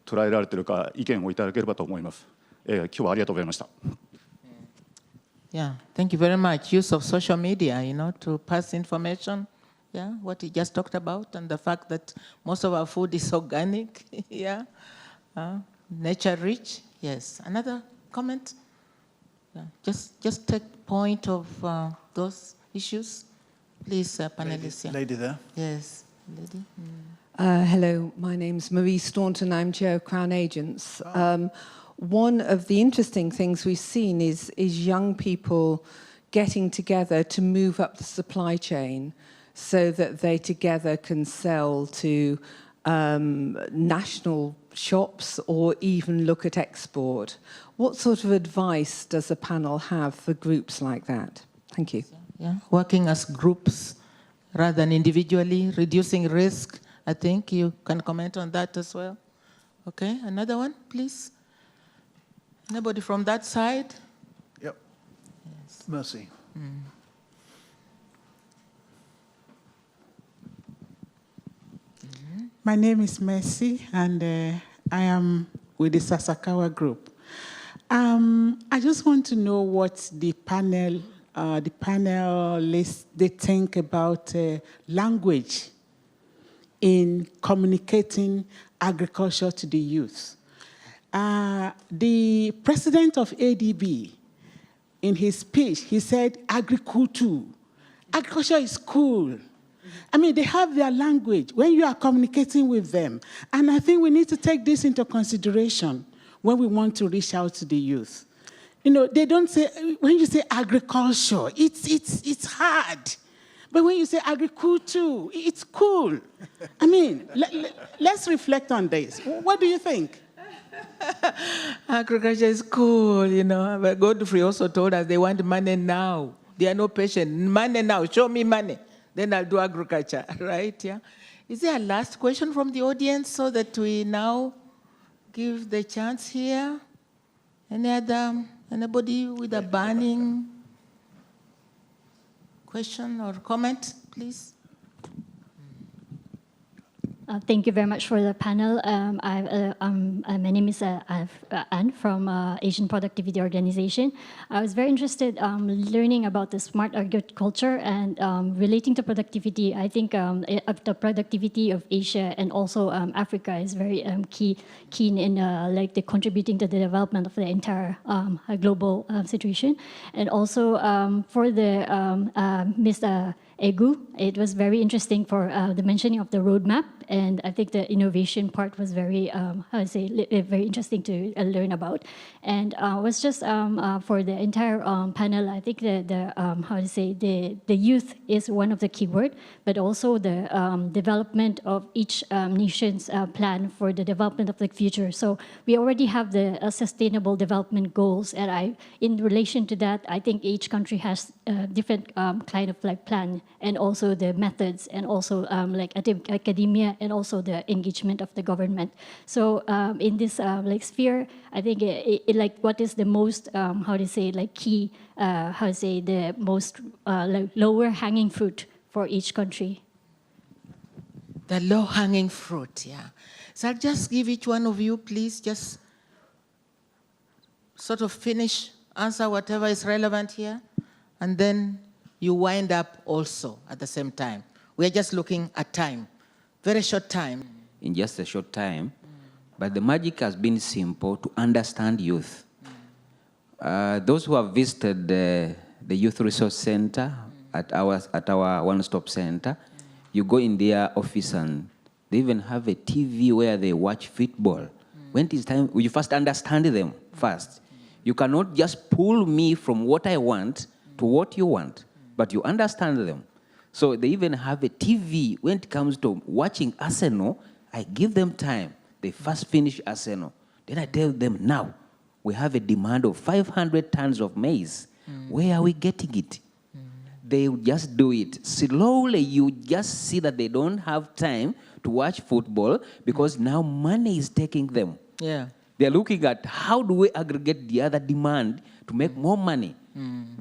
捉えられているか意見をいただければと思います。今日はありがとうございました。Yeah, thank you very much. Use of social media, to pass information. Yeah, what you just talked about, and the fact that most of our food is organic. Yeah, nature rich. Yes. Another comment? Yeah. Just take point of those issues, please, panelists. Lady there. Yes, lady. Hello, my name's Marie Staunton. I'm Chair of Crown Agents. One of the interesting things we've seen is young people getting together to move up the supply chain so that they together can sell to national shops or even look at export. What sort of advice does the panel have for groups like that? Thank you. Yeah, working as groups rather than individually, reducing risk. I think you can comment on that as well. Okay, another one, please. Anybody from that side? Yep. Yes. Mercy. My name is Mercy, and I am with the Sasakawa group. I just want to know what the panelists they think about language in communicating agriculture to the youth. The president of ADB, in his speech, he said, agriculture is cool. I mean, they have their language when you are communicating with them. And I think we need to take this into consideration when we want to reach out to the youth. They don't say, when you say agriculture, it's hard. But when you say agriculture, it's cool. I mean, let's reflect on this. What do you think? Agriculture is cool, But Godfrey also told us they want money now. They are no patient. Money now. Show me money. Then I'll do agriculture, right? Yeah. Is there a last question from the audience so that we now give the chance here? Anybody with a burning question or comment, please? Thank you very much for the panel. My name is Anne from Asian Productivity Organization. I was very interested learning about the smart agriculture and relating to productivity. I think the productivity of Asia and also Africa is very keen in the contributing to the development of the entire global situation. And also for the Mr. EGU. It was very interesting for the mentioning of the roadmap, and I think the innovation part was very, very interesting to learn about. And was just for the entire panel, I think the youth is one of the keyword, but also the development of each nation's plan for the development of the future. So we already have the sustainable development goals, and in relation to that, I think each country has different kind of like plan, and also the methods, and also like academia, and also the engagement of the government. So in this like sphere, I think it like what is the most key, the most like lower hanging fruit for each country. The low-hanging fruit, yeah. So I'll just give each one of you, please, just sort of answer whatever is relevant here, and then you wind up also at the same time. We're just looking at time, very short time. In just a short time, but the magic has been simple to understand youth. Those who have visited the Youth Resource Center at our one-stop center, you go in their office and they even have a TV where they watch football. When it is time, you first understand them first. You cannot just pull me from what I want to what you want, but you understand them. So they even have a TV. When it comes to watching Arsenal, I give them time. They first finish Arsenal. Then I tell them, now, we have a demand of 500 tons of maize. Where are we getting it? They just do it. Slowly, you just see that they don't have time to watch football because now money is taking them. Yeah. They're looking at how do we aggregate the other demand to make more money.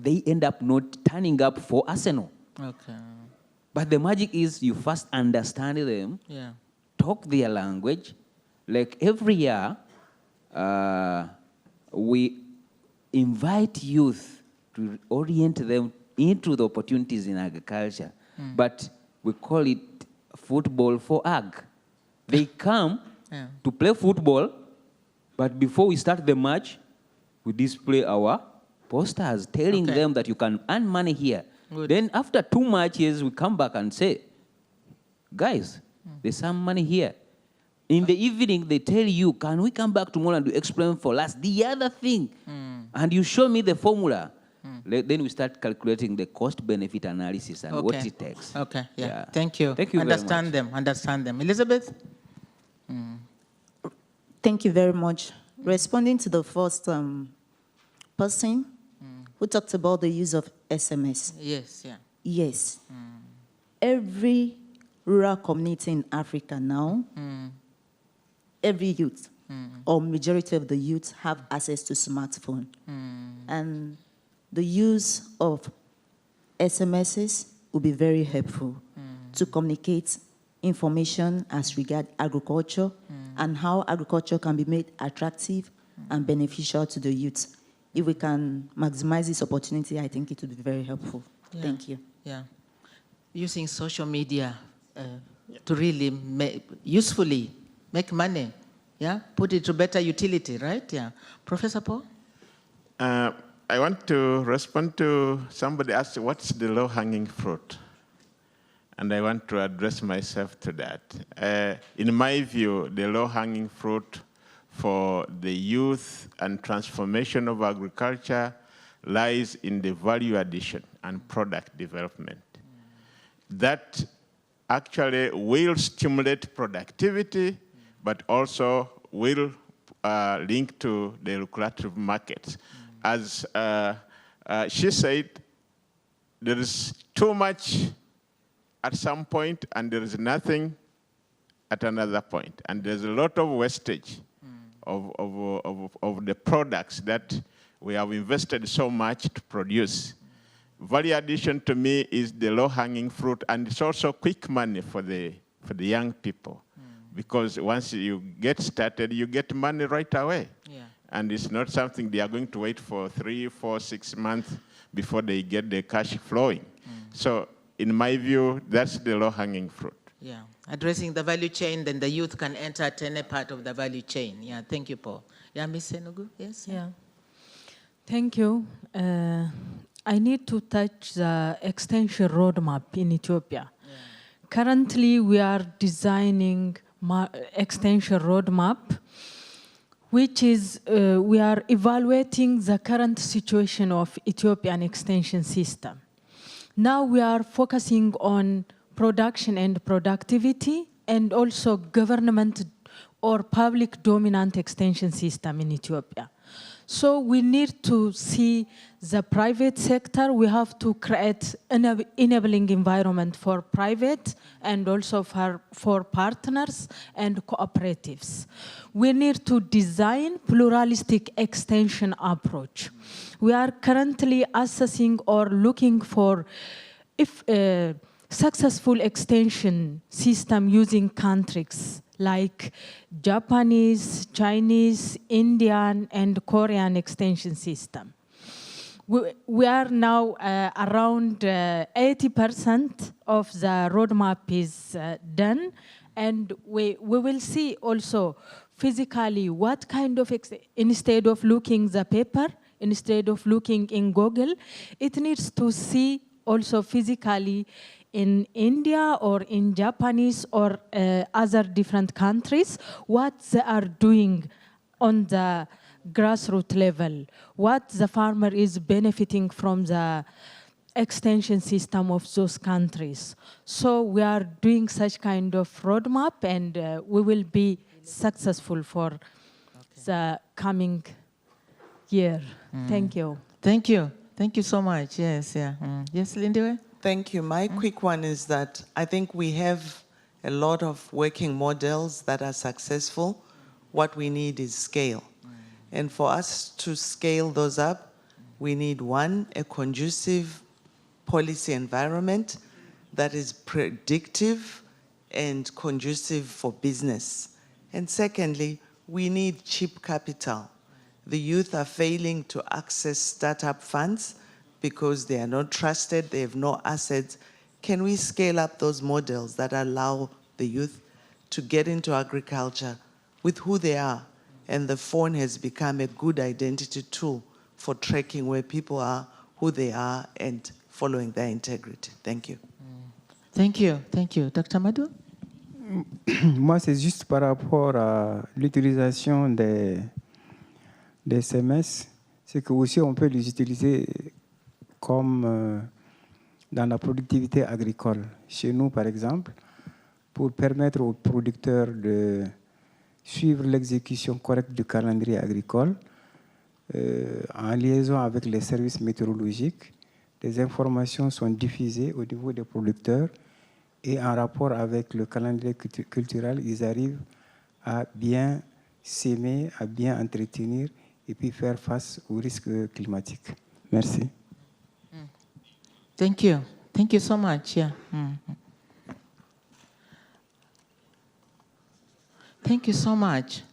They end up not turning up for Arsenal. Okay. But the magic is you first understand them, Yeah. talk their language. Like every year, we invite youth to orient them into the opportunities in agriculture. But we call it football for ag. They come to play football, but before we start the match, we display our posters telling them that you can earn money here. Good. Then after 2 matches, we come back and say, guys, there's some money here. In the evening, they tell you, can we come back tomorrow and you explain for us the other thing? And you show me the formula. Then we start calculating the cost-benefit analysis and what it takes. Okay, yeah. Thank you. Thank you Understand very much. them, understand them. Elizabeth? Thank you very much. Responding to the first person who talked about the use of SMS. Yes, yeah. Yes. Every rural community in Africa now, every youth, or majority of the youth, have access to smartphone. And the use of SMSs will be very helpful to communicate information as regard agriculture and how agriculture can be made attractive and beneficial to the youth. If we can maximize this opportunity, I think it would be very helpful. Yeah. Thank you. Yeah. Using social media to really usefully make money, yeah? Put it to better utility, right? Yeah. Professor Paul? I want to respond to somebody asked, what's the low-hanging fruit? And I want to address myself to that. In my view, the low-hanging fruit for the youth and transformation of agriculture lies in the value addition and product development. That actually will stimulate productivity, but also will link to the lucrative markets. As she said, there is too much at some point, and there is nothing at another point. And there's a lot of wastage of the products that we have invested so much to produce. Value addition to me is the low-hanging fruit, and it's also quick money for the young people. Because once you get started, you get money right away. Yeah. And it's not something they are going to wait for 3, 4, 6 months before they get the cash flowing. So in my view, that's the low-hanging fruit. Yeah. Addressing the value chain, then the youth can enter at any part of the value chain. Yeah, thank you, Paul. Yeah, Ms. Senugu, yes? Yeah. Thank you. I need to touch the extension roadmap in Ethiopia. Currently, we are designing extension roadmap, which is we are evaluating the current situation of Ethiopian extension system. Now we are focusing on production and productivity, and also government or public dominant extension system in Ethiopia. So we need to see the private sector. We have to create an enabling environment for private and also for partners and cooperatives. We need to design pluralistic extension approach. We are currently assessing or looking for if successful extension system using countries like Japanese, Chinese, Indian, and Korean extension system. We are now around 80% of the roadmap is done, and we will see also physically what kind of, instead of looking the paper, instead of looking in Google, it needs to see also physically in India or in Japanese or other different countries, what they are doing on the grassroots level, what the farmer is benefiting from the extension system of those countries. So we are doing such kind of roadmap, and we will be successful for the coming year. Thank you. Thank you. Thank you so much. Yes, yeah. Yes, Lindiwe? Thank you. My quick one is that I think we have a lot of working models that are successful. What we need is scale. And for us to scale those up, we need, one, a conducive policy environment that is predictive and conducive for business. And secondly, we need cheap capital. The youth are failing to access startup funds because they are not trusted, they have no assets. Can we scale up those models that allow the youth to get into agriculture with who they are? And the phone has become a good identity tool for tracking where people are, who they are, and following their integrity. Thank you. Thank you. Thank you. Dr. Madou? Moi, c'est juste par rapport à l'utilisation des SMS, c'est que aussi on peut les utiliser comme dans la productivité agricole. Chez nous, par exemple, pour permettre aux producteurs de suivre l'exécution correcte du calendrier agricole, en liaison avec les services météorologiques, les informations sont diffusées au niveau des producteurs et en rapport avec le calendrier culturel, ils arrivent à bien s'aimer, à bien entretenir et puis faire face aux risques climatiques. Merci. Thank you. Thank you so much. Yeah. Thank you so much.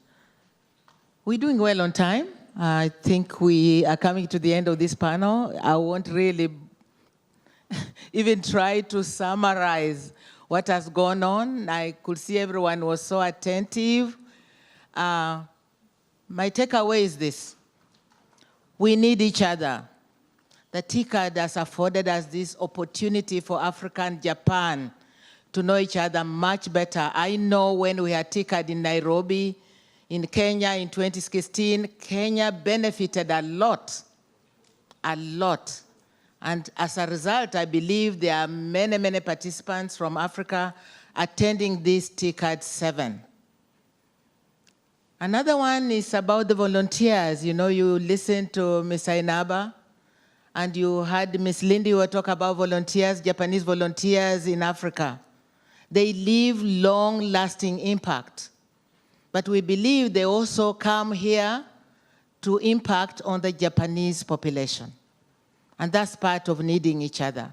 We're doing well on time. I think we are coming to the end of this panel. I won't really even try to summarize what has gone on. I could see everyone was so attentive. My takeaway is this. We need each other. The TICAD has afforded us this opportunity for Africa and Japan to know each other much better. I know when we had TICAD in Nairobi, in Kenya in 2016, Kenya benefited a lot. And as a result, I believe there are many, many participants from Africa attending this TICAD7. Another one is about the volunteers. You know, you listened to Ms. Ainaba, and you heard Ms. Lindy talk about volunteers, Japanese volunteers in Africa. They leave long-lasting impact. But we believe they also come here to impact on the Japanese population. And that's part of needing each other.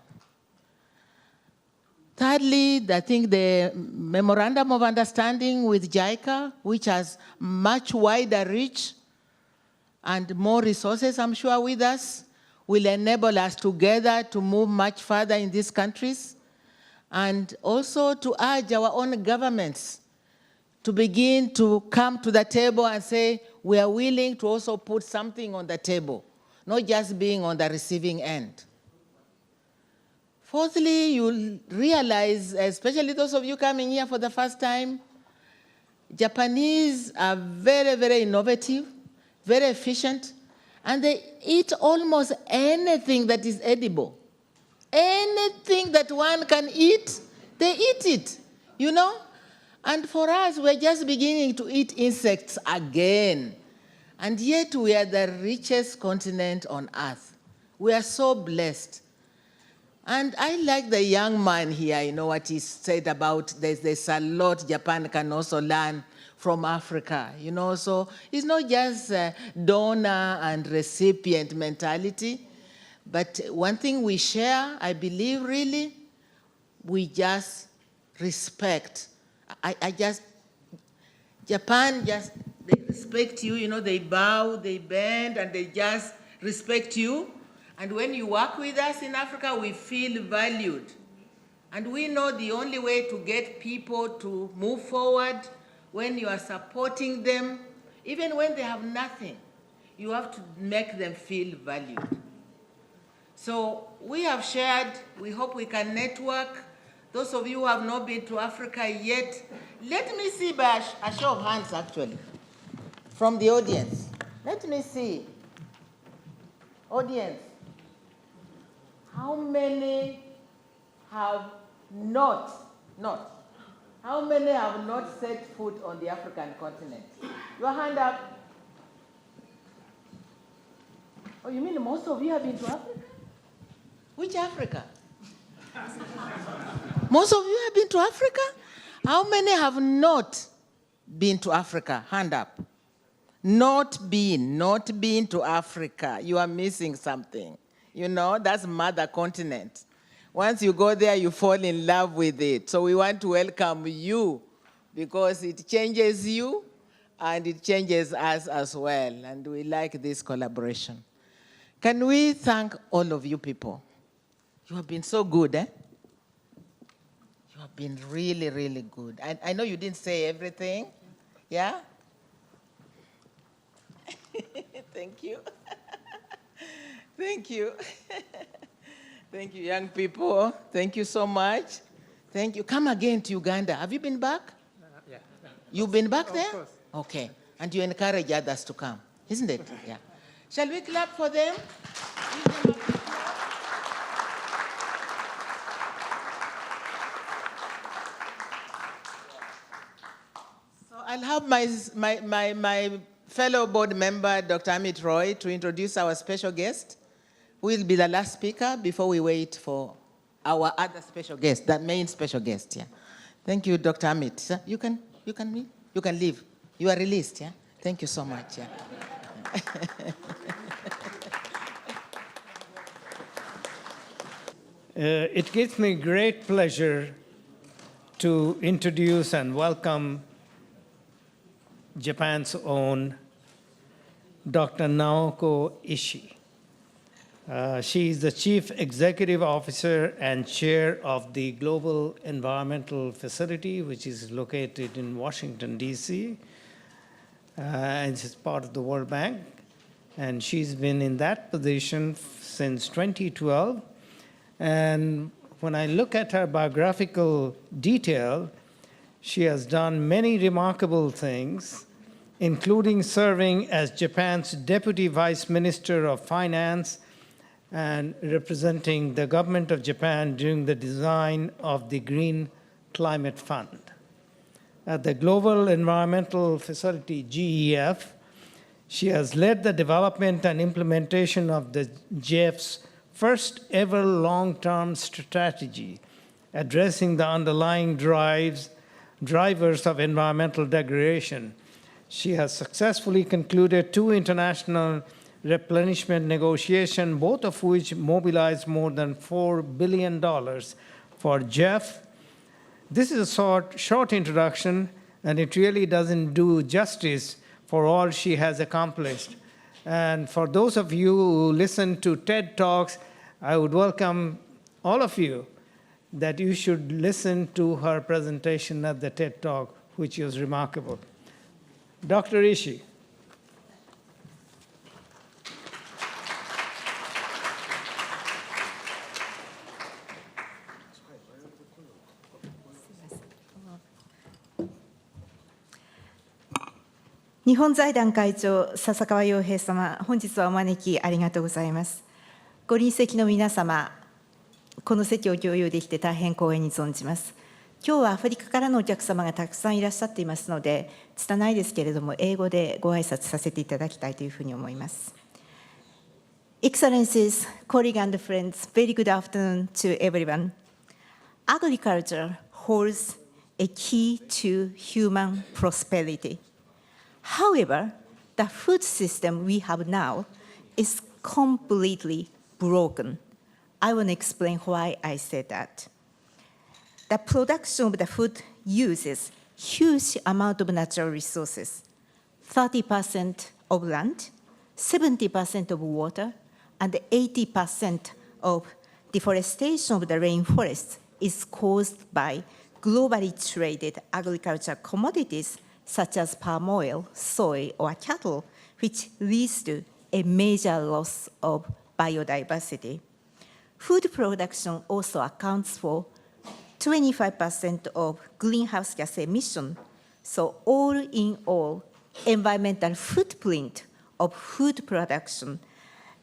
Thirdly, I think the memorandum of understanding with JICA, which has much wider reach and more resources, I'm sure, with us, will enable us together to move much further in these countries, and also to urge our own governments to begin to come to the table and say, we are willing to also put something on the table, not just being on the receiving end. Fourthly, you'll realize, especially those of you coming here for the first time, Japanese are very, very innovative, very efficient, and they eat almost anything that is edible. Anything that one can eat, they eat it, you know? And for us, we're just beginning to eat insects again. And yet we are the richest continent on earth. We are so blessed. And I like the young man here, you know what he said about there's a lot Japan can also learn from Africa, you know, so it's not just donor and recipient mentality, but one thing we share, I believe really, we just respect. Japan just, they respect you, you know, they bow, they bend, and they just respect you. And when you work with us in Africa, we feel valued. And we know the only way to get people to move forward when you are supporting them, even when they have nothing, you have to make them feel valued. So we have shared, we hope we can network. Those of you who have not been to Africa yet, let me see by a show of hands actually, from the audience. Let me see. Audience. How many have how many have not set foot on the African continent? Your hand up. Oh, you mean most of you have been to Africa? Which Africa? Most of you have been to Africa? How many have not been to Africa? Hand up. Not been to Africa. You are missing something. You know, that's mother continent. Once you go there, you fall in love with it. So we want to welcome you because it changes you and it changes us as well. And we like this collaboration. Can we thank all of you people? You have been so good, eh? You have been really, really good. I know you didn't say everything, yeah? Thank you. Thank you. Thank you, young people. Thank you so much. Thank you. Come again to Uganda. Have you been back? Yeah. You've been back there? Of course. Okay. And you encourage others to come, isn't it? Yeah. Shall we clap for them? So I'll have my fellow board member, Dr. Amit Roy, to introduce our special guest, who will be the last speaker before we wait for our other special guest, the main special guest. Yeah. Thank you, Dr. Amit. Sir, you can leave. You are released. Yeah. Thank you so much. Yeah. It gives me great pleasure to introduce and welcome Japan's own Dr. Naoko Ishii. She is the Chief Executive Officer and Chair of the Global Environmental Facility, which is located in Washington, D.C., and is part of the World Bank. And she's been in that position since 2012. And when I look at her biographical detail, she has done many remarkable things, including serving as Japan's Deputy Vice Minister of Finance and representing the government of Japan during the design of the Green Climate Fund. At the Global Environmental Facility, GEF, she has led the development and implementation of the GEF's first ever long-term strategy, addressing the underlying drivers of environmental degradation. She has successfully concluded 2 international replenishment negotiations, both of which mobilized more than $4 billion for GEF. This is a short introduction, and it really doesn't do justice for all she has accomplished. And for those of you who listen to TED Talks, I would welcome all of you that you should listen to her presentation at the TED Talk, which was remarkable. Dr. Ishii. 日本財団会長、笹川洋平様、本日はお招きありがとうございます。ご臨席の皆様、この席を共有できて大変光栄に存じます。今日はアフリカからのお客様がたくさんいらっしゃっていますので、拙いですけれども、英語でご挨拶させていただきたいというふうに思います。Excellencies, colleagues and friends, very good afternoon to everyone. Agriculture holds a key to human prosperity. However, the food system we have now is completely broken. I want to explain why I said that. The production of the food uses huge amount of natural resources, 30% of land, 70% of water, and 80% of deforestation of the rainforests is caused by globally traded agricultural commodities such as palm oil, soy, or cattle, which leads to a major loss of biodiversity. Food production also accounts for 25% of greenhouse gas emission. So all in all, environmental footprint of food production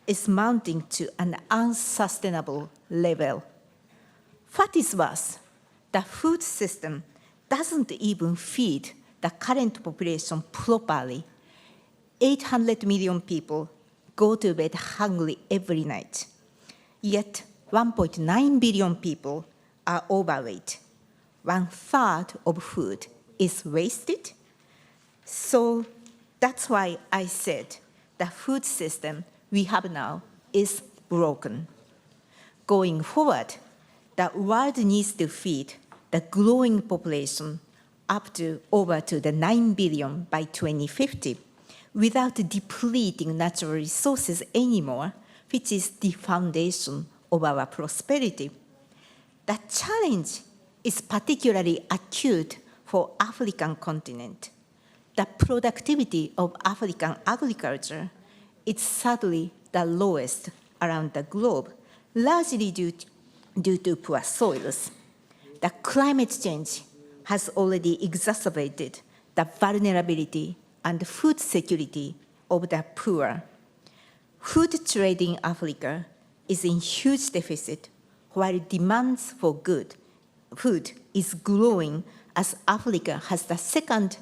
is mounting to an unsustainable level. What is worse, the food system doesn't even feed the current population properly. 800 million people go to bed hungry every night. Yet 1.9 billion people are overweight. 1/3 of food is wasted. So that's why I said the food system we have now is broken. Going forward, the world needs to feed the growing population up to over to the 9 billion by 2050 without depleting natural resources anymore, which is the foundation of our prosperity. The challenge is particularly acute for African continent. The productivity of African agriculture is sadly the lowest around the globe, largely due to poor soils. The climate change has already exacerbated the vulnerability and food security of the poor. Food trade in Africa is in huge deficit, while demands for good food is growing as Africa has the second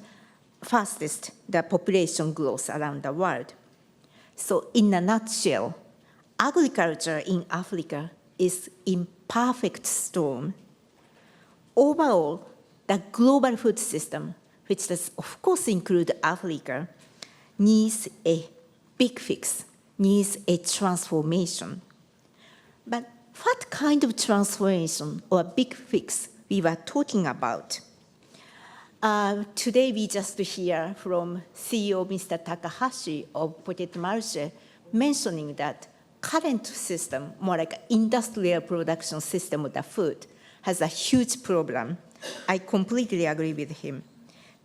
fastest the population growth around the world. So in a nutshell, agriculture in Africa is in perfect storm. Overall, the global food system, which does of course include Africa, needs a big fix, needs a transformation. But what kind of transformation or big fix we were talking about? Today we just hear from CEO Mr. Takahashi of Pocket Marché mentioning that current system, more like industrial production system of the food, has a huge problem. I completely agree with him.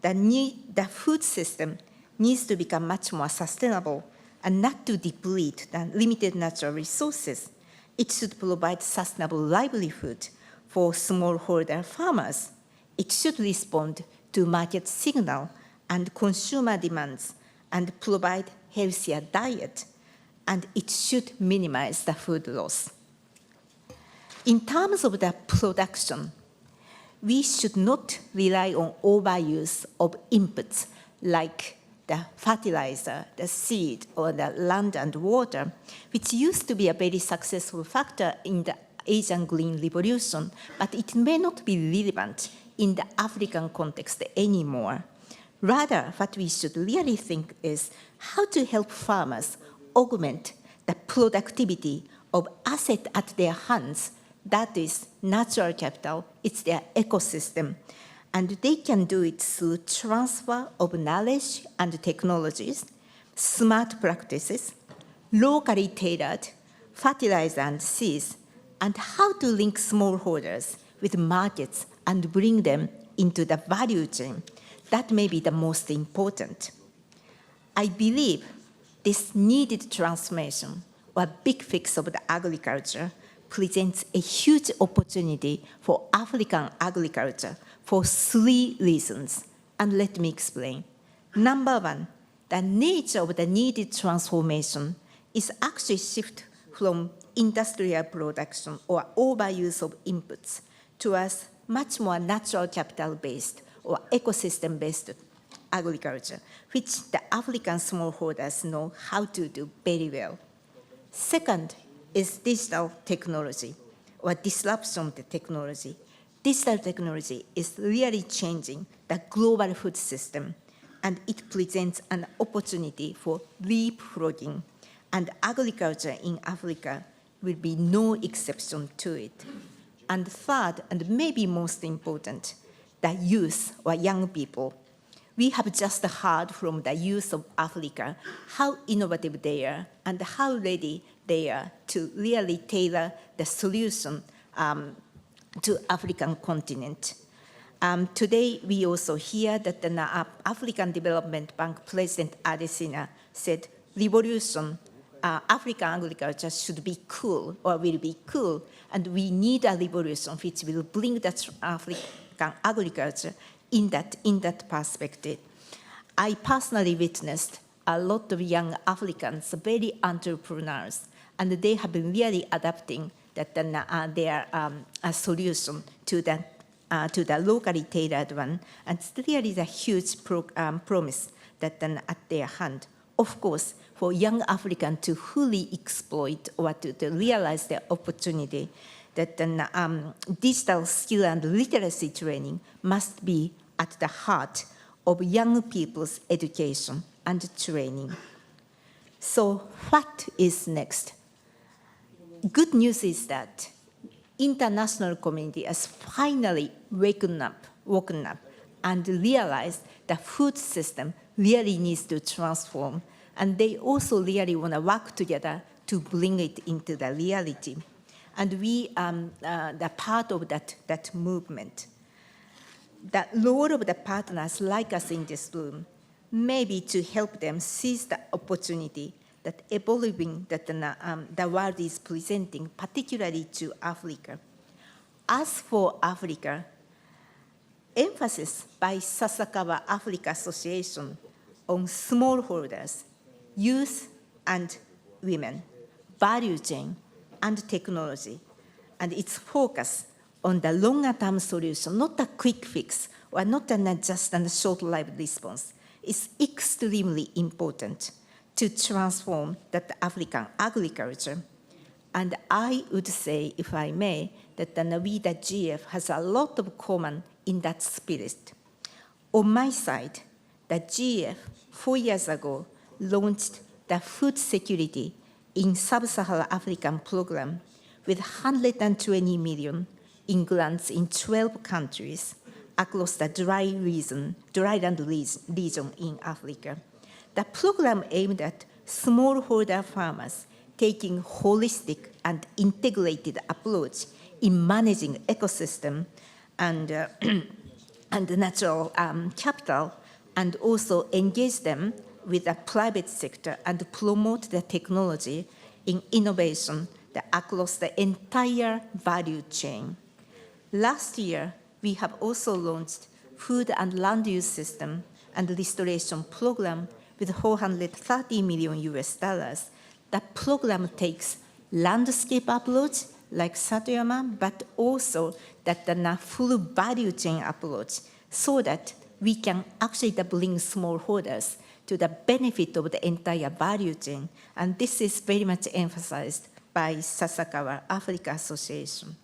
The food system needs to become much more sustainable and not to deplete the limited natural resources. It should provide sustainable livelihood for smallholder farmers. It should respond to market signal and consumer demands and provide healthier diet, and it should minimize the food loss. In terms of the production, we should not rely on overuse of inputs like the fertilizer, the seed, or the land and water, which used to be a very successful factor in the Asian Green Revolution, but it may not be relevant in the African context anymore. Rather, what we should really think is how to help farmers augment the productivity of assets at their hands. That is natural capital, it's their ecosystem. And they can do it through transfer of knowledge and technologies, smart practices, locally tailored fertilizer and seeds, and how to link smallholders with markets and bring them into the value chain. That may be the most important. I believe this needed transformation or big fix of the agriculture presents a huge opportunity for African agriculture for 3 reasons. And let me explain. Number one, the nature of the needed transformation is actually shift from industrial production or overuse of inputs towards much more natural capital-based or ecosystem-based agriculture, which the African smallholders know how to do very well. Second is digital technology or disruption of the technology. Digital technology is really changing the global food system, and it presents an opportunity for leapfrogging, and agriculture in Africa will be no exception to it. And third, and maybe most important, the youth or young people. We have just heard from the youth of Africa how innovative they are and how ready they are to really tailor the solution to African continent. Today, we also hear that the African Development Bank President Adesina said, revolution, African agriculture should be cool or will be cool, and we need a revolution which will bring that African agriculture in that perspective. I personally witnessed a lot of young Africans, very entrepreneurs, and they have been really adapting that their solution to the locally tailored one, and there is a huge promise that at their hand. Of course, for young Africans to fully exploit or to realize their opportunity, that digital skill and literacy training must be at the heart of young people's education and training. So what is next? Good news is that international community has finally woken up and realized the food system really needs to transform, and they also really want to work together to bring it into the reality. And we are the part of that movement. The role of the partners like us in this room may be to help them seize the opportunity that evolving that the world is presenting, particularly to Africa. As for Africa, emphasis by Sasakawa Africa Association on smallholders, youth and women, value chain, and technology, and its focus on the longer-term solution, not a quick fix or not just a short-lived response, is extremely important to transform that African agriculture. And I would say, if I may, that we, the GF, has a lot of common in that spirit. On my side, the GF, 4 years ago, launched the food security in Sub-Saharan African program with 120 million in grants in 12 countries across the dryland region in Africa. The program aimed at smallholder farmers taking holistic and integrated approach in managing ecosystem and natural capital, and also engage them with the private sector and promote the technology in innovation across the entire value chain. Last year, we have also launched food and land use system and restoration program with $430 million US. The program takes landscape approach like Satoyama, but also the full value chain approach, so that we can actually bring smallholders to the benefit of the entire value chain. And this is very much emphasized by Sasakawa Africa Association.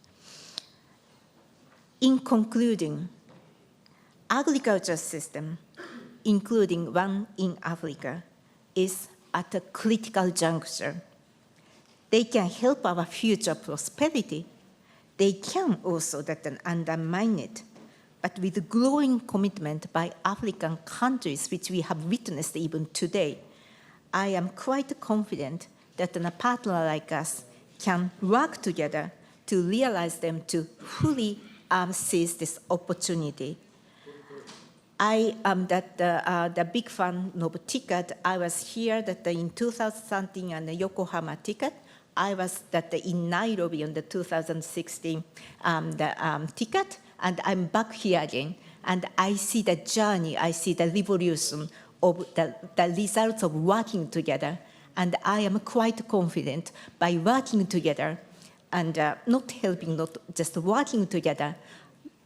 In concluding, agriculture system, including one in Africa, is at a critical juncture. They can help our future prosperity. They can also undermine it. But with growing commitment by African countries, which we have witnessed even today, I am quite confident that a partner like us can work together to realize them to fully seize this opportunity. I am the big fan of TICAD. I was here in 2013 and Yokohama TICAD. I was in Nairobi in the 2016 TICAD, and I'm back here again. And I see the journey, I see the revolution of the results of working together. And I am quite confident by working together and not just working together,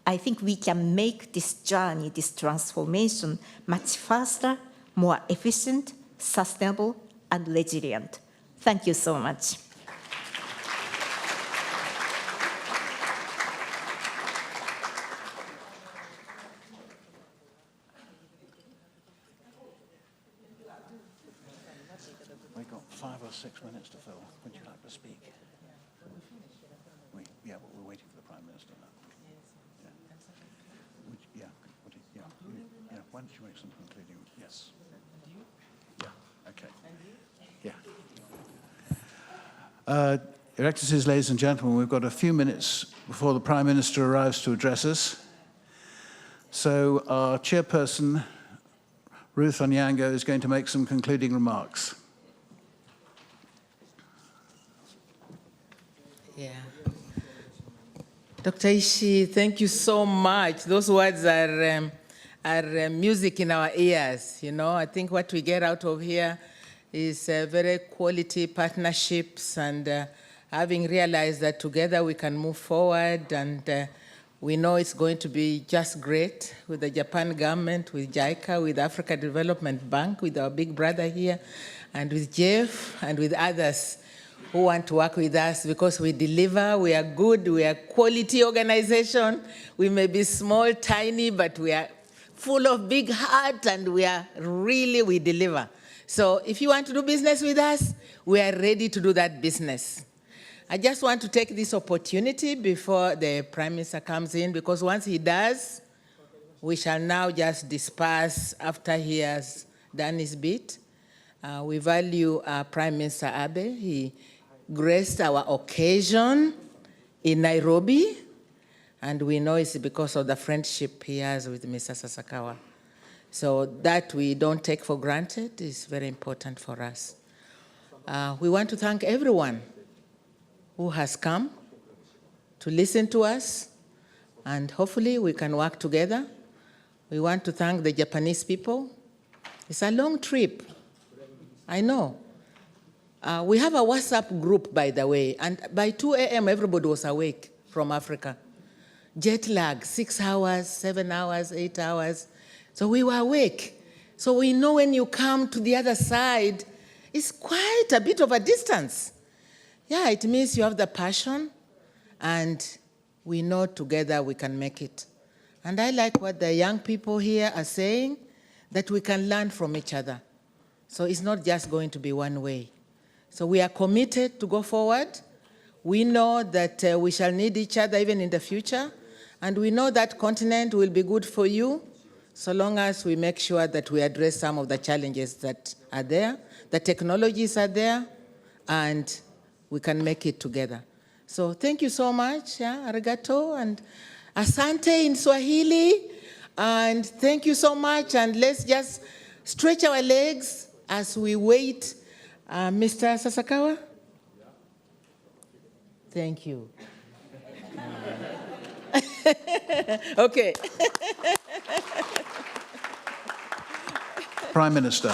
I think we can make this journey, this transformation, much faster, more efficient, sustainable, and resilient. Thank you so much. We've got 5 or 6 minutes to fill. Would you like to speak? Yeah, but we're waiting for the Prime Minister now. Yeah, why don't you make some concluding? Yes. Yeah, okay. Yeah. Your Excellencies, ladies and gentlemen, we've got a few minutes before the Prime Minister arrives to address us. So our chairperson, Ruth Onyango, is going to make some concluding remarks. Yeah. Dr. Ishii, thank you so much. Those words are music in our ears. You know, I think what we get out of here is very quality partnerships and having realized that together we can move forward, and we know it's going to be just great with the Japan government, with JICA, with Africa Development Bank, with our big brother here, and with Jeff, and with others who want to work with us because we deliver, we are good, we are quality organization. We may be small, tiny, but we are full of big heart, and we deliver. So if you want to do business with us, we are ready to do that business. I just want to take this opportunity before the Prime Minister comes in, because once he does, we shall now just disperse after he has done his bit. We value Prime Minister Abe. He graced our occasion in Nairobi, and we know it's because of the friendship he has with Mr. Sasakawa. So that we don't take for granted is very important for us. We want to thank everyone who has come to listen to us, and hopefully we can work together. We want to thank the Japanese people. It's a long trip, I know. We have a WhatsApp group, by the way, and by 2 a.m. everybody was awake from Africa. Jet lag, 6 hours, 7 hours, 8 hours. So we were awake. So we know when you come to the other side, it's quite a bit of a distance. Yeah, it means you have the passion, and we know together we can make it. And I like what the young people here are saying, that we can learn from each other. So it's not just going to be one way. So we are committed to go forward. We know that we shall need each other even in the future, and we know that continent will be good for you so long as we make sure that we address some of the challenges that are there, the technologies are there, and we can make it together. So thank you so much, arigato, and asante in Swahili, and thank you so much, and let's just stretch our legs as we wait. Mr. Sasakawa? Thank you. Okay. Prime Minister.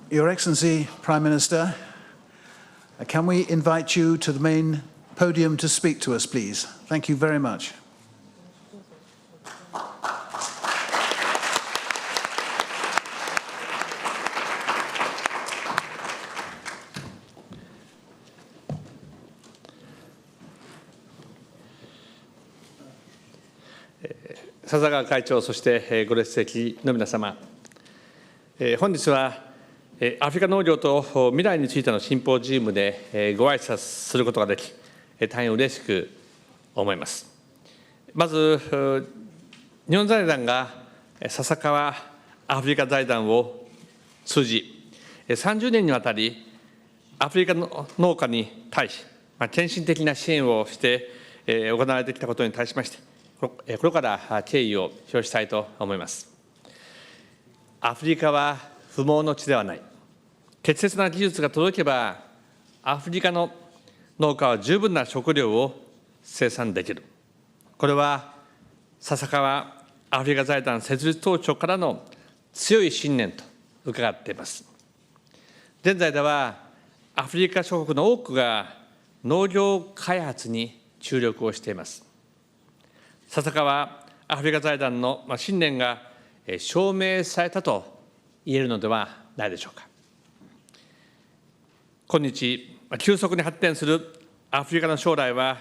Your Excellency, Prime Minister, can we invite you to the main podium to speak to us, please? Thank you very much. Sasakawa 会長、そしてご列席の皆様、本日はアフリカ農業と未来についてのシンポジウムでご挨拶することができ、大変嬉しく思います。まず、日本財団が笹川アフリカ財団を通じ、30年にわたりアフリカの農家に対し、献身的な支援をして行われてきたことに対しまして、心から敬意を表したいと思います。アフリカは不毛の地ではない。適切な技術が届けば、アフリカの農家は十分な食料を生産できる。これは、笹川アフリカ財団設立当初からの強い信念と伺っています。現在では、アフリカ諸国の多くが農業開発に注力をしています。笹川アフリカ財団の信念が証明されたと言えるのではないでしょうか。今日、急速に発展するアフリカの将来は、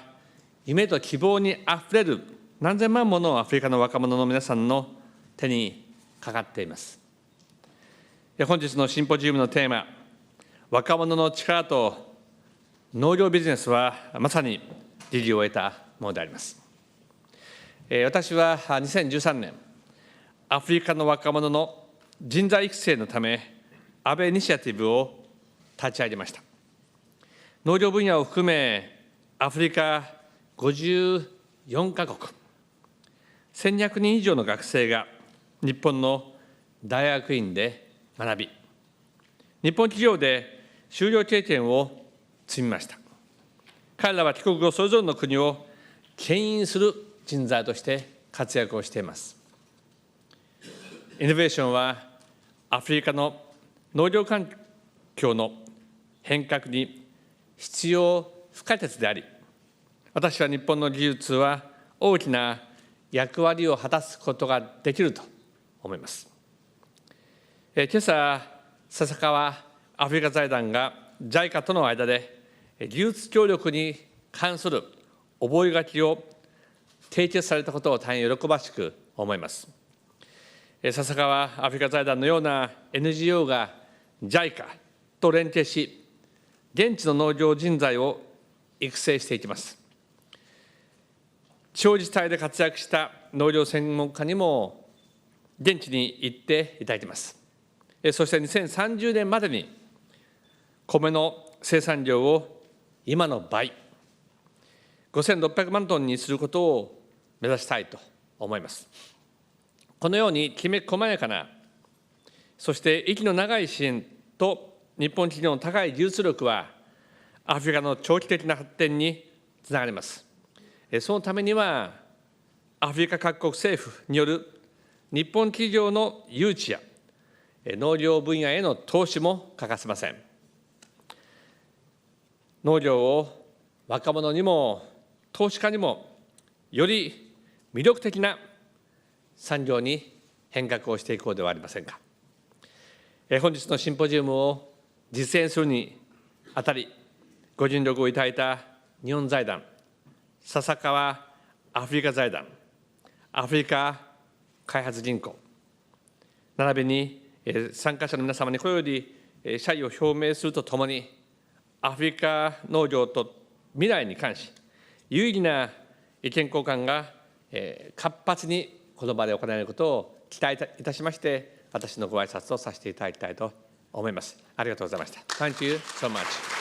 夢と希望にあふれる何千万ものアフリカの若者の皆さんの手にかかっています。本日のシンポジウムのテーマ、若者の力と農業ビジネスは、まさに時宜を得たものであります。私は2013年、アフリカの若者の人材育成のため、安倍イニシアティブを立ち上げました。農業分野を含め、アフリカ54カ国、1200人以上の学生が日本の大学院で学び、日本企業で就業経験を積みました。彼らは帰国後、それぞれの国を牽引する人材として活躍をしています。イノベーションはアフリカの農業環境の変革に必要不可欠であり、私は日本の技術は大きな役割を果たすことができると思います。今朝、笹川アフリカ財団が JICA との間で技術協力に関する覚書を締結されたことを大変喜ばしく思います。笹川アフリカ財団のような NGO が JICA と連携し、現地の農業人材を育成していきます。地方自治体で活躍した農業専門家にも現地に行っていただいています。そして2030年までに米の生産量を今の倍、5600万トンにすることを目指したいと思います。このようにきめ細やかな、そして息の長い支援と日本企業の高い技術力は、アフリカの長期的な発展につながります。そのためには、アフリカ各国政府による日本企業の誘致や農業分野への投資も欠かせません。農業を若者にも投資家にもより魅力的な産業に変革をしていこうではありませんか。本日のシンポジウムを実現するにあたり、ご尽力をいただいた日本財団、笹川アフリカ財団、アフリカ開発銀行、並びに参加者の皆様にこれより謝意を表明するとともに、アフリカ農業と未来に関し、有意義な意見交換が活発にこの場で行われることを期待いたしまして、私のご挨拶をさせていただきたいと思います。ありがとうございました。Thank you so much.